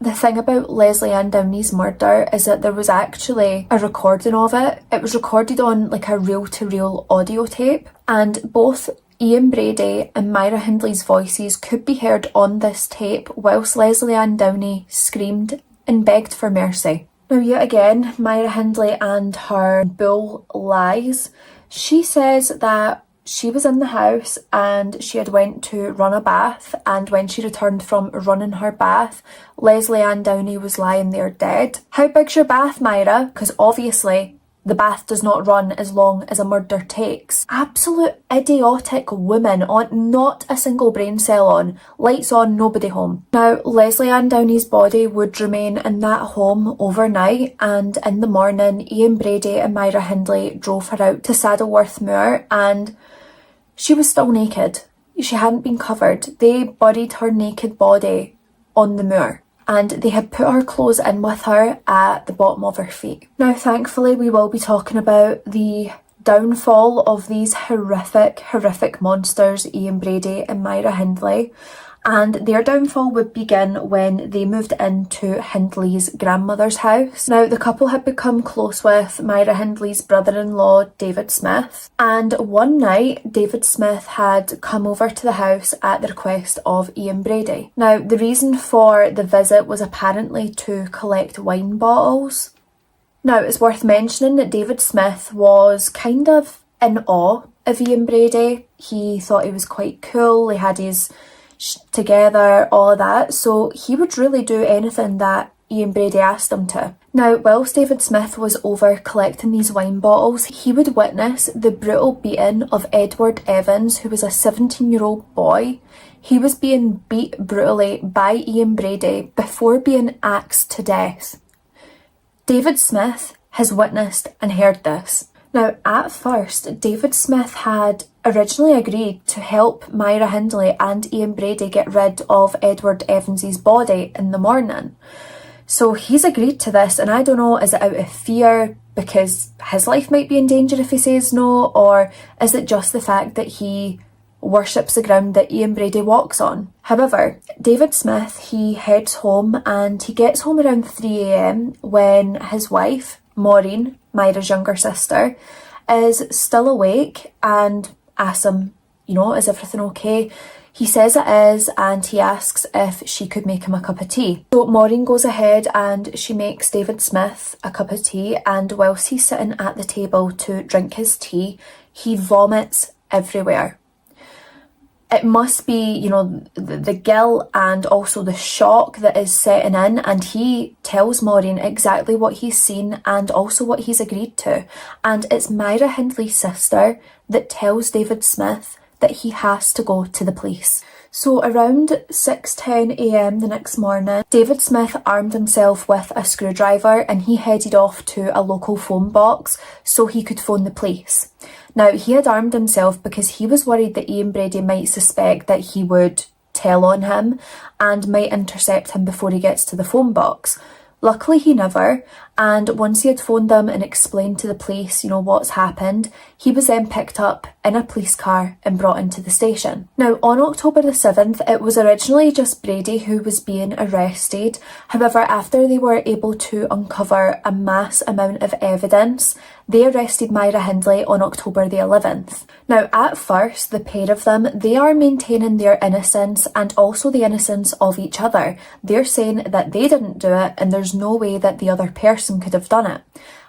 the thing about Leslie Ann Downey's murder is that there was actually a recording of it. It was recorded on like a reel-to-reel audio tape, and both Ian Brady and Myra Hindley's voices could be heard on this tape whilst Leslie Ann Downey screamed and begged for mercy. Now, yet again, Myra Hindley and her bull lies. She says that she was in the house and she had went to run a bath, and when she returned from running her bath, Leslie Ann Downey was lying there dead. How big's your bath, Myra? Because obviously the bath does not run as long as a murder takes. Absolute idiotic woman on not a single brain cell on. Lights on, nobody home. Now, Leslie Ann Downey's body would remain in that home overnight, and in the morning, Ian Brady and Myra Hindley drove her out to Saddleworth Moor, and she was still naked. She hadn't been covered. They buried her naked body on the moor, and they had put her clothes in with her at the bottom of her feet. Now, thankfully, we will be talking about the downfall of these horrific monsters, Ian Brady and Myra Hindley, and their downfall would begin when they moved into Hindley's grandmother's house. Now, the couple had become close with Myra Hindley's brother-in-law, David Smith, and one night, David Smith had come over to the house at the request of Ian Brady. Now, the reason for the visit was apparently to collect wine bottles. Now, it's worth mentioning that David Smith was kind of in awe of Ian Brady. He thought he was quite cool, he had his together, all of that, so he would really do anything that Ian Brady asked him to. Now, whilst David Smith was over collecting these wine bottles, he would witness the brutal beating of Edward Evans, who was a 17-year-old boy. He was being beat brutally by Ian Brady before being axed to death. David Smith has witnessed and heard this. Now, at first, David Smith had originally agreed to help Myra Hindley and Ian Brady get rid of Edward Evans's body in the morning. So he's agreed to this, and I don't know, is it out of fear because his life might be in danger if he says no, or is it just the fact that he worships the ground that Ian Brady walks on? However, David Smith, he heads home, and he gets home around 3 a.m. when his wife, Maureen, Myra's younger sister, is still awake and asks him, is everything okay? He says it is, and he asks if she could make him a cup of tea. So Maureen goes ahead and she makes David Smith a cup of tea, and whilst he's sitting at the table to drink his tea, he vomits everywhere. It must be, the guilt and also the shock that is setting in, and he tells Maureen exactly what he's seen and also what he's agreed to. And it's Myra Hindley's sister that tells David Smith that he has to go to the police. So around 6:10 a.m. the next morning, David Smith armed himself with a screwdriver and he headed off to a local phone box so he could phone the police. Now, he had armed himself because he was worried that Ian Brady might suspect that he would tell on him and might intercept him before he gets to the phone box. Luckily, he never, and once he had phoned them and explained to the police, what's happened, he was then picked up in a police car and brought into the station. Now, on October the 7th, it was originally just Brady who was being arrested. However, after they were able to uncover a mass amount of evidence, they arrested Myra Hindley on October the 11th. Now, at first, the pair of them, they are maintaining their innocence and also the innocence of each other. They're saying that they didn't do it and there's no way that the other person could have done it.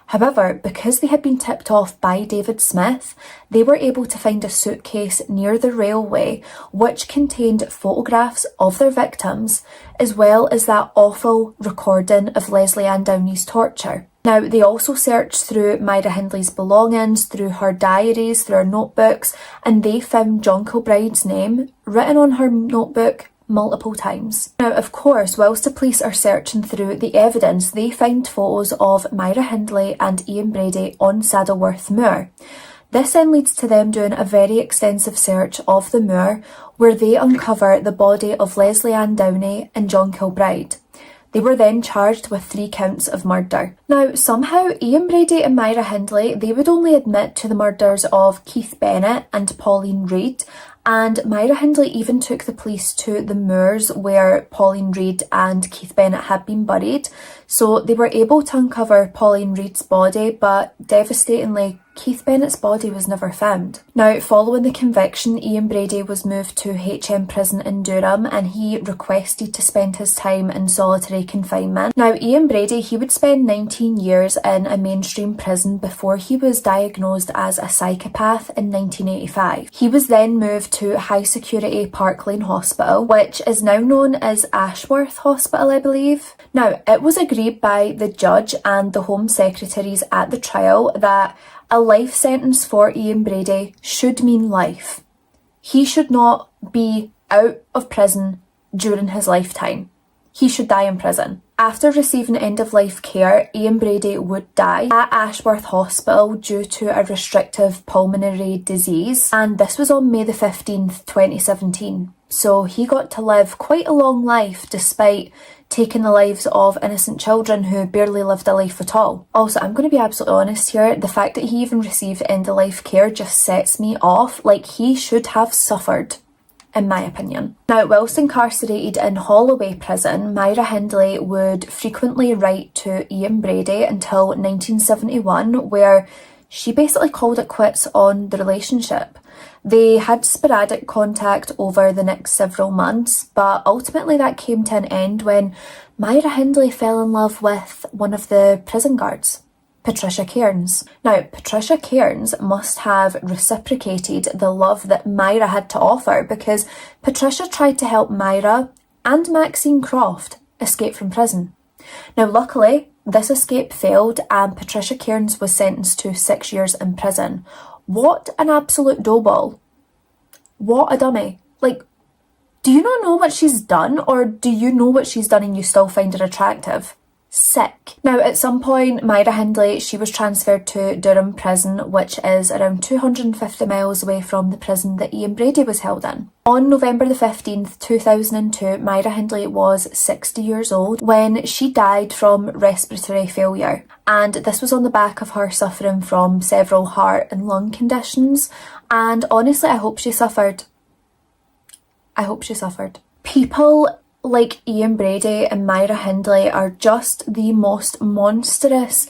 However, because they had been tipped off by David Smith, they were able to find a suitcase near the railway which contained photographs of their victims, as well as that awful recording of Leslie Ann Downey's torture. Now, they also searched through Myra Hindley's belongings, through her diaries, through her notebooks, and they found John Kilbride's name written on her notebook multiple times. Now, of course, whilst the police are searching through the evidence, they find photos of Myra Hindley and Ian Brady on Saddleworth Moor. This then leads to them doing a very extensive search of the moor, where they uncover the body of Leslie Ann Downey and John Kilbride. They were then charged with 3 counts of murder. Now, somehow, Ian Brady and Myra Hindley, they would only admit to the murders of Keith Bennett and Pauline Reed, and Myra Hindley even took the police to the moors where Pauline Reed and Keith Bennett had been buried. So they were able to uncover Pauline Reed's body, but devastatingly, Keith Bennett's body was never found. Now, following the conviction, Ian Brady was moved to HM Prison in Durham and he requested to spend his time in solitary confinement. Now, Ian Brady, he would spend 19 years in a mainstream prison before he was diagnosed as a psychopath in 1985. He was then moved to high security Park Lane Hospital, which is now known as Ashworth Hospital, I believe. Now, it was agreed by the judge and the Home Secretaries at the trial that a life sentence for Ian Brady should mean life. He should not be out of prison during his lifetime. he should die in prison. After receiving end-of-life care, Ian Brady would die at Ashworth Hospital due to a restrictive pulmonary disease, and this was on May the 15th, 2017. So he got to live quite a long life despite taking the lives of innocent children who barely lived a life at all. Also, I'm going to be absolutely honest here, the fact that he even received end-of-life care just sets me off. Like, he should have suffered, in my opinion. Now, whilst incarcerated in Holloway prison, Myra Hindley would frequently write to Ian Brady until 1971, where she basically called it quits on the relationship. They had sporadic contact over the next several months, but ultimately that came to an end when Myra Hindley fell in love with one of the prison guards, Patricia Cairns. Now, Patricia Cairns must have reciprocated the love that Myra had to offer, because Patricia tried to help Myra and Maxine Croft escape from prison. Now, luckily, this escape failed and Patricia Cairns was sentenced to 6 years in prison. What an absolute doughball. What a dummy. Like, do you not know what she's done, or do you know what she's done and you still find her attractive? Sick. Now, at some point, Myra Hindley, she was transferred to Durham Prison, which is around 250 miles away from the prison that Ian Brady was held in. On November the 15th, 2002, Myra Hindley was 60 years old when she died from respiratory failure. And this was on the back of her suffering from several heart and lung conditions. And honestly, I hope she suffered. I hope she suffered. People like Ian Brady and Myra Hindley are just the most monstrous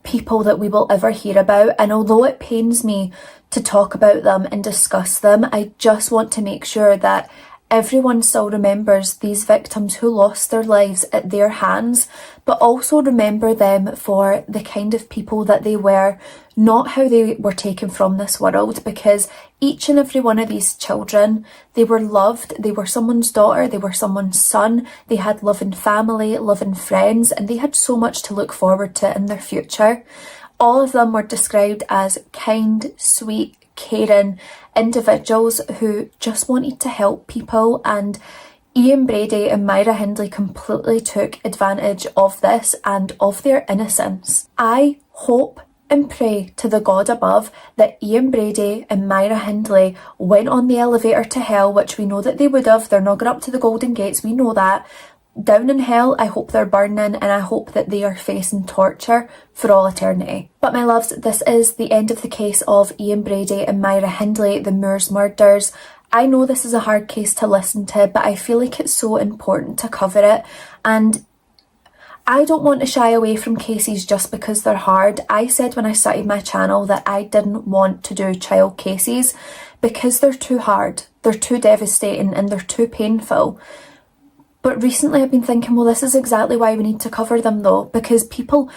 people that we will ever hear about, and although it pains me to talk about them and discuss them, I just want to make sure that everyone still remembers these victims who lost their lives at their hands, but also remember them for the kind of people that they were, not how they were taken from this world, because each and every one of these children, they were loved, they were someone's daughter, they were someone's son, they had loving family, loving friends, and they had so much to look forward to in their future. All of them were described as kind, sweet, caring individuals who just wanted to help people, and Ian Brady and Myra Hindley completely took advantage of this and of their innocence. I hope and pray to the God above that Ian Brady and Myra Hindley went on the elevator to hell, which we know that they would have. They're not going up to the Golden Gates, we know that. Down in hell, I hope they're burning, and I hope that they are facing torture for all eternity. But my loves, this is the end of the case of Ian Brady and Myra Hindley, the Moors murders. I know this is a hard case to listen to, but I feel like it's so important to cover it, and I don't want to shy away from cases just because they're hard. I said when I started my channel that I didn't want to do child cases because they're too hard, they're too devastating, and they're too painful. But recently I've been thinking, well, this is exactly why we need to cover them though, because people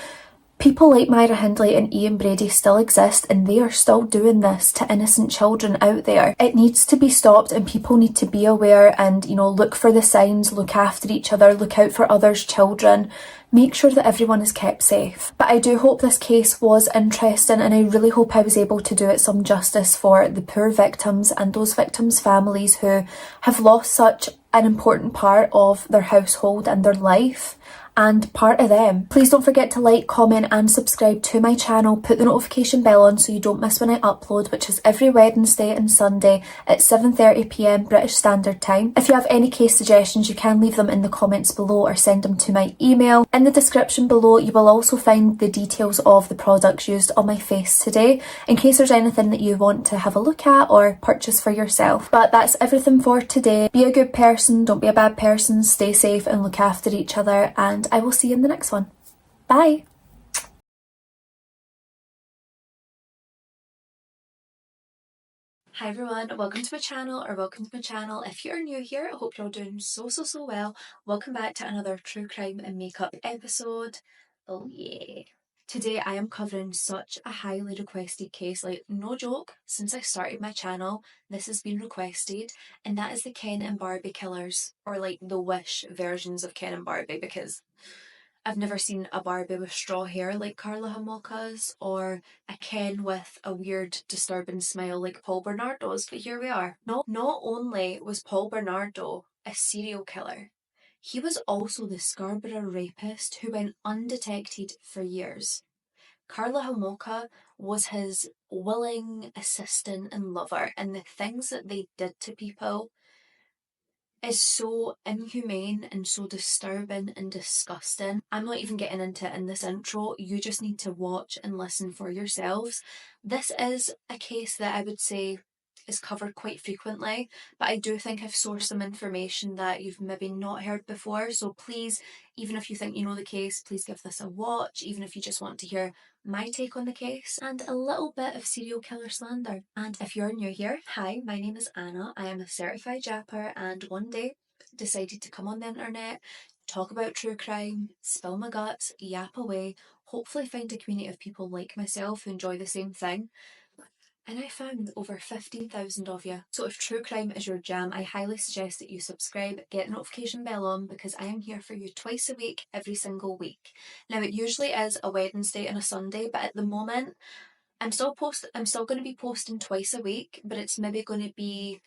like Myra Hindley and Ian Brady still exist, and they are still doing this to innocent children out there. It needs to be stopped, and people need to be aware and, you know, look for the signs, look after each other, look out for others' children, make sure that everyone is kept safe. But I do hope this case was interesting, and I really hope I was able to do it some justice for the poor victims and those victims' families who have lost such an important part of their household and their life and part of them. Please don't forget to like, comment and subscribe to my channel. Put the notification bell on so you don't miss when I upload, which is every Wednesday and Sunday at 7:30 p.m. British Standard Time. If you have any case suggestions, you can leave them in the comments below or send them to my email. In the description below, you will also find the details of the products used on my face today, in case there's anything that you want to have a look at or purchase for yourself. But that's everything for today. Be a good person, don't be a bad person, stay safe and look after each other, and I will see you in the next one. Bye! Hi everyone, welcome to my channel, or welcome to my channel. If you're new here, I hope you're all doing so well. Welcome back to another true crime and makeup episode. Oh yeah. Today I am covering such a highly requested case, like no joke, since I started my channel this has been requested, and that is the Ken and Barbie killers, or like the Wish versions of Ken and Barbie, because I've never seen a Barbie with straw hair like Karla Homolka's, or a Ken with a weird disturbing smile like Paul Bernardo's, but here we are. Not only was Paul Bernardo a serial killer, He was also the Scarborough rapist who went undetected for years. Karla Homolka was his willing assistant and lover, and the things that they did to people is so inhumane and so disturbing and disgusting. I'm not even getting into it in this intro. You just need to watch and listen for yourselves. This is a case that I would say is covered quite frequently, but I do think I've sourced some information that you've maybe not heard before. So please, even if you think you know the case, please give this a watch, even if you just want to hear my take on the case and a little bit of serial killer slander. And if you're new here, hi, my name is Anna. I am a certified japper, and one day decided to come on the internet, talk about true crime, spill my guts, yap away, hopefully find a community of people like myself who enjoy the same thing. And I found over 15,000 of you. So if true crime is your jam, I highly suggest that you subscribe, get the notification bell on, because I am here for you twice a week, every single week. Now it usually is a Wednesday and a Sunday, but at the moment I'm still going to be posting twice a week, but it's maybe going to be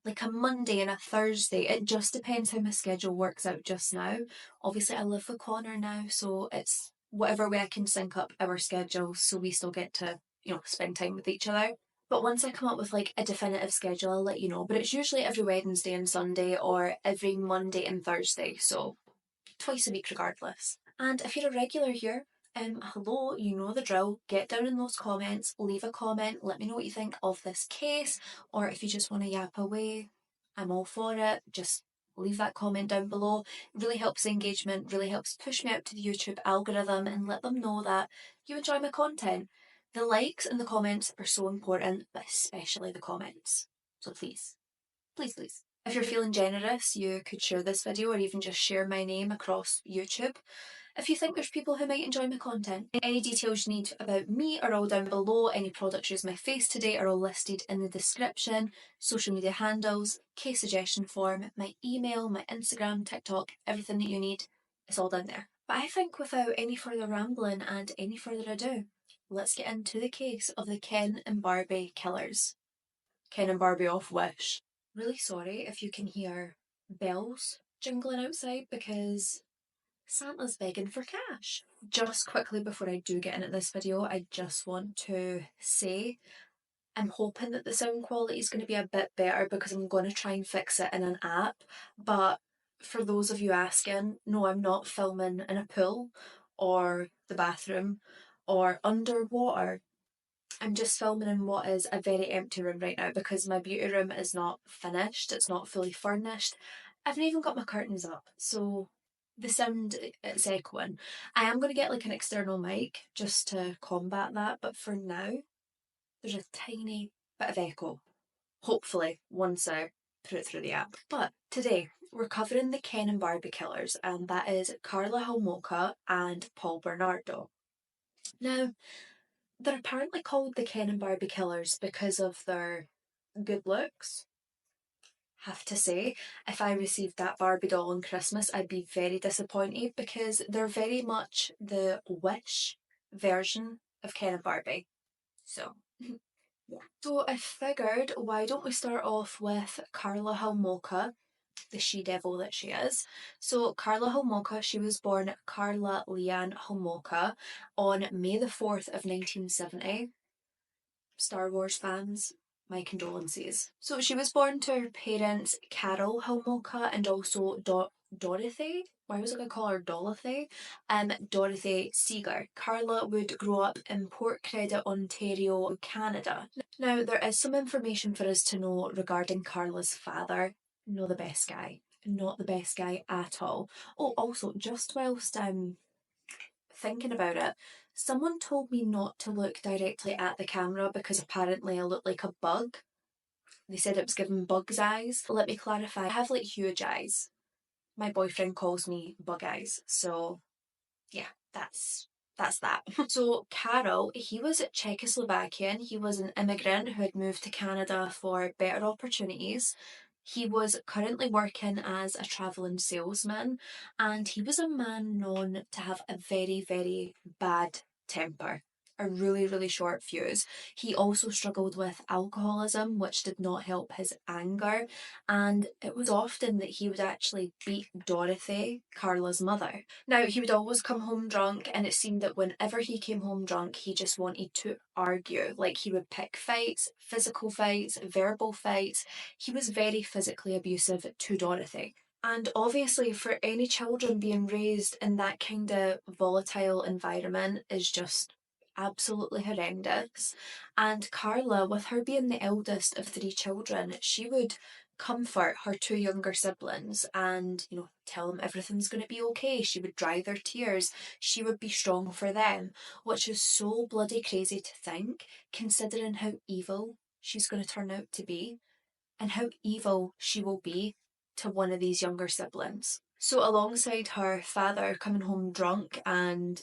like a Monday and a Thursday. It just depends how my schedule works out just now. Obviously I live with Connor now, so it's whatever way I can sync up our schedules so we still get to, spend time with each other. But once I come up with like a definitive schedule, I'll let you know. But it's usually every Wednesday and Sunday or every Monday and Thursday, so twice a week regardless. And if you're a regular here, hello, you know the drill. Get down in those comments, leave a comment, let me know what you think of this case, or if you just want to yap away, I'm all for it. Just leave that comment down below. It really helps the engagement, really helps push me out to the YouTube algorithm and let them know that you enjoy my content. The likes and the comments are so important, but especially the comments. So please, please, please. If you're feeling generous, you could share this video or even just share my name across YouTube. If you think there's people who might enjoy my content, any details you need about me are all down below. Any products used my face today are all listed in the description. Social media handles, case suggestion form, my email, my Instagram, TikTok, everything that you need, it's all down there. But I think without any further rambling and any further ado, let's get into the case of the Ken and Barbie killers. Ken and Barbie off Wish. Really sorry if you can hear bells jingling outside because Santa's begging for cash. Just quickly before I do get into this video, I just want to say I'm hoping that the sound quality is going to be a bit better because I'm going to try and fix it in an app. But for those of you asking, no, I'm not filming in a pool or the bathroom or underwater. I'm just filming in what is a very empty room right now because my beauty room is not finished, it's not fully furnished. I haven't even got my curtains up, so the sound it's echoing. I am going to get like an external mic just to combat that, but for now there's a tiny bit of echo. Hopefully once I put it through the app. But today we're covering the Ken and Barbie killers, and that is Karla Homolka and Paul Bernardo. Now, they're apparently called the Ken and Barbie killers because of their good looks. Have to say, if I received that Barbie doll on Christmas, I'd be very disappointed because they're very much the Wish version of Ken and Barbie. So, yeah. So I figured, why don't we start off with Karla Homolka, the she-devil that she is. So Karla Homolka, she was born Karla Leanne Homolka on May the 4th of 1970. Star Wars fans, my condolences. So she was born to her parents Carol Homolka and also Dorothy. Why was I going to call her Dorothy? Dorothy Seeger. Karla would grow up in Port Credit, Ontario, Canada. Now, there is some information for us to know regarding Karla's father. Not the best guy. Not the best guy at all. Oh, also, just whilst I'm thinking about it, someone told me not to look directly at the camera because apparently I look like a bug. They said it was giving bug's eyes. Let me clarify, I have like huge eyes. My boyfriend calls me bug eyes, so yeah, that's that. So Karol, he was Czechoslovakian. He was an immigrant who had moved to Canada for better opportunities. He was currently working as a travelling salesman, and he was a man known to have a very, very bad temper. a really, really short fuse. He also struggled with alcoholism, which did not help his anger, and it was often that he would actually beat Dorothy, Karla's mother. Now, he would always come home drunk, and it seemed that whenever he came home drunk, he just wanted to argue. Like, he would pick fights, physical fights, verbal fights. He was very physically abusive to Dorothy. And obviously, for any children being raised in that kind of volatile environment is just absolutely horrendous. And Karla, with her being the eldest of 3 children, she would comfort her 2 younger siblings and, tell them everything's going to be okay. She would dry their tears. She would be strong for them, which is so bloody crazy to think, considering how evil she's going to turn out to be and how evil she will be to one of these younger siblings. So alongside her father coming home drunk and,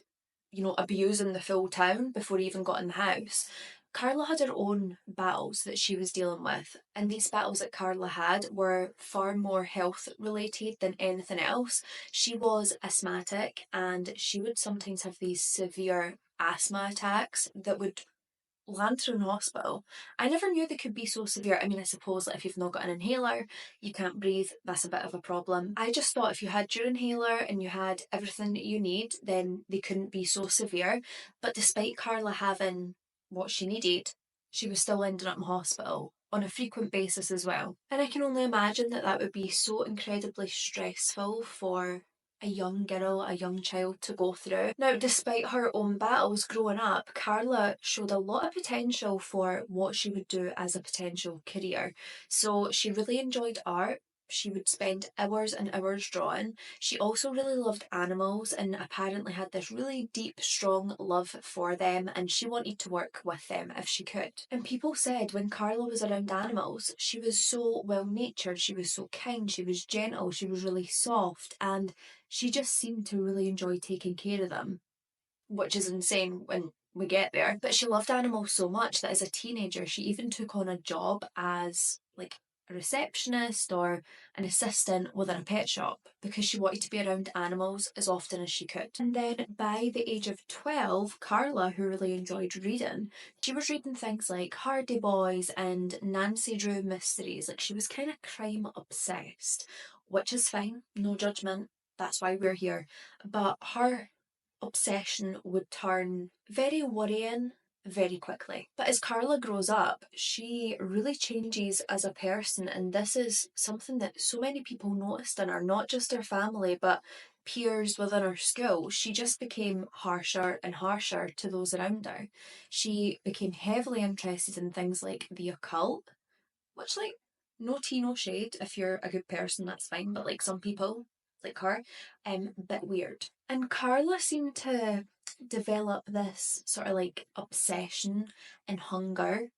abusing the full town before he even got in the house, Karla had her own battles that she was dealing with, and these battles that Karla had were far more health related than anything else. She was asthmatic, and she would sometimes have these severe asthma attacks that would land her in hospital. I never knew they could be so severe. I mean, I suppose that if you've not got an inhaler, you can't breathe, that's a bit of a problem. I just thought if you had your inhaler and you had everything that you need, then they couldn't be so severe. But despite Karla having what she needed, she was still ending up in hospital on a frequent basis as well. And I can only imagine that that would be so incredibly stressful for a young girl, a young child to go through. Now, despite her own battles growing up, Karla showed a lot of potential for what she would do as a potential career. So she really enjoyed art. She would spend hours and hours drawing. She also really loved animals and apparently had this really deep, strong love for them, and she wanted to work with them if she could. And people said when Karla was around animals, she was so well-natured, she was so kind, she was gentle, she was really soft, and she just seemed to really enjoy taking care of them, which is insane when we get there. But she loved animals so much that as a teenager, she even took on a job as like a receptionist or an assistant within a pet shop because she wanted to be around animals as often as she could. And then by the age of 12, Karla, who really enjoyed reading, she was reading things like Hardy Boys and Nancy Drew mysteries. Like, she was kind of crime obsessed, which is fine, no judgment. That's why we're here. But her obsession would turn very worrying very quickly. But as Karla grows up, she really changes as a person, and this is something that so many people noticed in her, not just her family, but peers within her school. She just became harsher and harsher to those around her. She became heavily interested in things like the occult, which, like, no tea, no shade. If you're a good person, that's fine, but like some people, like her, bit weird. And Karla seemed to develop this sort of like obsession and hunger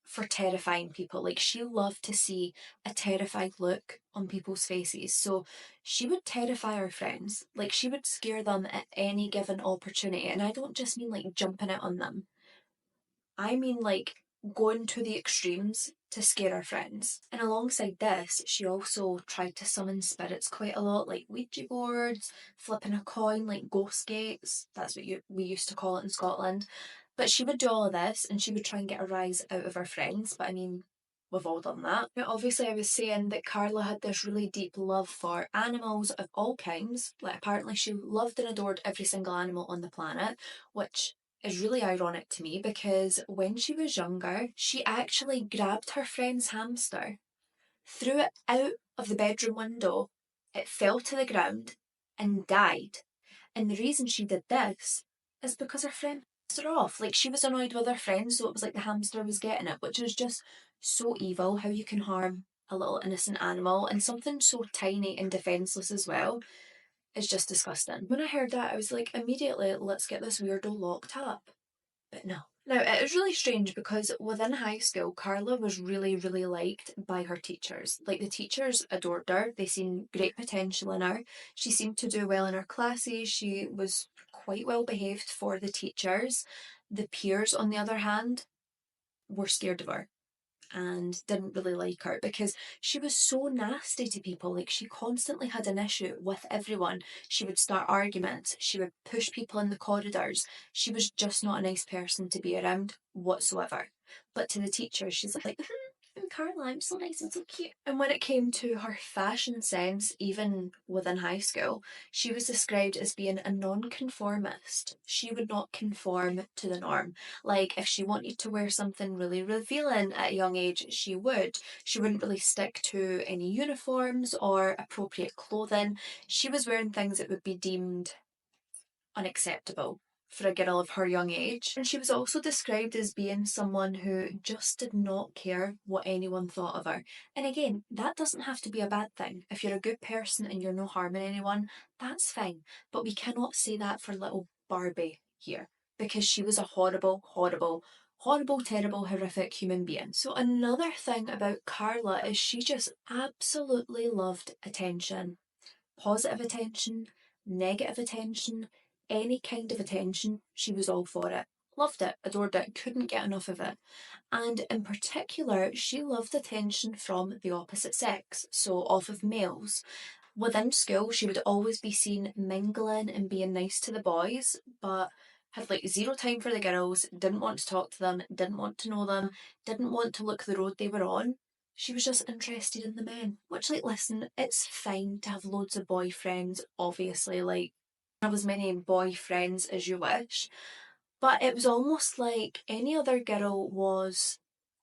for terrifying people. Like, she loved to see a terrified look on people's faces. So she would terrify her friends. Like, she would scare them at any given opportunity. And I don't just mean like jumping out on them. I mean like going to the extremes to scare her friends. And alongside this, she also tried to summon spirits quite a lot, like Ouija boards, flipping a coin, like ghost gates. That's what we used to call it in Scotland. But she would do all of this and she would try and get a rise out of her friends. But I mean, we've all done that. Now, obviously, I was saying that Karla had this really deep love for animals of all kinds. Like, apparently she loved and adored every single animal on the planet, which is really ironic to me because when she was younger, she actually grabbed her friend's hamster, threw it out of the bedroom window, it fell to the ground and died. And the reason she did this is because her friend pissed her off. Like, she was annoyed with her friend, so it was like the hamster was getting it, which is just so evil how you can harm a little innocent animal, and something so tiny and defenceless as well. Is just disgusting. When I heard that, I was like, immediately, let's get this weirdo locked up. But no. Now, it was really strange because within high school, Karla was really, really liked by her teachers. Like, the teachers adored her. They seen great potential in her. She seemed to do well in her classes. She was quite well behaved for the teachers. The peers, on the other hand, were scared of her. and didn't really like her because she was so nasty to people. Like, she constantly had an issue with everyone. She would start arguments, she would push people in the corridors. She was just not a nice person to be around whatsoever. But to the teacher, she's like, I'm Karla, I'm so nice and so cute. And when it came to her fashion sense, even within high school, she was described as being a non-conformist. She would not conform to the norm. Like, if she wanted to wear something really revealing at a young age, she would. She wouldn't really stick to any uniforms or appropriate clothing. She was wearing things that would be deemed unacceptable for a girl of her young age. And she was also described as being someone who just did not care what anyone thought of her. And again, that doesn't have to be a bad thing. If you're a good person and you're not harming anyone, that's fine. But we cannot say that for little Barbie here, because she was a horrible, horrible, horrible, terrible, horrific human being. So another thing about Karla is she just absolutely loved attention. Positive attention, negative attention, any kind of attention, she was all for it. Loved it, adored it, couldn't get enough of it. And in particular, she loved attention from the opposite sex, so off of males. Within school, she would always be seen mingling and being nice to the boys, but had like zero time for the girls, didn't want to talk to them, didn't want to know them, didn't want to look the road they were on. She was just interested in the men. Which, like, listen, it's fine to have loads of boyfriends, obviously, like, have as many boyfriends as you wish, but it was almost like any other girl was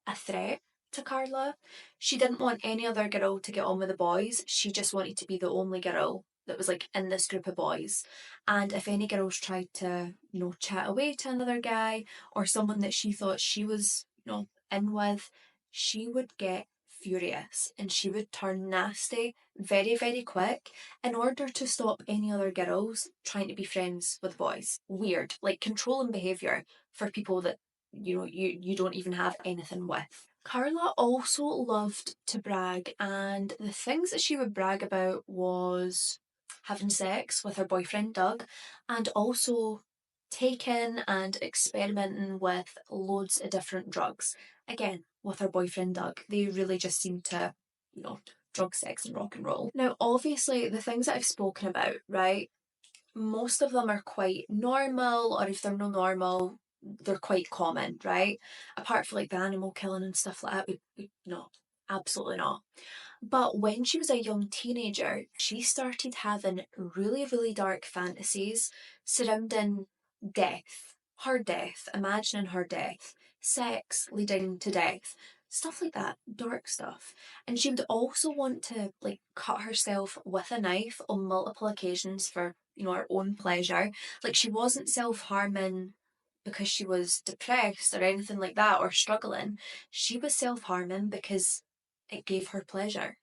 a threat to Karla. She didn't want any other girl to get on with the boys. She just wanted to be the only girl that was like in this group of boys. And if any girls tried to, chat away to another guy or someone that she thought she was, in with, she would get furious and she would turn nasty very, very quick in order to stop any other girls trying to be friends with boys. Weird, like controlling behaviour for people that you don't even have anything with. Karla also loved to brag, and the things that she would brag about was having sex with her boyfriend Doug, and also taking and experimenting with loads of different drugs. Again, with her boyfriend Doug, they really just seemed to, drug, sex, and rock and roll. Now, obviously, the things that I've spoken about, right, most of them are quite normal, or if they're not normal, they're quite common, right? Apart from like the animal killing and stuff like that, no, absolutely not. But when she was a young teenager, she started having really, really dark fantasies surrounding death, her death, imagining her death, sex leading to death, stuff like that, dark stuff. And she would also want to like cut herself with a knife on multiple occasions for, her own pleasure. Like, she wasn't self-harming because she was depressed or anything like that or struggling. She was self-harming because it gave her pleasure.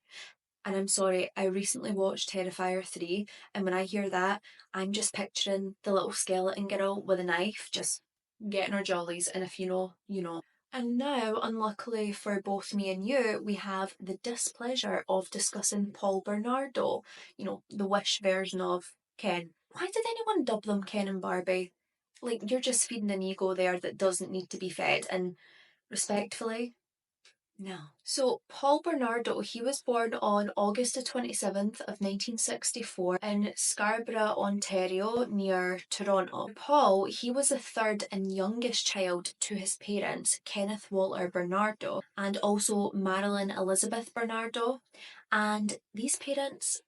And I'm sorry, I recently watched Terrifier 3, and when I hear that, I'm just picturing the little skeleton girl with a knife just getting her jollies, and if you know, you know. And now, unluckily for both me and you, we have the displeasure of discussing Paul Bernardo, the Wish version of Ken. Why did anyone dub them Ken and Barbie? Like, you're just feeding an ego there that doesn't need to be fed, and respectfully, no. So Paul Bernardo, he was born on August the 27th of 1964 in Scarborough, Ontario, near Toronto. Paul, he was the third and youngest child to his parents, Kenneth Walter Bernardo, and also Marilyn Elizabeth Bernardo. And these parents,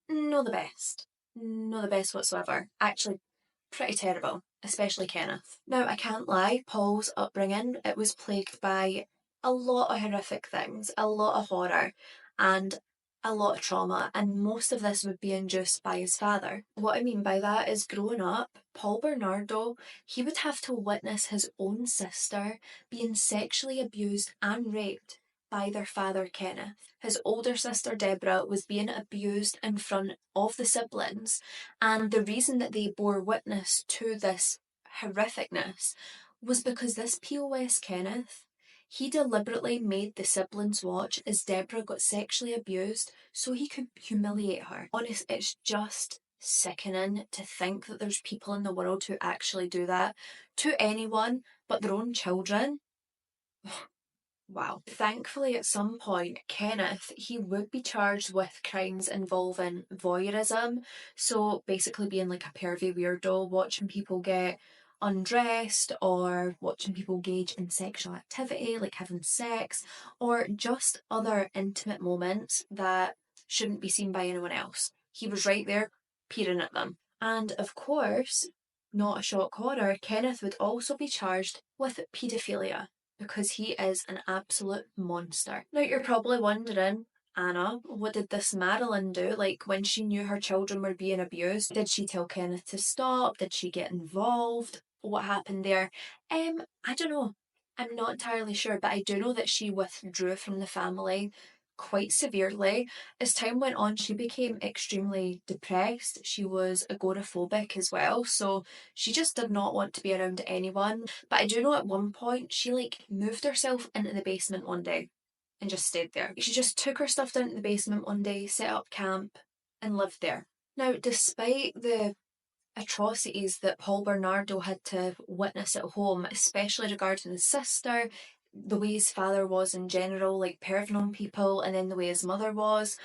not the best. Not the best whatsoever. Actually, pretty terrible, especially Kenneth. Now, I can't lie, Paul's upbringing, it was plagued by a lot of horrific things, a lot of horror, and a lot of trauma, and most of this would be induced by his father. What I mean by that is, growing up, Paul Bernardo, he would have to witness his own sister being sexually abused and raped by their father Kenneth. His older sister Deborah was being abused in front of the siblings, and the reason that they bore witness to this horrificness was because this POS Kenneth, he deliberately made the siblings watch as Deborah got sexually abused so he could humiliate her. Honest, it's just sickening to think that there's people in the world who actually do that to anyone but their own children. Wow. Thankfully, at some point, Kenneth, he would be charged with crimes involving voyeurism. So basically being like a pervy weirdo, watching people get undressed or watching people engage in sexual activity, like having sex, or just other intimate moments that shouldn't be seen by anyone else. He was right there peering at them. And of course, not a shock horror, Kenneth would also be charged with paedophilia, because he is an absolute monster. Now you're probably wondering, Anna, what did this Madeline do? Like, when she knew her children were being abused, did she tell Kenneth to stop? Did she get involved? What happened there? I don't know. I'm not entirely sure, but I do know that she withdrew from the family quite severely. As time went on, she became extremely depressed. She was agoraphobic as well, so she just did not want to be around anyone. But I do know at one point she like moved herself into the basement one day and just stayed there. She just took her stuff down to the basement one day, set up camp, and lived there. Now, despite the atrocities that Paul Bernardo had to witness at home, especially regarding his sister, the way his father was in general, like perving on people, and then the way his mother was,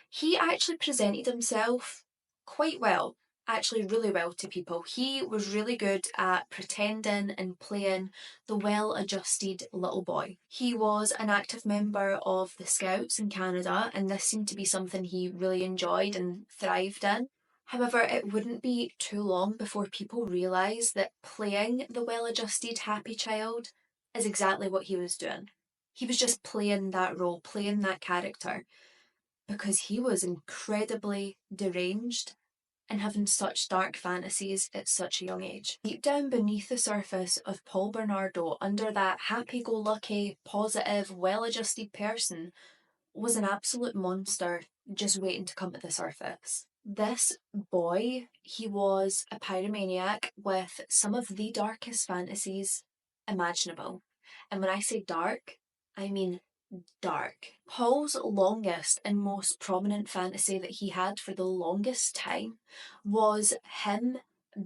he actually presented himself quite well, actually really well to people. He was really good at pretending and playing the well-adjusted little boy. He was an active member of the Scouts in Canada, and this seemed to be something he really enjoyed and thrived in. However, it wouldn't be too long before people realised that playing the well-adjusted happy child is exactly what he was doing. He was just playing that role, playing that character, because he was incredibly deranged and having such dark fantasies at such a young age. Deep down beneath the surface of Paul Bernardo, under that happy-go-lucky, positive, well-adjusted person, was an absolute monster just waiting to come to the surface. This boy, he was a pyromaniac with some of the darkest fantasies imaginable. And when I say dark, I mean dark. Paul's longest and most prominent fantasy that he had for the longest time was him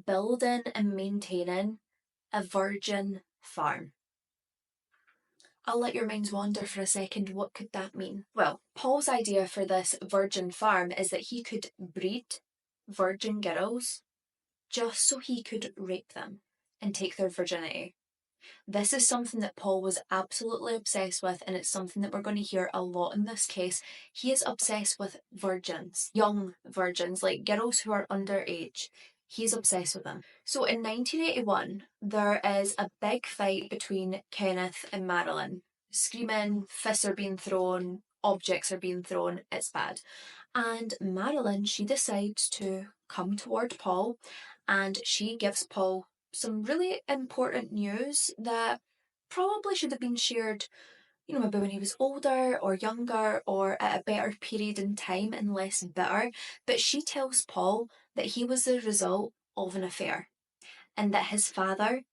building and maintaining a virgin farm. I'll let your minds wander for a second. What could that mean? Well, Paul's idea for this virgin farm is that he could breed virgin girls just so he could rape them and take their virginity. This is something that Paul was absolutely obsessed with, and it's something that we're going to hear a lot in this case. He is obsessed with virgins, young virgins, like girls who are underage. He's obsessed with them. So in 1981, there is a big fight between Kenneth and Madeline. Screaming, fists are being thrown, objects are being thrown, it's bad. And Madeline, she decides to come toward Paul, and she gives Paul some really important news that probably should have been shared, maybe when he was older or younger or at a better period in time and less bitter. But she tells Paul that he was the result of an affair and that his father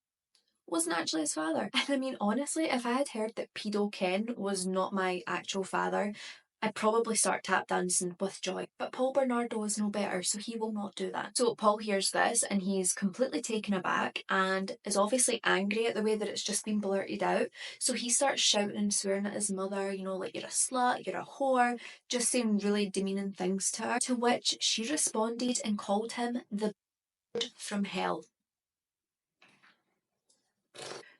wasn't actually his father. And I mean, honestly, if I had heard that Pedo Ken was not my actual father, I'd probably start tap dancing with joy. But Paul Bernardo is no better, so he will not do that. So Paul hears this and he's completely taken aback and is obviously angry at the way that it's just been blurted out. So he starts shouting and swearing at his mother, like, you're a slut, you're a whore, just saying really demeaning things to her. To which she responded and called him the bird from hell.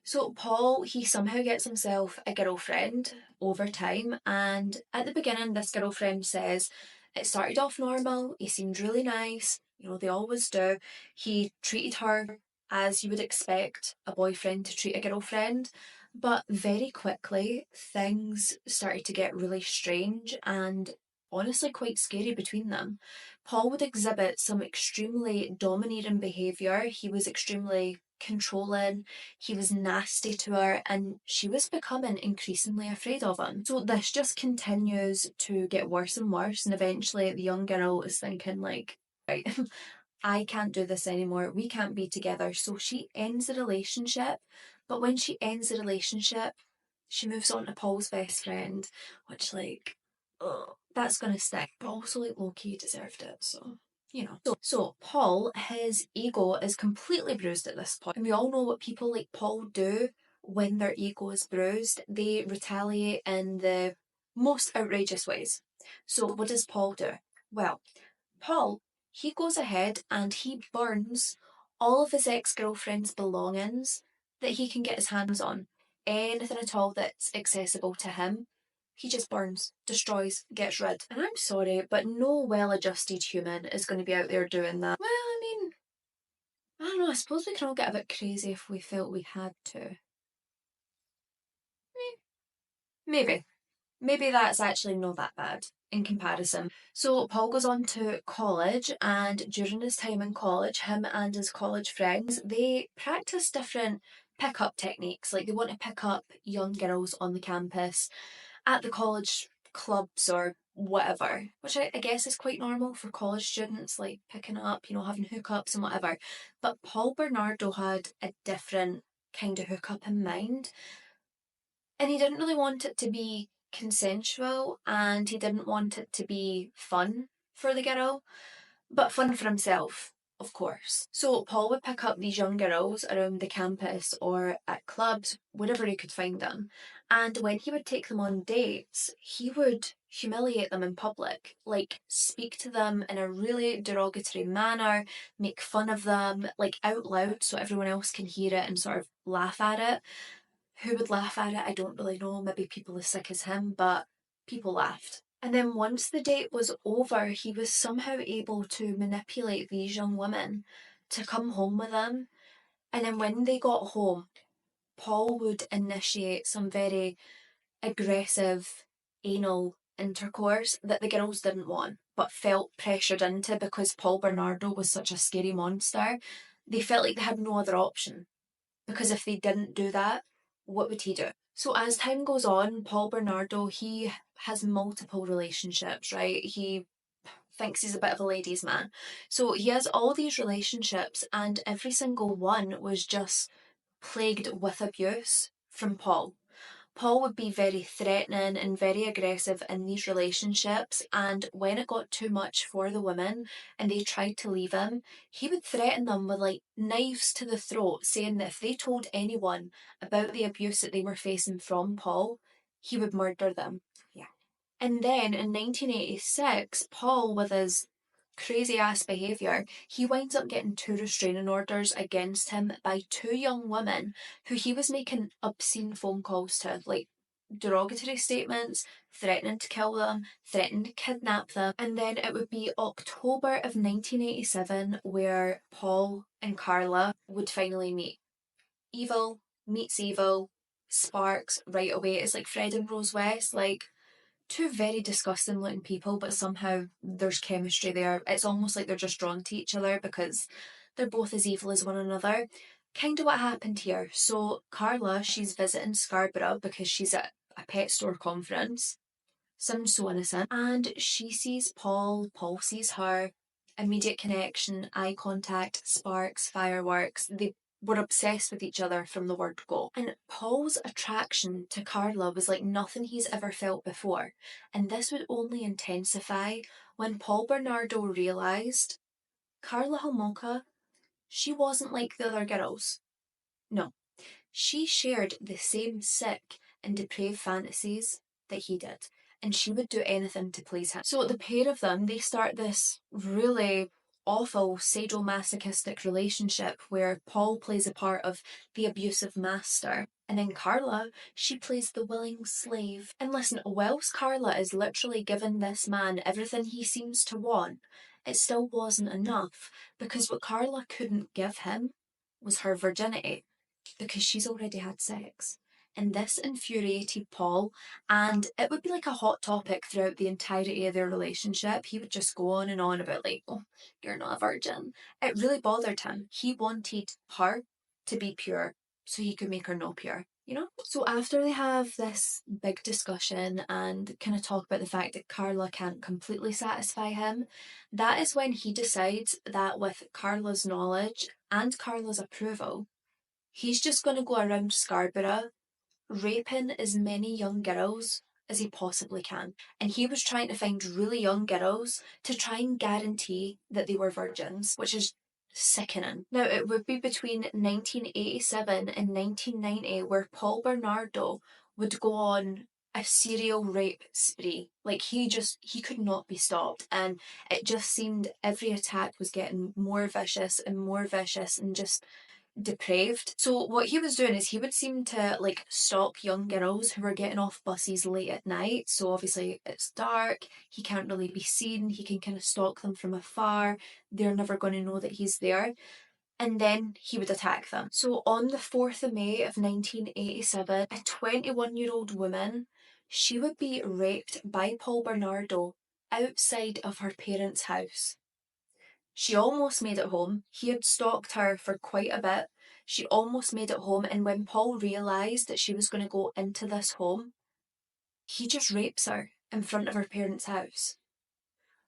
So Paul, he somehow gets himself a girlfriend over time, and at the beginning this girlfriend says it started off normal, he seemed really nice, they always do. He treated her as you would expect a boyfriend to treat a girlfriend, but very quickly things started to get really strange and honestly quite scary between them. Paul would exhibit some extremely domineering behaviour. He was extremely controlling, he was nasty to her, and she was becoming increasingly afraid of him. So this just continues to get worse and worse, and eventually the young girl is thinking like, right, I can't do this anymore, we can't be together. So she ends the relationship, but when she ends the relationship, she moves on to Paul's best friend, which that's gonna stick. But also low-key deserved it, so So Paul, his ego is completely bruised at this point. And we all know what people like Paul do when their ego is bruised, they retaliate in the most outrageous ways. So what does Paul do? Well, Paul, he goes ahead and he burns all of his ex-girlfriend's belongings that he can get his hands on. Anything at all that's accessible to him, he just burns, destroys, gets rid. And I'm sorry, but no well-adjusted human is going to be out there doing that. Well, I mean, I don't know, I suppose we can all get a bit crazy if we felt we had to. Maybe. Maybe that's actually not that bad in comparison. So Paul goes on to college, and during his time in college, him and his college friends, they practice different pickup techniques. Like they want to pick up young girls on the campus at the college clubs or whatever, which I guess is quite normal for college students, like picking up, having hookups and whatever. But Paul Bernardo had a different kind of hookup in mind, and he didn't really want it to be consensual, and he didn't want it to be fun for the girl, but fun for himself, of course. So Paul would pick up these young girls around the campus or at clubs, wherever he could find them. And when he would take them on dates, he would humiliate them in public, like speak to them in a really derogatory manner, make fun of them, like out loud so everyone else can hear it and sort of laugh at it. Who would laugh at it? I don't really know. Maybe people as sick as him, but people laughed. And then once the date was over, he was somehow able to manipulate these young women to come home with him. And then when they got home, Paul would initiate some very aggressive anal intercourse that the girls didn't want, but felt pressured into because Paul Bernardo was such a scary monster. They felt like they had no other option, because if they didn't do that, what would he do? So as time goes on, Paul Bernardo, he has multiple relationships, right? He thinks he's a bit of a ladies' man. So he has all these relationships, and every single one was just plagued with abuse from Paul. Paul would be very threatening and very aggressive in these relationships, and when it got too much for the women and they tried to leave him, he would threaten them with like knives to the throat, saying that if they told anyone about the abuse that they were facing from Paul, he would murder them. Yeah. And then in 1986, Paul, with his crazy ass behaviour, he winds up getting 2 restraining orders against him by 2 young women who he was making obscene phone calls to, like derogatory statements, threatening to kill them, threatening to kidnap them. And then it would be October of 1987 where Paul and Karla would finally meet. Evil meets evil, sparks right away. It's like Fred and Rose West, like 2 very disgusting looking people, but somehow there's chemistry there. It's almost like they're just drawn to each other because they're both as evil as one another. Kind of what happened here. So Karla, she's visiting Scarborough because she's at a pet store conference. Sounds so innocent. And she sees Paul, Paul sees her. Immediate connection, eye contact, sparks, fireworks. They were obsessed with each other from the word go. And Paul's attraction to Karla was like nothing he's ever felt before. And this would only intensify when Paul Bernardo realised Karla Homolka, she wasn't like the other girls. No. She shared the same sick and depraved fantasies that he did, and she would do anything to please him. So the pair of them, they start this really awful sadomasochistic relationship where Paul plays a part of the abusive master, and then Karla, she plays the willing slave. And listen, whilst Karla is literally giving this man everything he seems to want, it still wasn't enough, because what Karla couldn't give him was her virginity, because she's already had sex. And this infuriated Paul, and it would be like a hot topic throughout the entirety of their relationship. He would just go on and on about like, oh, you're not a virgin. It really bothered him. He wanted her to be pure so he could make her not pure, you know? So after they have this big discussion and kind of talk about the fact that Karla can't completely satisfy him, that is when he decides that with Karla's knowledge and Karla's approval, he's just going to go around Scarborough raping as many young girls as he possibly can. And he was trying to find really young girls to try and guarantee that they were virgins, which is sickening. Now, it would be between 1987 and 1990 where Paul Bernardo would go on a serial rape spree. Like, he could not be stopped, and it just seemed every attack was getting more vicious and just depraved. So what he was doing is he would seem to like stalk young girls who were getting off buses late at night. So obviously it's dark, he can't really be seen, he can kind of stalk them from afar, they're never going to know that he's there. And then he would attack them. So on the 4th of May of 1987, a 21-year-old woman, she would be raped by Paul Bernardo outside of her parents' house. She almost made it home. He had stalked her for quite a bit. She almost made it home, and when Paul realised that she was going to go into this home, he just rapes her in front of her parents' house.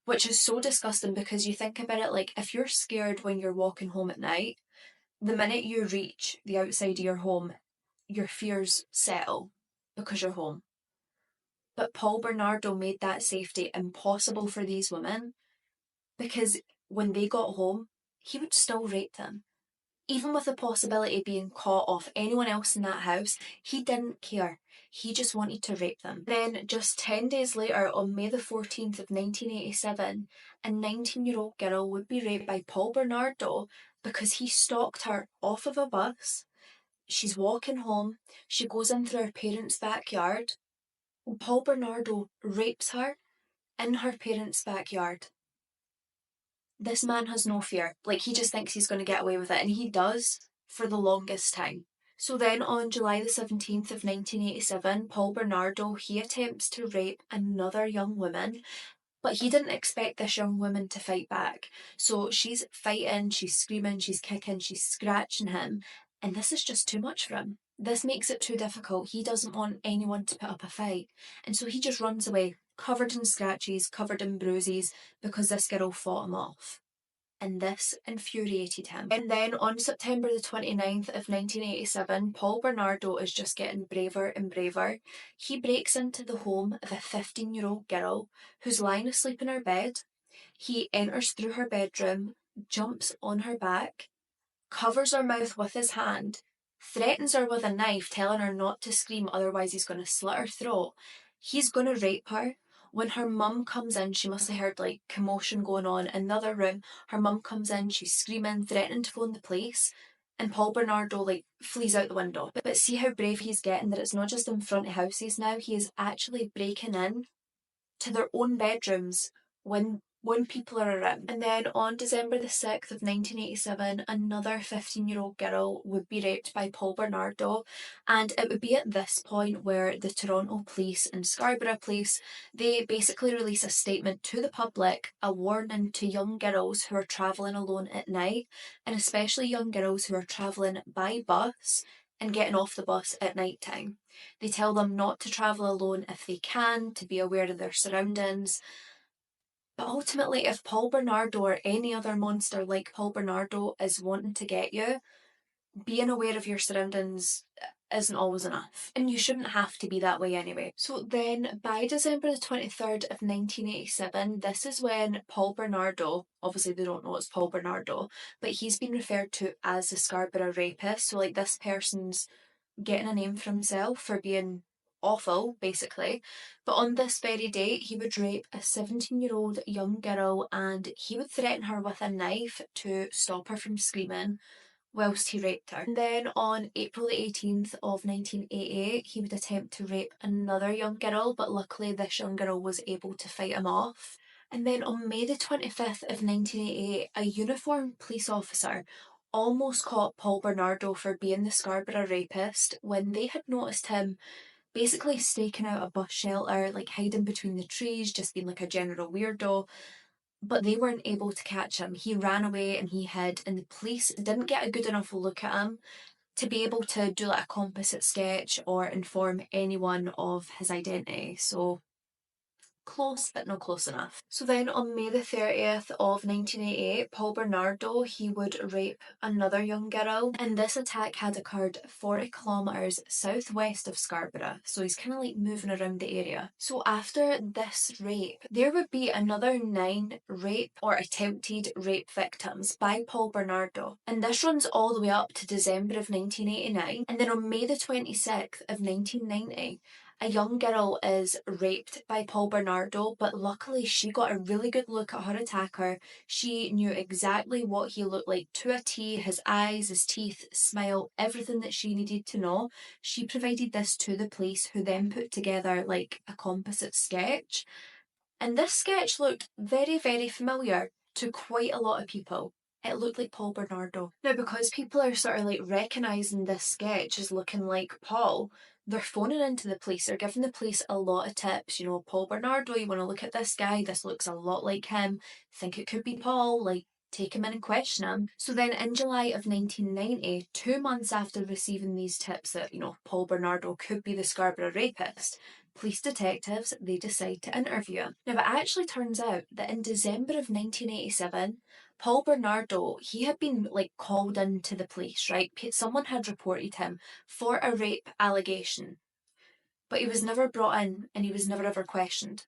Which is so disgusting, because you think about it, like, if you're scared when you're walking home at night, the minute you reach the outside of your home, your fears settle because you're home. But Paul Bernardo made that safety impossible for these women, because when they got home, he would still rape them. Even with the possibility of being caught off anyone else in that house, he didn't care. He just wanted to rape them. Then, just 10 days later, on May the 14th of 1987, a 19-year-old girl would be raped by Paul Bernardo because he stalked her off of a bus. She's walking home. She goes in through her parents' backyard. Paul Bernardo rapes her in her parents' backyard. This man has no fear. Like, he just thinks he's going to get away with it, and he does for the longest time. So then on July the 17th of 1987, Paul Bernardo, he attempts to rape another young woman, but he didn't expect this young woman to fight back. So she's fighting, she's screaming, she's kicking, she's scratching him, and this is just too much for him. This makes it too difficult. He doesn't want anyone to put up a fight, and so he just runs away, covered in scratches, covered in bruises, because this girl fought him off. And this infuriated him. And then on September the 29th of 1987, Paul Bernardo is just getting braver and braver. He breaks into the home of a 15-year-old girl who's lying asleep in her bed. He enters through her bedroom, jumps on her back, covers her mouth with his hand, threatens her with a knife, telling her not to scream, otherwise he's going to slit her throat. He's going to rape her. When her mum comes in, she must have heard like commotion going on in the other room. Her mum comes in, she's screaming, threatening to phone the police, and Paul Bernardo like flees out the window. But see how brave he's getting, that it's not just in front of houses now, he is actually breaking in to their own bedrooms when people are around. And then on December the 6th of 1987, another 15-year-old girl would be raped by Paul Bernardo, and it would be at this point where the Toronto police and Scarborough police, they basically release a statement to the public, a warning to young girls who are travelling alone at night, and especially young girls who are travelling by bus and getting off the bus at night time. They tell them not to travel alone if they can, to be aware of their surroundings. But ultimately, if Paul Bernardo or any other monster like Paul Bernardo is wanting to get you, being aware of your surroundings isn't always enough. And you shouldn't have to be that way anyway. So then, by December the 23rd of 1987, this is when Paul Bernardo, obviously they don't know it's Paul Bernardo, but he's been referred to as the Scarborough rapist. So like, this person's getting a name for himself for being awful, basically. But on this very date, he would rape a 17-year-old young girl, and he would threaten her with a knife to stop her from screaming whilst he raped her. And then on April the 18th of 1988, he would attempt to rape another young girl, but luckily this young girl was able to fight him off. And then on May the 25th of 1988, a uniformed police officer almost caught Paul Bernardo for being the Scarborough rapist when they had noticed him basically staking out a bus shelter, like hiding between the trees, just being like a general weirdo. But they weren't able to catch him. He ran away and he hid, and the police didn't get a good enough look at him to be able to do like a composite sketch or inform anyone of his identity. So Close, but not close enough. So then on May the 30th of 1988, Paul Bernardo, he would rape another young girl, and this attack had occurred 40 kilometres southwest of Scarborough, so he's kind of like moving around the area. So after this rape, there would be another 9 rape or attempted rape victims by Paul Bernardo, and this runs all the way up to December of 1989, and then on May the 26th of 1990, a young girl is raped by Paul Bernardo, but luckily she got a really good look at her attacker. She knew exactly what he looked like to a T, his eyes, his teeth, smile, everything that she needed to know. She provided this to the police, who then put together like a composite sketch. And this sketch looked very, very familiar to quite a lot of people. It looked like Paul Bernardo. Now, because people are sort of like recognising this sketch as looking like Paul, they're phoning into the police. They're giving the police a lot of tips. You know, Paul Bernardo, you want to look at this guy. This looks a lot like him. Think it could be Paul. Like, take him in and question him. So then in July of 1990, 2 months after receiving these tips that, you know, Paul Bernardo could be the Scarborough rapist, police detectives, they decide to interview him. Now, it actually turns out that in December of 1987, Paul Bernardo, he had been like called in to the police, right? Someone had reported him for a rape allegation, but he was never brought in and he was never ever questioned.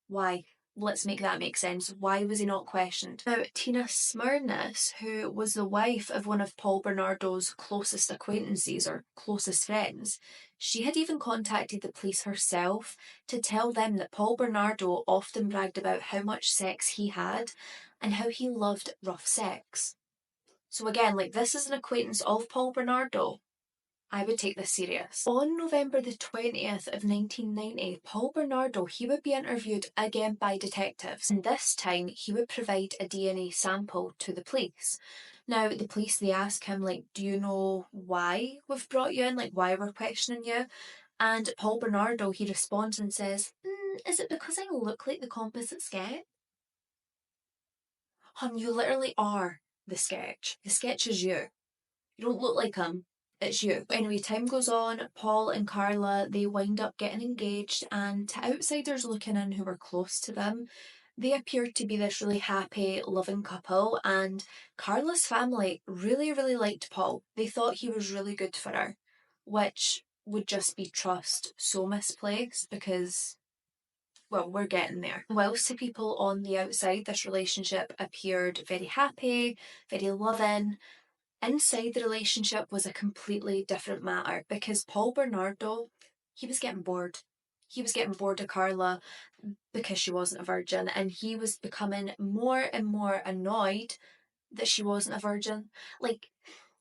Why? Let's make that make sense. Why was he not questioned? Now, Tina Smyrnis, who was the wife of one of Paul Bernardo's closest acquaintances or closest friends, she had even contacted the police herself to tell them that Paul Bernardo often bragged about how much sex he had and how he loved rough sex. So again, like, this is an acquaintance of Paul Bernardo. I would take this serious. On November the 20th of 1990, Paul Bernardo, he would be interviewed again by detectives, and this time he would provide a DNA sample to the police. Now, the police, they ask him, like, do you know why we've brought you in? Like, why we're questioning you? And Paul Bernardo, he responds and says, is it because I look like the composite sketch? Hun, you literally are the sketch. The sketch is you. You don't look like him. It's you. Anyway, time goes on. Paul and Karla, they wind up getting engaged, and to outsiders looking in who were close to them, they appeared to be this really happy, loving couple, and Karla's family really, really liked Paul. They thought he was really good for her, which would just be trust so misplaced because, well, we're getting there. Whilst to people on the outside, this relationship appeared very happy, very loving, inside the relationship was a completely different matter because Paul Bernardo, he was getting bored. He was getting bored of Karla because she wasn't a virgin, and he was becoming more and more annoyed that she wasn't a virgin. Like,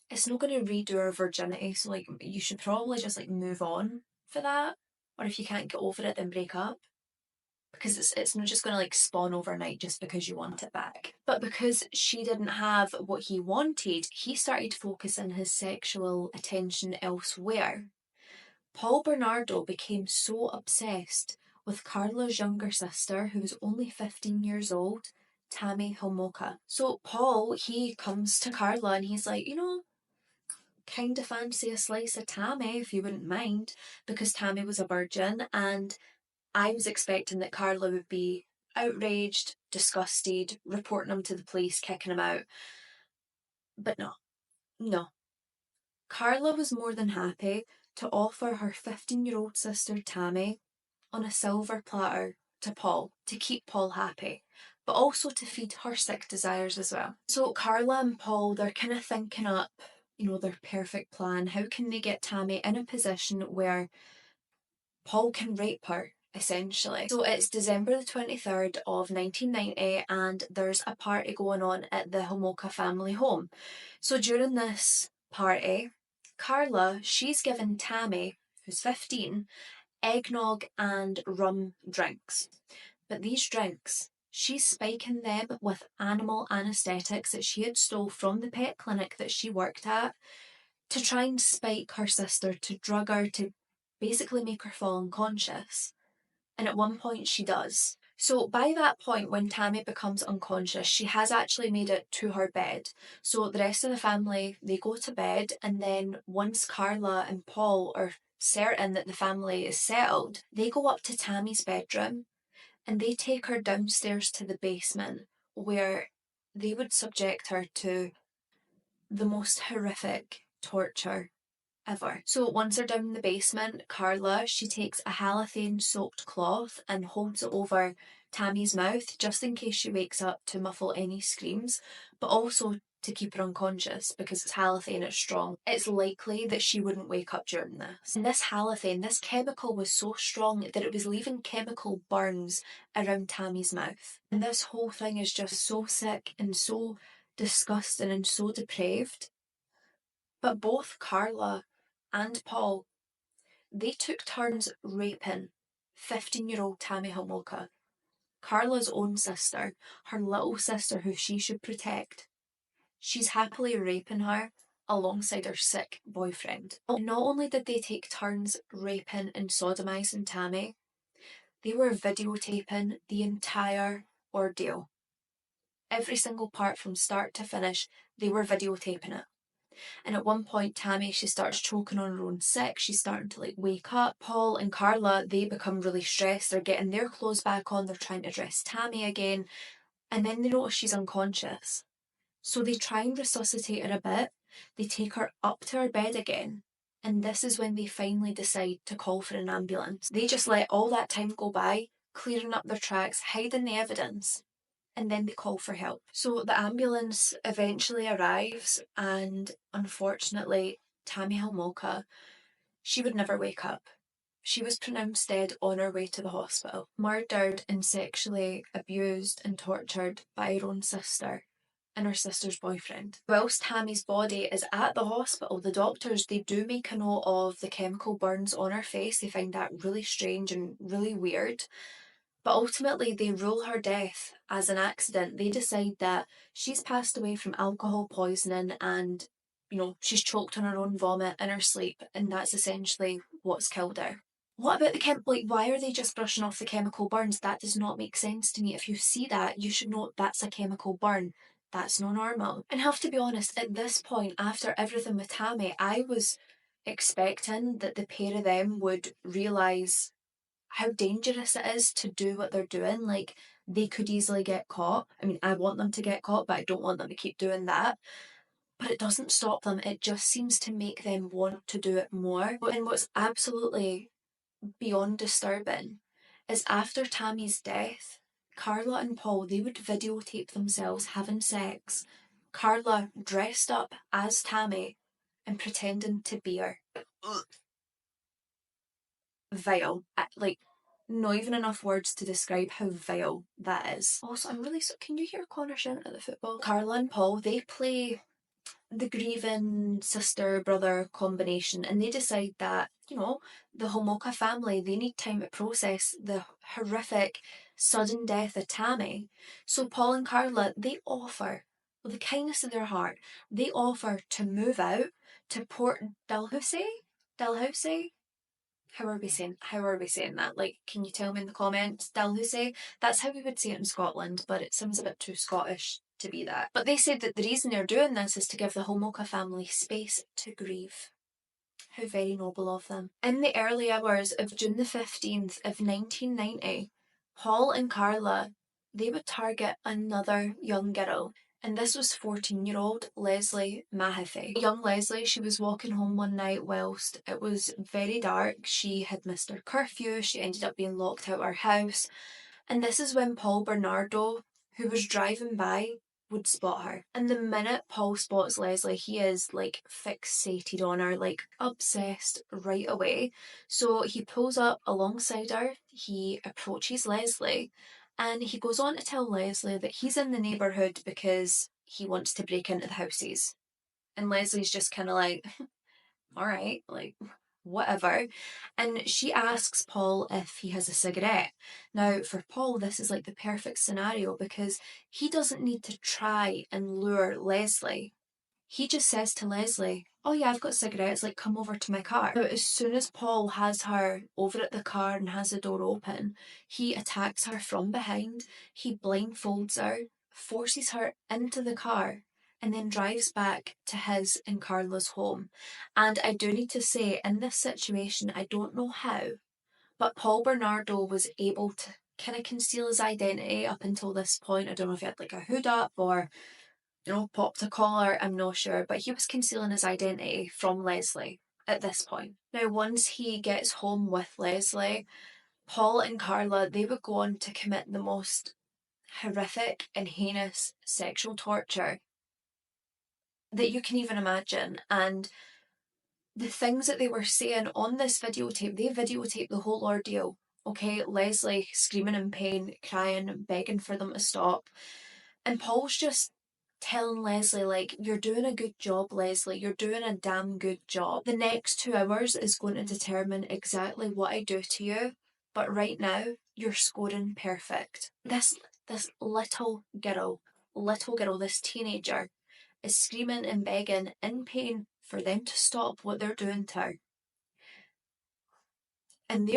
it's not going to redo her virginity, so like, you should probably just like move on for that. Or if you can't get over it, then break up. Because it's not just going to like spawn overnight just because you want it back. But because she didn't have what he wanted, he started focusing his sexual attention elsewhere. Paul Bernardo became so obsessed with Karla's younger sister, who was only 15 years old, Tammy Homolka. So Paul, he comes to Karla and he's like, you know, kind of fancy a slice of Tammy if you wouldn't mind, because Tammy was a virgin, and I was expecting that Karla would be outraged, disgusted, reporting him to the police, kicking him out. But no. Karla was more than happy to offer her 15-year-old sister Tammy on a silver platter to Paul, to keep Paul happy, but also to feed her sick desires as well. So Karla and Paul, they're kind of thinking up, you know, their perfect plan. How can they get Tammy in a position where Paul can rape her, essentially? So it's December the 23rd of 1990, and there's a party going on at the Homolka family home. So during this party, Karla, she's given Tammy, who's 15, eggnog and rum drinks. But these drinks, she's spiking them with animal anaesthetics that she had stole from the pet clinic that she worked at, to try and spike her sister, to drug her, to basically make her fall unconscious. And at one point she does. So by that point, when Tammy becomes unconscious, she has actually made it to her bed. So the rest of the family, they go to bed, and then once Karla and Paul are certain that the family is settled, they go up to Tammy's bedroom and they take her downstairs to the basement where they would subject her to the most horrific torture ever. So once they're down in the basement, Karla, she takes a halothane soaked cloth and holds it over Tammy's mouth just in case she wakes up to muffle any screams, but also to keep her unconscious because it's halothane, it's strong. It's likely that she wouldn't wake up during this. And this halothane, this chemical was so strong that it was leaving chemical burns around Tammy's mouth. And this whole thing is just so sick and so disgusting and so depraved. But both Karla and Paul, they took turns raping 15-year-old Tammy Homolka, Karla's own sister, her little sister who she should protect. She's happily raping her alongside her sick boyfriend. Not only did they take turns raping and sodomising Tammy, they were videotaping the entire ordeal. Every single part from start to finish, they were videotaping it. And at one point, Tammy, she starts choking on her own sick. She's starting to wake up. Paul and Karla, they become really stressed. They're getting their clothes back on. They're trying to dress Tammy again. And then they notice she's unconscious. So they try and resuscitate her a bit. They take her up to her bed again. And this is when they finally decide to call for an ambulance. They just let all that time go by, clearing up their tracks, hiding the evidence. And then they call for help. So the ambulance eventually arrives, and unfortunately, Tammy Homolka, she would never wake up. She was pronounced dead on her way to the hospital, murdered and sexually abused and tortured by her own sister and her sister's boyfriend. Whilst Tammy's body is at the hospital, the doctors, they do make a note of the chemical burns on her face. They find that really strange and really weird. But ultimately, they rule her death as an accident. They decide that she's passed away from alcohol poisoning and, she's choked on her own vomit in her sleep, and that's essentially what's killed her. What about why are they just brushing off the chemical burns? That does not make sense to me. If you see that, you should know that's a chemical burn. That's not normal. And have to be honest, at this point, after everything with Tammy, I was expecting that the pair of them would realise how dangerous it is to do what they're doing. They could easily get caught. I mean, I want them to get caught, but I don't want them to keep doing that. But it doesn't stop them. It just seems to make them want to do it more. And what's absolutely beyond disturbing is after Tammy's death, Karla and Paul, they would videotape themselves having sex. Karla dressed up as Tammy and pretending to be her. Vile. Not even enough words to describe how vile that is. Also, can you hear Connor shouting at the football? Karla and Paul, they play the grieving sister-brother combination, and they decide that, the Homolka family, they need time to process the horrific sudden death of Tammy. So Paul and Karla, they offer, with the kindness of their heart, they offer to move out to Port Dalhousie? How are we saying that? Can you tell me in the comments? Dalhousie? That's how we would say it in Scotland, but it sounds a bit too Scottish to be that. But they said that the reason they're doing this is to give the Homolka family space to grieve. How very noble of them. In the early hours of June the 15th of 1990, Paul and Karla, they would target another young girl. And this was 14-year-old Leslie Mahaffey. Young Leslie, she was walking home one night whilst it was very dark. She had missed her curfew. She ended up being locked out of her house. And this is when Paul Bernardo, who was driving by, would spot her. And the minute Paul spots Leslie, he is fixated on her, obsessed right away. So he pulls up alongside her, he approaches Leslie, and he goes on to tell Leslie that he's in the neighbourhood because he wants to break into the houses. And Leslie's just kind of alright, whatever. And she asks Paul if he has a cigarette. Now, for Paul, this is the perfect scenario because he doesn't need to try and lure Leslie. He just says to Leslie, oh yeah, I've got cigarettes, come over to my car. Now, as soon as Paul has her over at the car and has the door open, he attacks her from behind, he blindfolds her, forces her into the car, and then drives back to his and Karla's home. And I do need to say, in this situation, I don't know how, but Paul Bernardo was able to kind of conceal his identity up until this point. I don't know if he had like a hood up or, popped a collar, I'm not sure, but he was concealing his identity from Leslie at this point. Now, once he gets home with Leslie, Paul and Karla, they would go on to commit the most horrific and heinous sexual torture that you can even imagine. And the things that they were saying on this videotape, they videotaped the whole ordeal. Okay, Leslie screaming in pain, crying, begging for them to stop. And Paul's just telling Leslie, like, you're doing a good job, Leslie. You're doing a damn good job. The next 2 hours is going to determine exactly what I do to you. But right now, you're scoring perfect. This little girl, this teenager, is screaming and begging in pain for them to stop what they're doing to her. And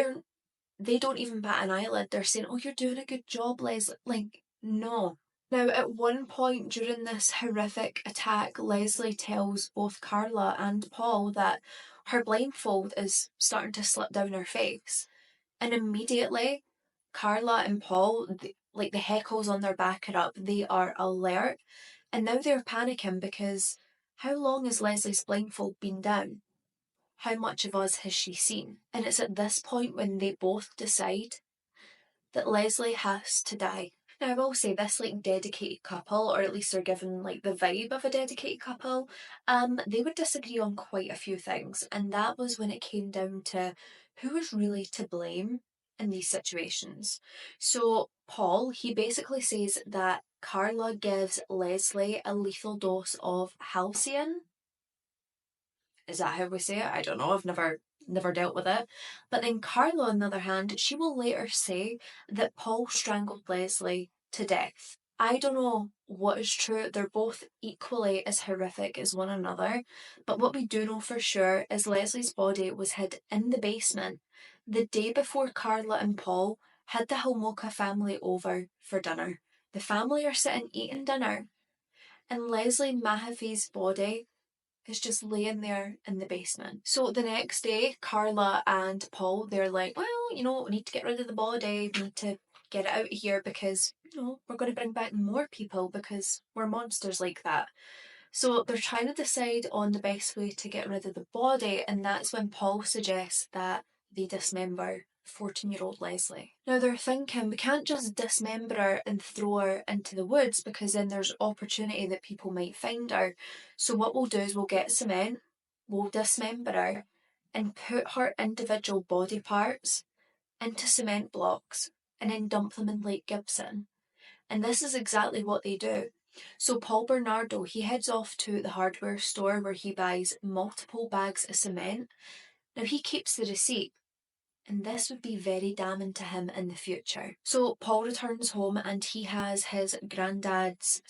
they don't even bat an eyelid. They're saying, oh, you're doing a good job, Leslie. Like, no. Now, at one point during this horrific attack, Leslie tells both Karla and Paul that her blindfold is starting to slip down her face. And immediately, Karla and Paul, the heckles on their back are up. They are alert. And now they're panicking because how long has Leslie's blindfold been down? How much of us has she seen? And it's at this point when they both decide that Leslie has to die. Now, I will say this, dedicated couple, or at least they're given, the vibe of a dedicated couple, they would disagree on quite a few things, and that was when it came down to who was really to blame in these situations. So, Paul, he basically says that Karla gives Leslie a lethal dose of halcyon. Is that how we say it? I don't know. I've never dealt with it. But then Karla, on the other hand, she will later say that Paul strangled Leslie to death. I don't know what is true. They're both equally as horrific as one another. But what we do know for sure is Leslie's body was hid in the basement the day before Karla and Paul had the Homolka family over for dinner. The family are sitting eating dinner, and Leslie Mahaffey's body is just laying there in the basement. So the next day, Karla and Paul, they're like, well, we need to get rid of the body, we need to get it out of here because, we're going to bring back more people because we're monsters like that. So they're trying to decide on the best way to get rid of the body, and that's when Paul suggests that they dismember 14-year-old Leslie. Now they're thinking, we can't just dismember her and throw her into the woods because then there's opportunity that people might find her. So what we'll do is we'll get cement, we'll dismember her and put her individual body parts into cement blocks and then dump them in Lake Gibson. And this is exactly what they do. So Paul Bernardo, he heads off to the hardware store where he buys multiple bags of cement. Now he keeps the receipt, and this would be very damning to him in the future. So Paul returns home and he has his granddad's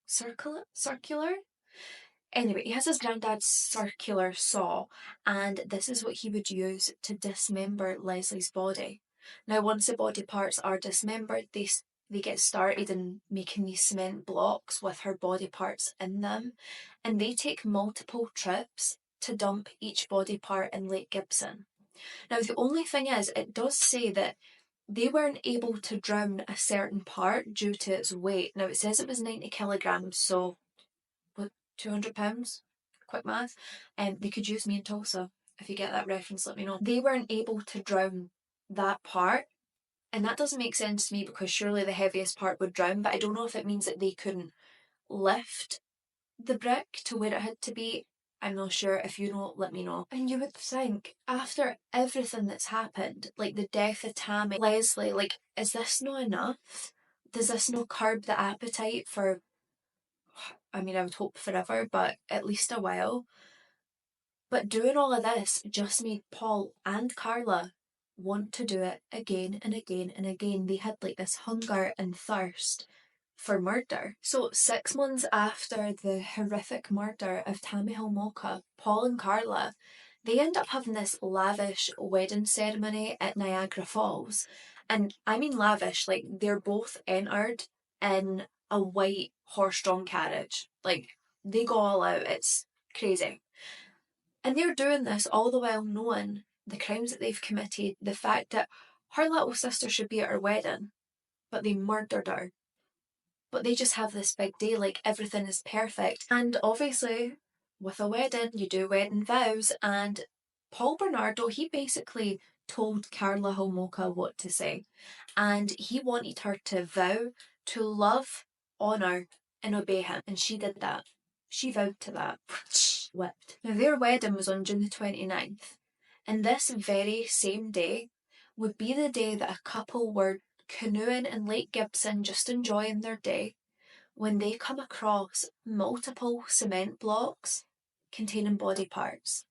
circular? Anyway, he has his granddad's circular saw, and this is what he would use to dismember Leslie's body. Now, once the body parts are dismembered, they get started in making these cement blocks with her body parts in them, and they take multiple trips to dump each body part in Lake Gibson. Now, the only thing is, it does say that they weren't able to drown a certain part due to its weight. Now, it says it was 90 kilograms, so 200 pounds? Quick math. They could use me in Tulsa. If you get that reference, let me know. They weren't able to drown that part, and that doesn't make sense to me because surely the heaviest part would drown, but I don't know if it means that they couldn't lift the brick to where it had to be. I'm not sure. If you know, let me know. And you would think, after everything that's happened, like the death of Tammy, Leslie, is this not enough? Does this not curb the appetite for, I would hope forever, but at least a while? But doing all of this just made Paul and Karla want to do it again and again and again. They had this hunger and thirst for murder. So 6 months after the horrific murder of Tammy Homolka, Paul and Karla, they end up having this lavish wedding ceremony at Niagara Falls. And I mean lavish, they're both entered in a white horse-drawn carriage. They go all out. It's crazy. And they're doing this all the while knowing the crimes that they've committed, the fact that her little sister should be at her wedding, but they murdered her. But they just have this big day, like everything is perfect. And obviously, with a wedding, you do wedding vows, and Paul Bernardo, he basically told Karla Homolka what to say. And he wanted her to vow to love, honour, and obey him. And she did that. She vowed to that. Whipped. Now, their wedding was on June the 29th. And this very same day would be the day that a couple were canoeing in Lake Gibson, just enjoying their day, when they come across multiple cement blocks containing body parts.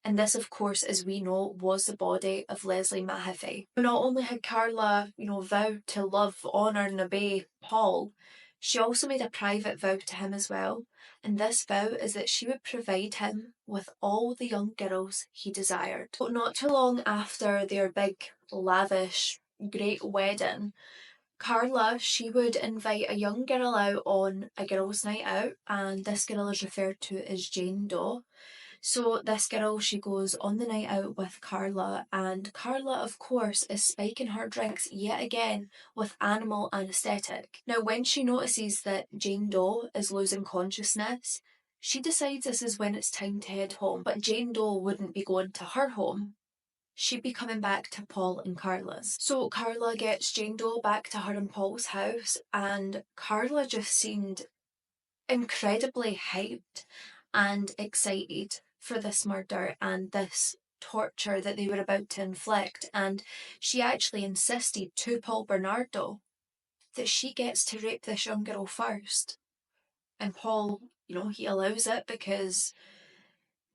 And this, of course, as we know, was the body of Leslie Mahaffey. Not only had Karla, vowed to love, honour and obey Paul, she also made a private vow to him as well. And this vow is that she would provide him with all the young girls he desired. But not too long after their big, lavish, great wedding, Karla, she would invite a young girl out on a girls' night out, and this girl is referred to as Jane Doe. So this girl, she goes on the night out with Karla, and Karla, of course, is spiking her drinks yet again with animal anaesthetic. Now, when she notices that Jane Doe is losing consciousness, she decides this is when it's time to head home. But Jane Doe wouldn't be going to her home. She'd be coming back to Paul and Karla's. So Karla gets Jane Doe back to her and Paul's house, and Karla just seemed incredibly hyped and excited for this murder and this torture that they were about to inflict. And she actually insisted to Paul Bernardo that she gets to rape this young girl first. And Paul, he allows it because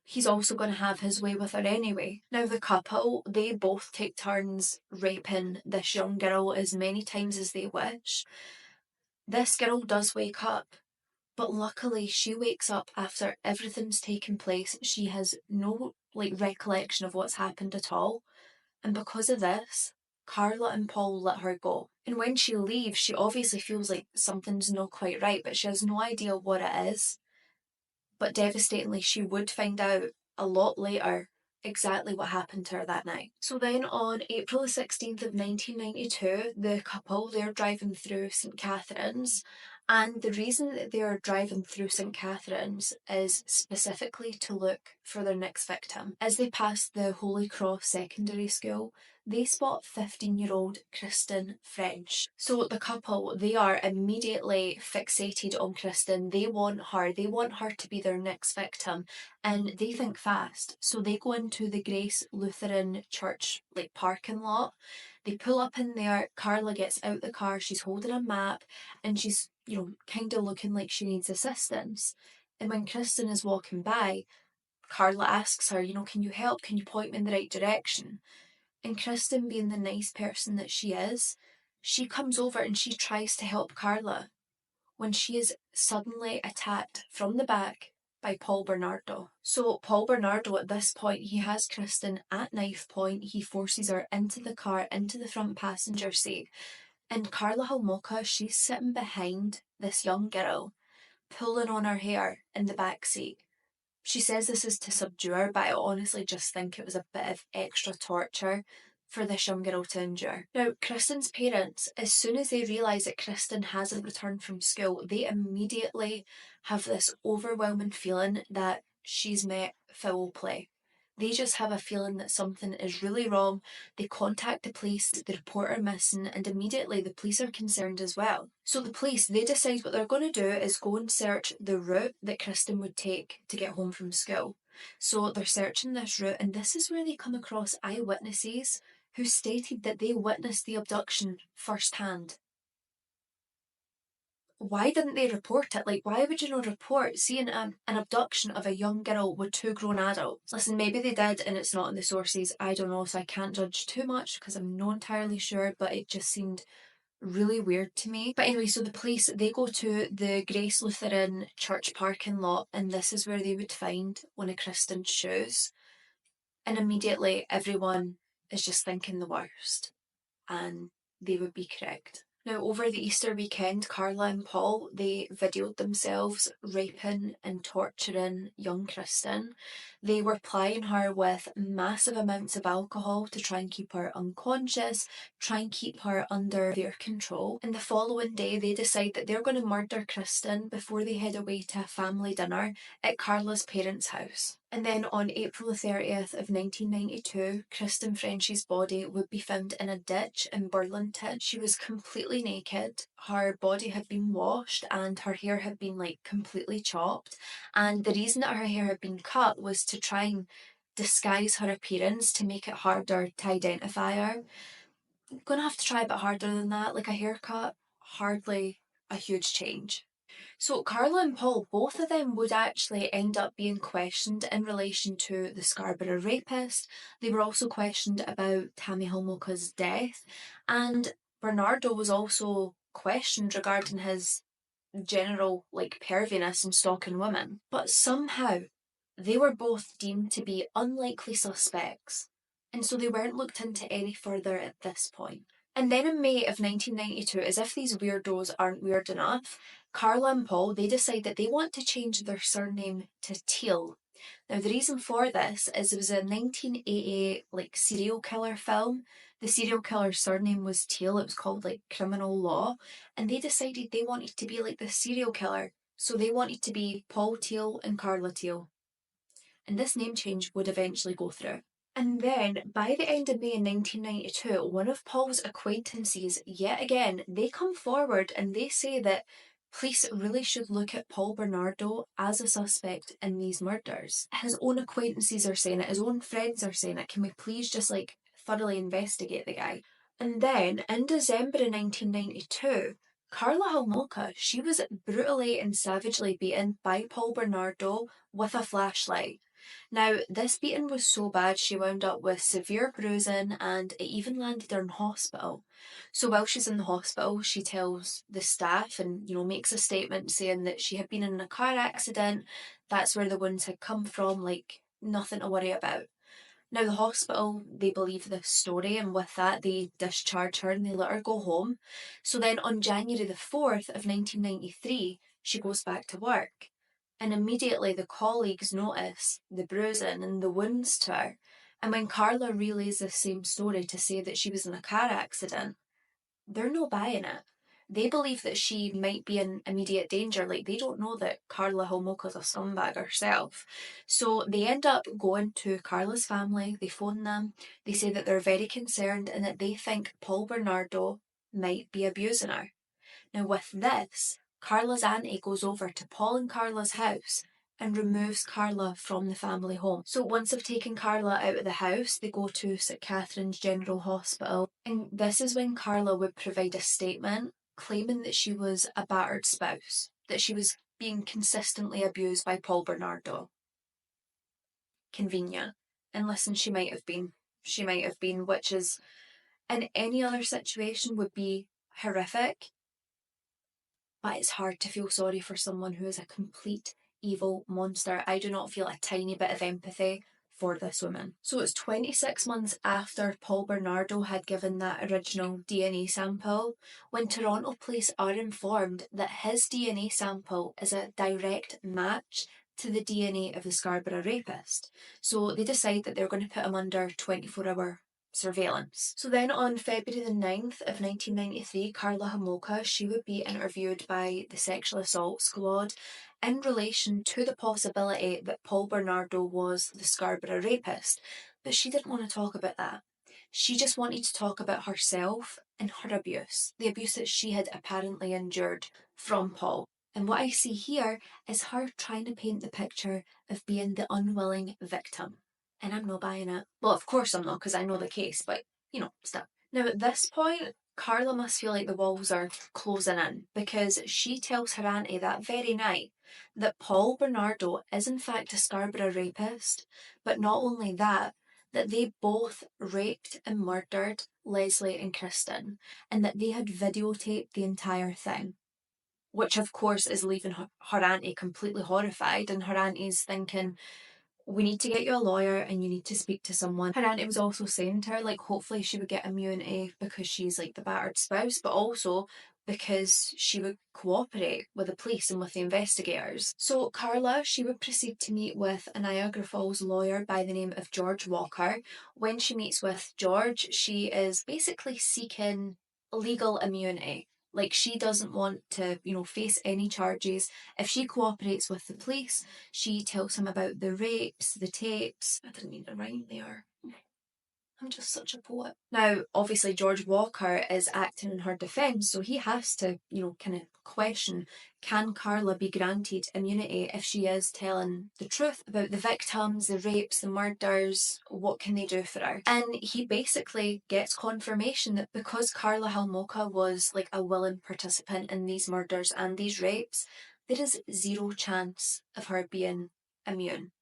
he's also going to have his way with her anyway. Now, the couple, they both take turns raping this young girl as many times as they wish. This girl does wake up, but luckily she wakes up after everything's taken place. She has no recollection of what's happened at all. And because of this, Karla and Paul let her go. And when she leaves, she obviously feels like something's not quite right, but she has no idea what it is. But devastatingly, she would find out a lot later exactly what happened to her that night. So then on April the 16th of 1992, the couple, they're driving through St. Catherine's, and the reason that they're driving through St. Catherine's is specifically to look for their next victim. As they pass the Holy Cross Secondary School, they spot 15-year-old Kristen French. So the couple, they are immediately fixated on Kristen. They want her to be their next victim, and they think fast. So they go into the Grace Lutheran Church parking lot. They pull up in there. Karla gets out the car, she's holding a map, and she's kind of looking like she needs assistance. And when Kristen is walking by, Karla asks her, can you help? Can you point me in the right direction? And Kristen, being the nice person that she is, she comes over and she tries to help Karla when she is suddenly attacked from the back by Paul Bernardo. So Paul Bernardo, at this point, he has Kristen at knife point. He forces her into the car, into the front passenger seat. And Karla Homolka, she's sitting behind this young girl, pulling on her hair in the back seat. She says this is to subdue her, but I honestly just think it was a bit of extra torture for this young girl to endure. Now, Kristen's parents, as soon as they realise that Kristen hasn't returned from school, they immediately have this overwhelming feeling that she's met foul play. They just have a feeling that something is really wrong. They contact the police, they report her missing, and immediately the police are concerned as well. So the police, they decide what they're going to do is go and search the route that Kristen would take to get home from school. So they're searching this route, and this is where they come across eyewitnesses who stated that they witnessed the abduction firsthand. Why didn't they report it? Why would you not report seeing an abduction of a young girl with two grown adults? Listen, maybe they did and it's not in the sources, I don't know, so I can't judge too much because I'm not entirely sure, but it just seemed really weird to me. But anyway, so the police, they go to the Grace Lutheran Church parking lot, and this is where they would find one of Kristen's shoes. And immediately everyone is just thinking the worst, and they would be correct. Now, over the Easter weekend, Karla and Paul, they videoed themselves raping and torturing young Kristen. They were plying her with massive amounts of alcohol to try and keep her unconscious, try and keep her under their control. And the following day, they decide that they're going to murder Kristen before they head away to a family dinner at Karla's parents' house. And then on April the 30th of 1992, Kristen French's body would be found in a ditch in Burlington. She was completely naked. Her body had been washed and her hair had been completely chopped. And the reason that her hair had been cut was to try and disguise her appearance to make it harder to identify her. I'm gonna have to try a bit harder than that. Like a haircut, hardly a huge change. So Karla and Paul, both of them would actually end up being questioned in relation to the Scarborough rapist. They were also questioned about Tammy Homolka's death, and Bernardo was also questioned regarding his general perviness and stalking women. But somehow they were both deemed to be unlikely suspects, and so they weren't looked into any further at this point. And then in May of 1992, as if these weirdos aren't weird enough, Karla and Paul, they decide that they want to change their surname to Teal. Now, the reason for this is there was a 1988 serial killer film. The serial killer's surname was Teal. It was called Criminal Law, and they decided they wanted to be like the serial killer, so they wanted to be Paul Teal and Karla Teal. And this name change would eventually go through. And then, by the end of May in 1992, one of Paul's acquaintances, yet again, they come forward and they say that police really should look at Paul Bernardo as a suspect in these murders. His own acquaintances are saying it, his own friends are saying it. Can we please just thoroughly investigate the guy? And then, in December of 1992, Karla Homolka, she was brutally and savagely beaten by Paul Bernardo with a flashlight. Now, this beating was so bad she wound up with severe bruising and it even landed her in hospital. So while she's in the hospital, she tells the staff and, makes a statement saying that she had been in a car accident, that's where the wounds had come from, nothing to worry about. Now, the hospital, they believe this story, and with that, they discharge her and they let her go home. So then on January the 4th of 1993, she goes back to work. And immediately the colleagues notice the bruising and the wounds to her. And when Karla relays the same story to say that she was in a car accident, they're not buying it. They believe that she might be in immediate danger. They don't know that Karla Homolka's a scumbag herself. So they end up going to Karla's family, they phone them, they say that they're very concerned and that they think Paul Bernardo might be abusing her. Now with this, Karla's auntie goes over to Paul and Karla's house and removes Karla from the family home. So once they've taken Karla out of the house, they go to St Catherine's General Hospital, and this is when Karla would provide a statement claiming that she was a battered spouse, that she was being consistently abused by Paul Bernardo. Convenient. And listen, she might have been, which is, in any other situation would be horrific, but it's hard to feel sorry for someone who is a complete evil monster. I do not feel a tiny bit of empathy for this woman. So it's 26 months after Paul Bernardo had given that original DNA sample when Toronto police are informed that his DNA sample is a direct match to the DNA of the Scarborough rapist. So they decide that they're going to put him under 24-hour surveillance. So then on February the 9th of 1993, Karla Homolka, she would be interviewed by the sexual assault squad in relation to the possibility that Paul Bernardo was the Scarborough rapist. But she didn't want to talk about that. She just wanted to talk about herself and her abuse, the abuse that she had apparently endured from Paul. And what I see here is her trying to paint the picture of being the unwilling victim. And I'm not buying it. Well, of course I'm not, because I know the case, but, stuff. Now, at this point, Karla must feel like the walls are closing in, because she tells her auntie that very night that Paul Bernardo is in fact a Scarborough rapist, but not only that they both raped and murdered Leslie and Kristen, and that they had videotaped the entire thing. Which, of course, is leaving her auntie completely horrified, and her auntie's thinking, we need to get you a lawyer and you need to speak to someone. Her auntie was also saying to her, like, hopefully she would get immunity because she's like the battered spouse, but also because she would cooperate with the police and with the investigators. So Karla, she would proceed to meet with a Niagara Falls lawyer by the name of George Walker. When she meets with George, she is basically seeking legal immunity. Like, she doesn't want to, face any charges. If she cooperates with the police, she tells him about the rapes, the tapes. I didn't mean to rhyme there. I'm just such a poet. Now, obviously, George Walker is acting in her defence, so he has to, kind of question, can Karla be granted immunity if she is telling the truth about the victims, the rapes, the murders? What can they do for her? And he basically gets confirmation that because Karla Homolka was like a willing participant in these murders and these rapes, there is zero chance of her being immune.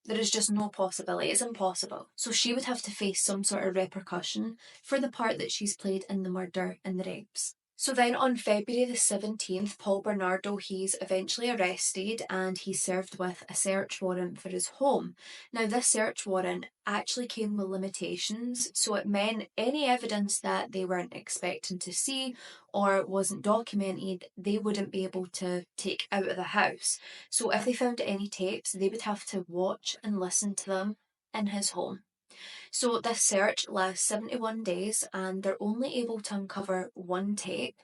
There is just no possibility. It's impossible. So she would have to face some sort of repercussion for the part that she's played in the murder and the rapes. So then on February the 17th, Paul Bernardo, he's eventually arrested and he's served with a search warrant for his home. Now, this search warrant actually came with limitations, so it meant any evidence that they weren't expecting to see or wasn't documented, they wouldn't be able to take out of the house. So if they found any tapes, they would have to watch and listen to them in his home. So this search lasts 71 days and they're only able to uncover one tape.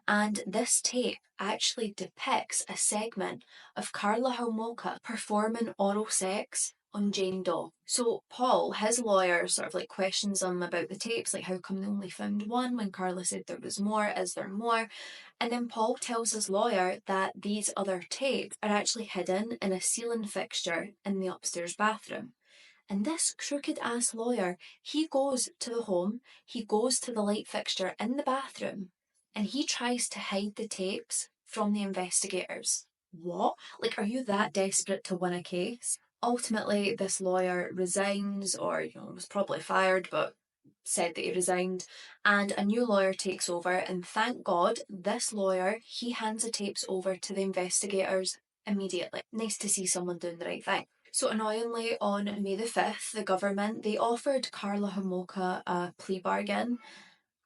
And this tape actually depicts a segment of Karla Homolka performing oral sex on Jane Doe. So Paul, his lawyer, sort of like questions him about the tapes, like how come they only found one when Karla said there was more, is there more? And then Paul tells his lawyer that these other tapes are actually hidden in a ceiling fixture in the upstairs bathroom. And this crooked ass lawyer, he goes to the home, he goes to the light fixture in the bathroom, and he tries to hide the tapes from the investigators. What? Like, are you that desperate to win a case? Ultimately, this lawyer resigns, or, was probably fired, but said that he resigned, and a new lawyer takes over, and thank God, this lawyer, he hands the tapes over to the investigators immediately. Nice to see someone doing the right thing. So annoyingly, on May the 5th, the government, they offered Karla Homolka a plea bargain.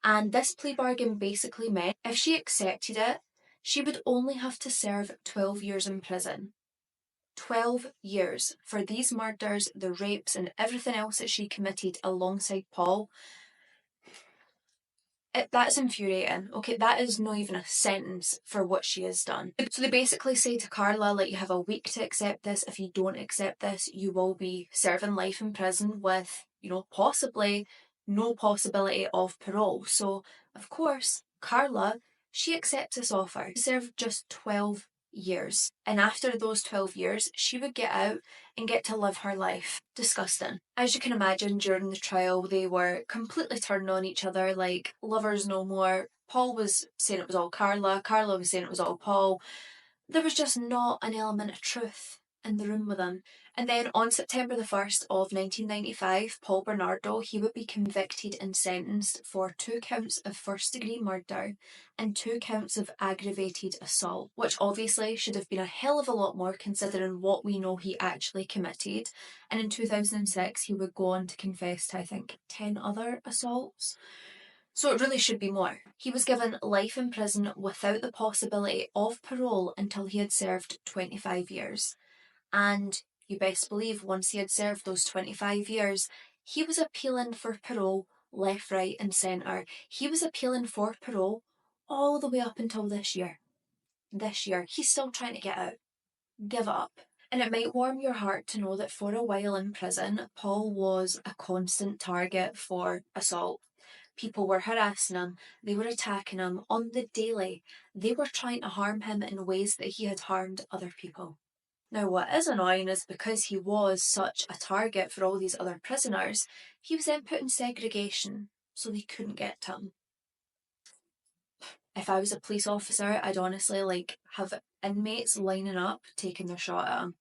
And this plea bargain basically meant if she accepted it, she would only have to serve 12 years in prison. 12 years for these murders, the rapes, and everything else that she committed alongside Paul. That's infuriating. Okay, that is not even a sentence for what she has done. So they basically say to Karla, like, you have a week to accept this. If you don't accept this, you will be serving life in prison with, possibly no possibility of parole. So, of course, Karla, she accepts this offer. She served just 12 years. And after those 12 years, she would get out and get to live her life. Disgusting. As you can imagine, during the trial, they were completely turned on each other, like lovers no more. Paul was saying it was all Karla, Karla was saying it was all Paul. There was just not an element of truth in the room with them. And then on September the 1st of 1995, Paul Bernardo, he would be convicted and sentenced for 2 counts of first-degree murder and 2 counts of aggravated assault, which obviously should have been a hell of a lot more considering what we know he actually committed. And in 2006, he would go on to confess to, I think, 10 other assaults. So it really should be more. He was given life in prison without the possibility of parole until he had served 25 years. And you best believe once he had served those 25 years, he was appealing for parole left, right and centre. He was appealing for parole all the way up until this year. This year, he's still trying to get out. Give up. And it might warm your heart to know that for a while in prison, Paul was a constant target for assault. People were harassing him, they were attacking him on the daily. They were trying to harm him in ways that he had harmed other people. Now, what is annoying is because he was such a target for all these other prisoners, he was then put in segregation, so they couldn't get to him. If I was a police officer, I'd honestly have inmates lining up, taking their shot at him.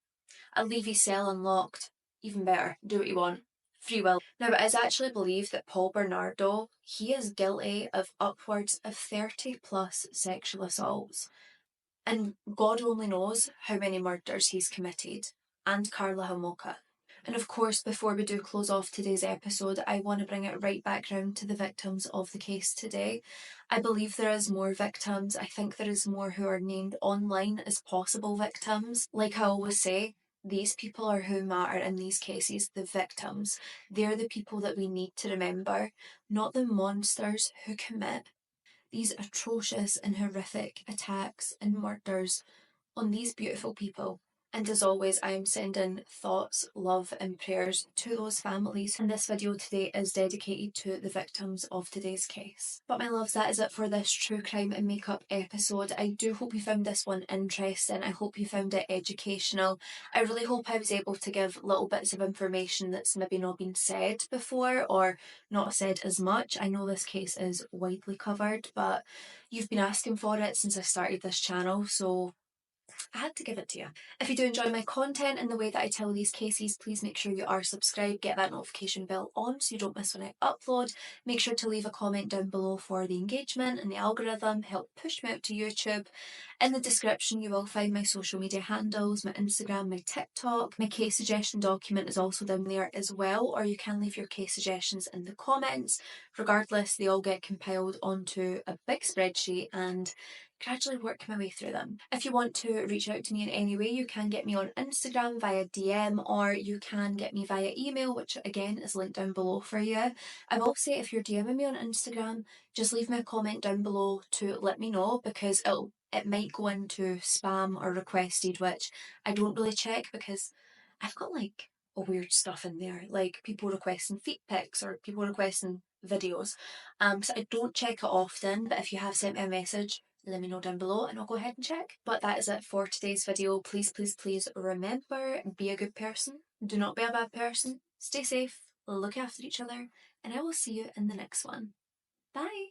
I'd leave his cell unlocked. Even better, do what you want. Free will. Now, it is actually believed that Paul Bernardo, he is guilty of upwards of 30 plus sexual assaults. And God only knows how many murders he's committed. And Karla Homolka. And of course, before we do close off today's episode, I want to bring it right back round to the victims of the case today. I believe there is more victims. I think there is more who are named online as possible victims. Like I always say, these people are who matter in these cases, the victims. They're the people that we need to remember, not the monsters who commit these atrocious and horrific attacks and murders on these beautiful people. And as always, I am sending thoughts, love and prayers to those families. And this video today is dedicated to the victims of today's case. But my loves, that is it for this true crime and makeup episode. I do hope you found this one interesting. I hope you found it educational. I really hope I was able to give little bits of information that's maybe not been said before or not said as much. I know this case is widely covered, but you've been asking for it since I started this channel, so I had to give it to you. If you do enjoy my content and the way that I tell these cases, please make sure you are subscribed, get that notification bell on so you don't miss when I upload. Make sure to leave a comment down below for the engagement and the algorithm, help push me out to YouTube. In the description you will find my social media handles, my Instagram, my TikTok. My case suggestion document is also down there as well, or you can leave your case suggestions in the comments. Regardless, they all get compiled onto a big spreadsheet and gradually work my way through them. If you want to reach out to me in any way, you can get me on Instagram via DM, or you can get me via email, which again is linked down below for you. I will say, if you're DMing me on Instagram, just leave me a comment down below to let me know, because it might go into spam or requested, which I don't really check because I've got like weird stuff in there, like people requesting feet pics or people requesting videos. So I don't check it often, but if you have sent me a message, let me know down below and I'll go ahead and check. But that is it for today's video. Please, please, please remember, be a good person. Do not be a bad person. Stay safe, look after each other, and I will see you in the next one. Bye!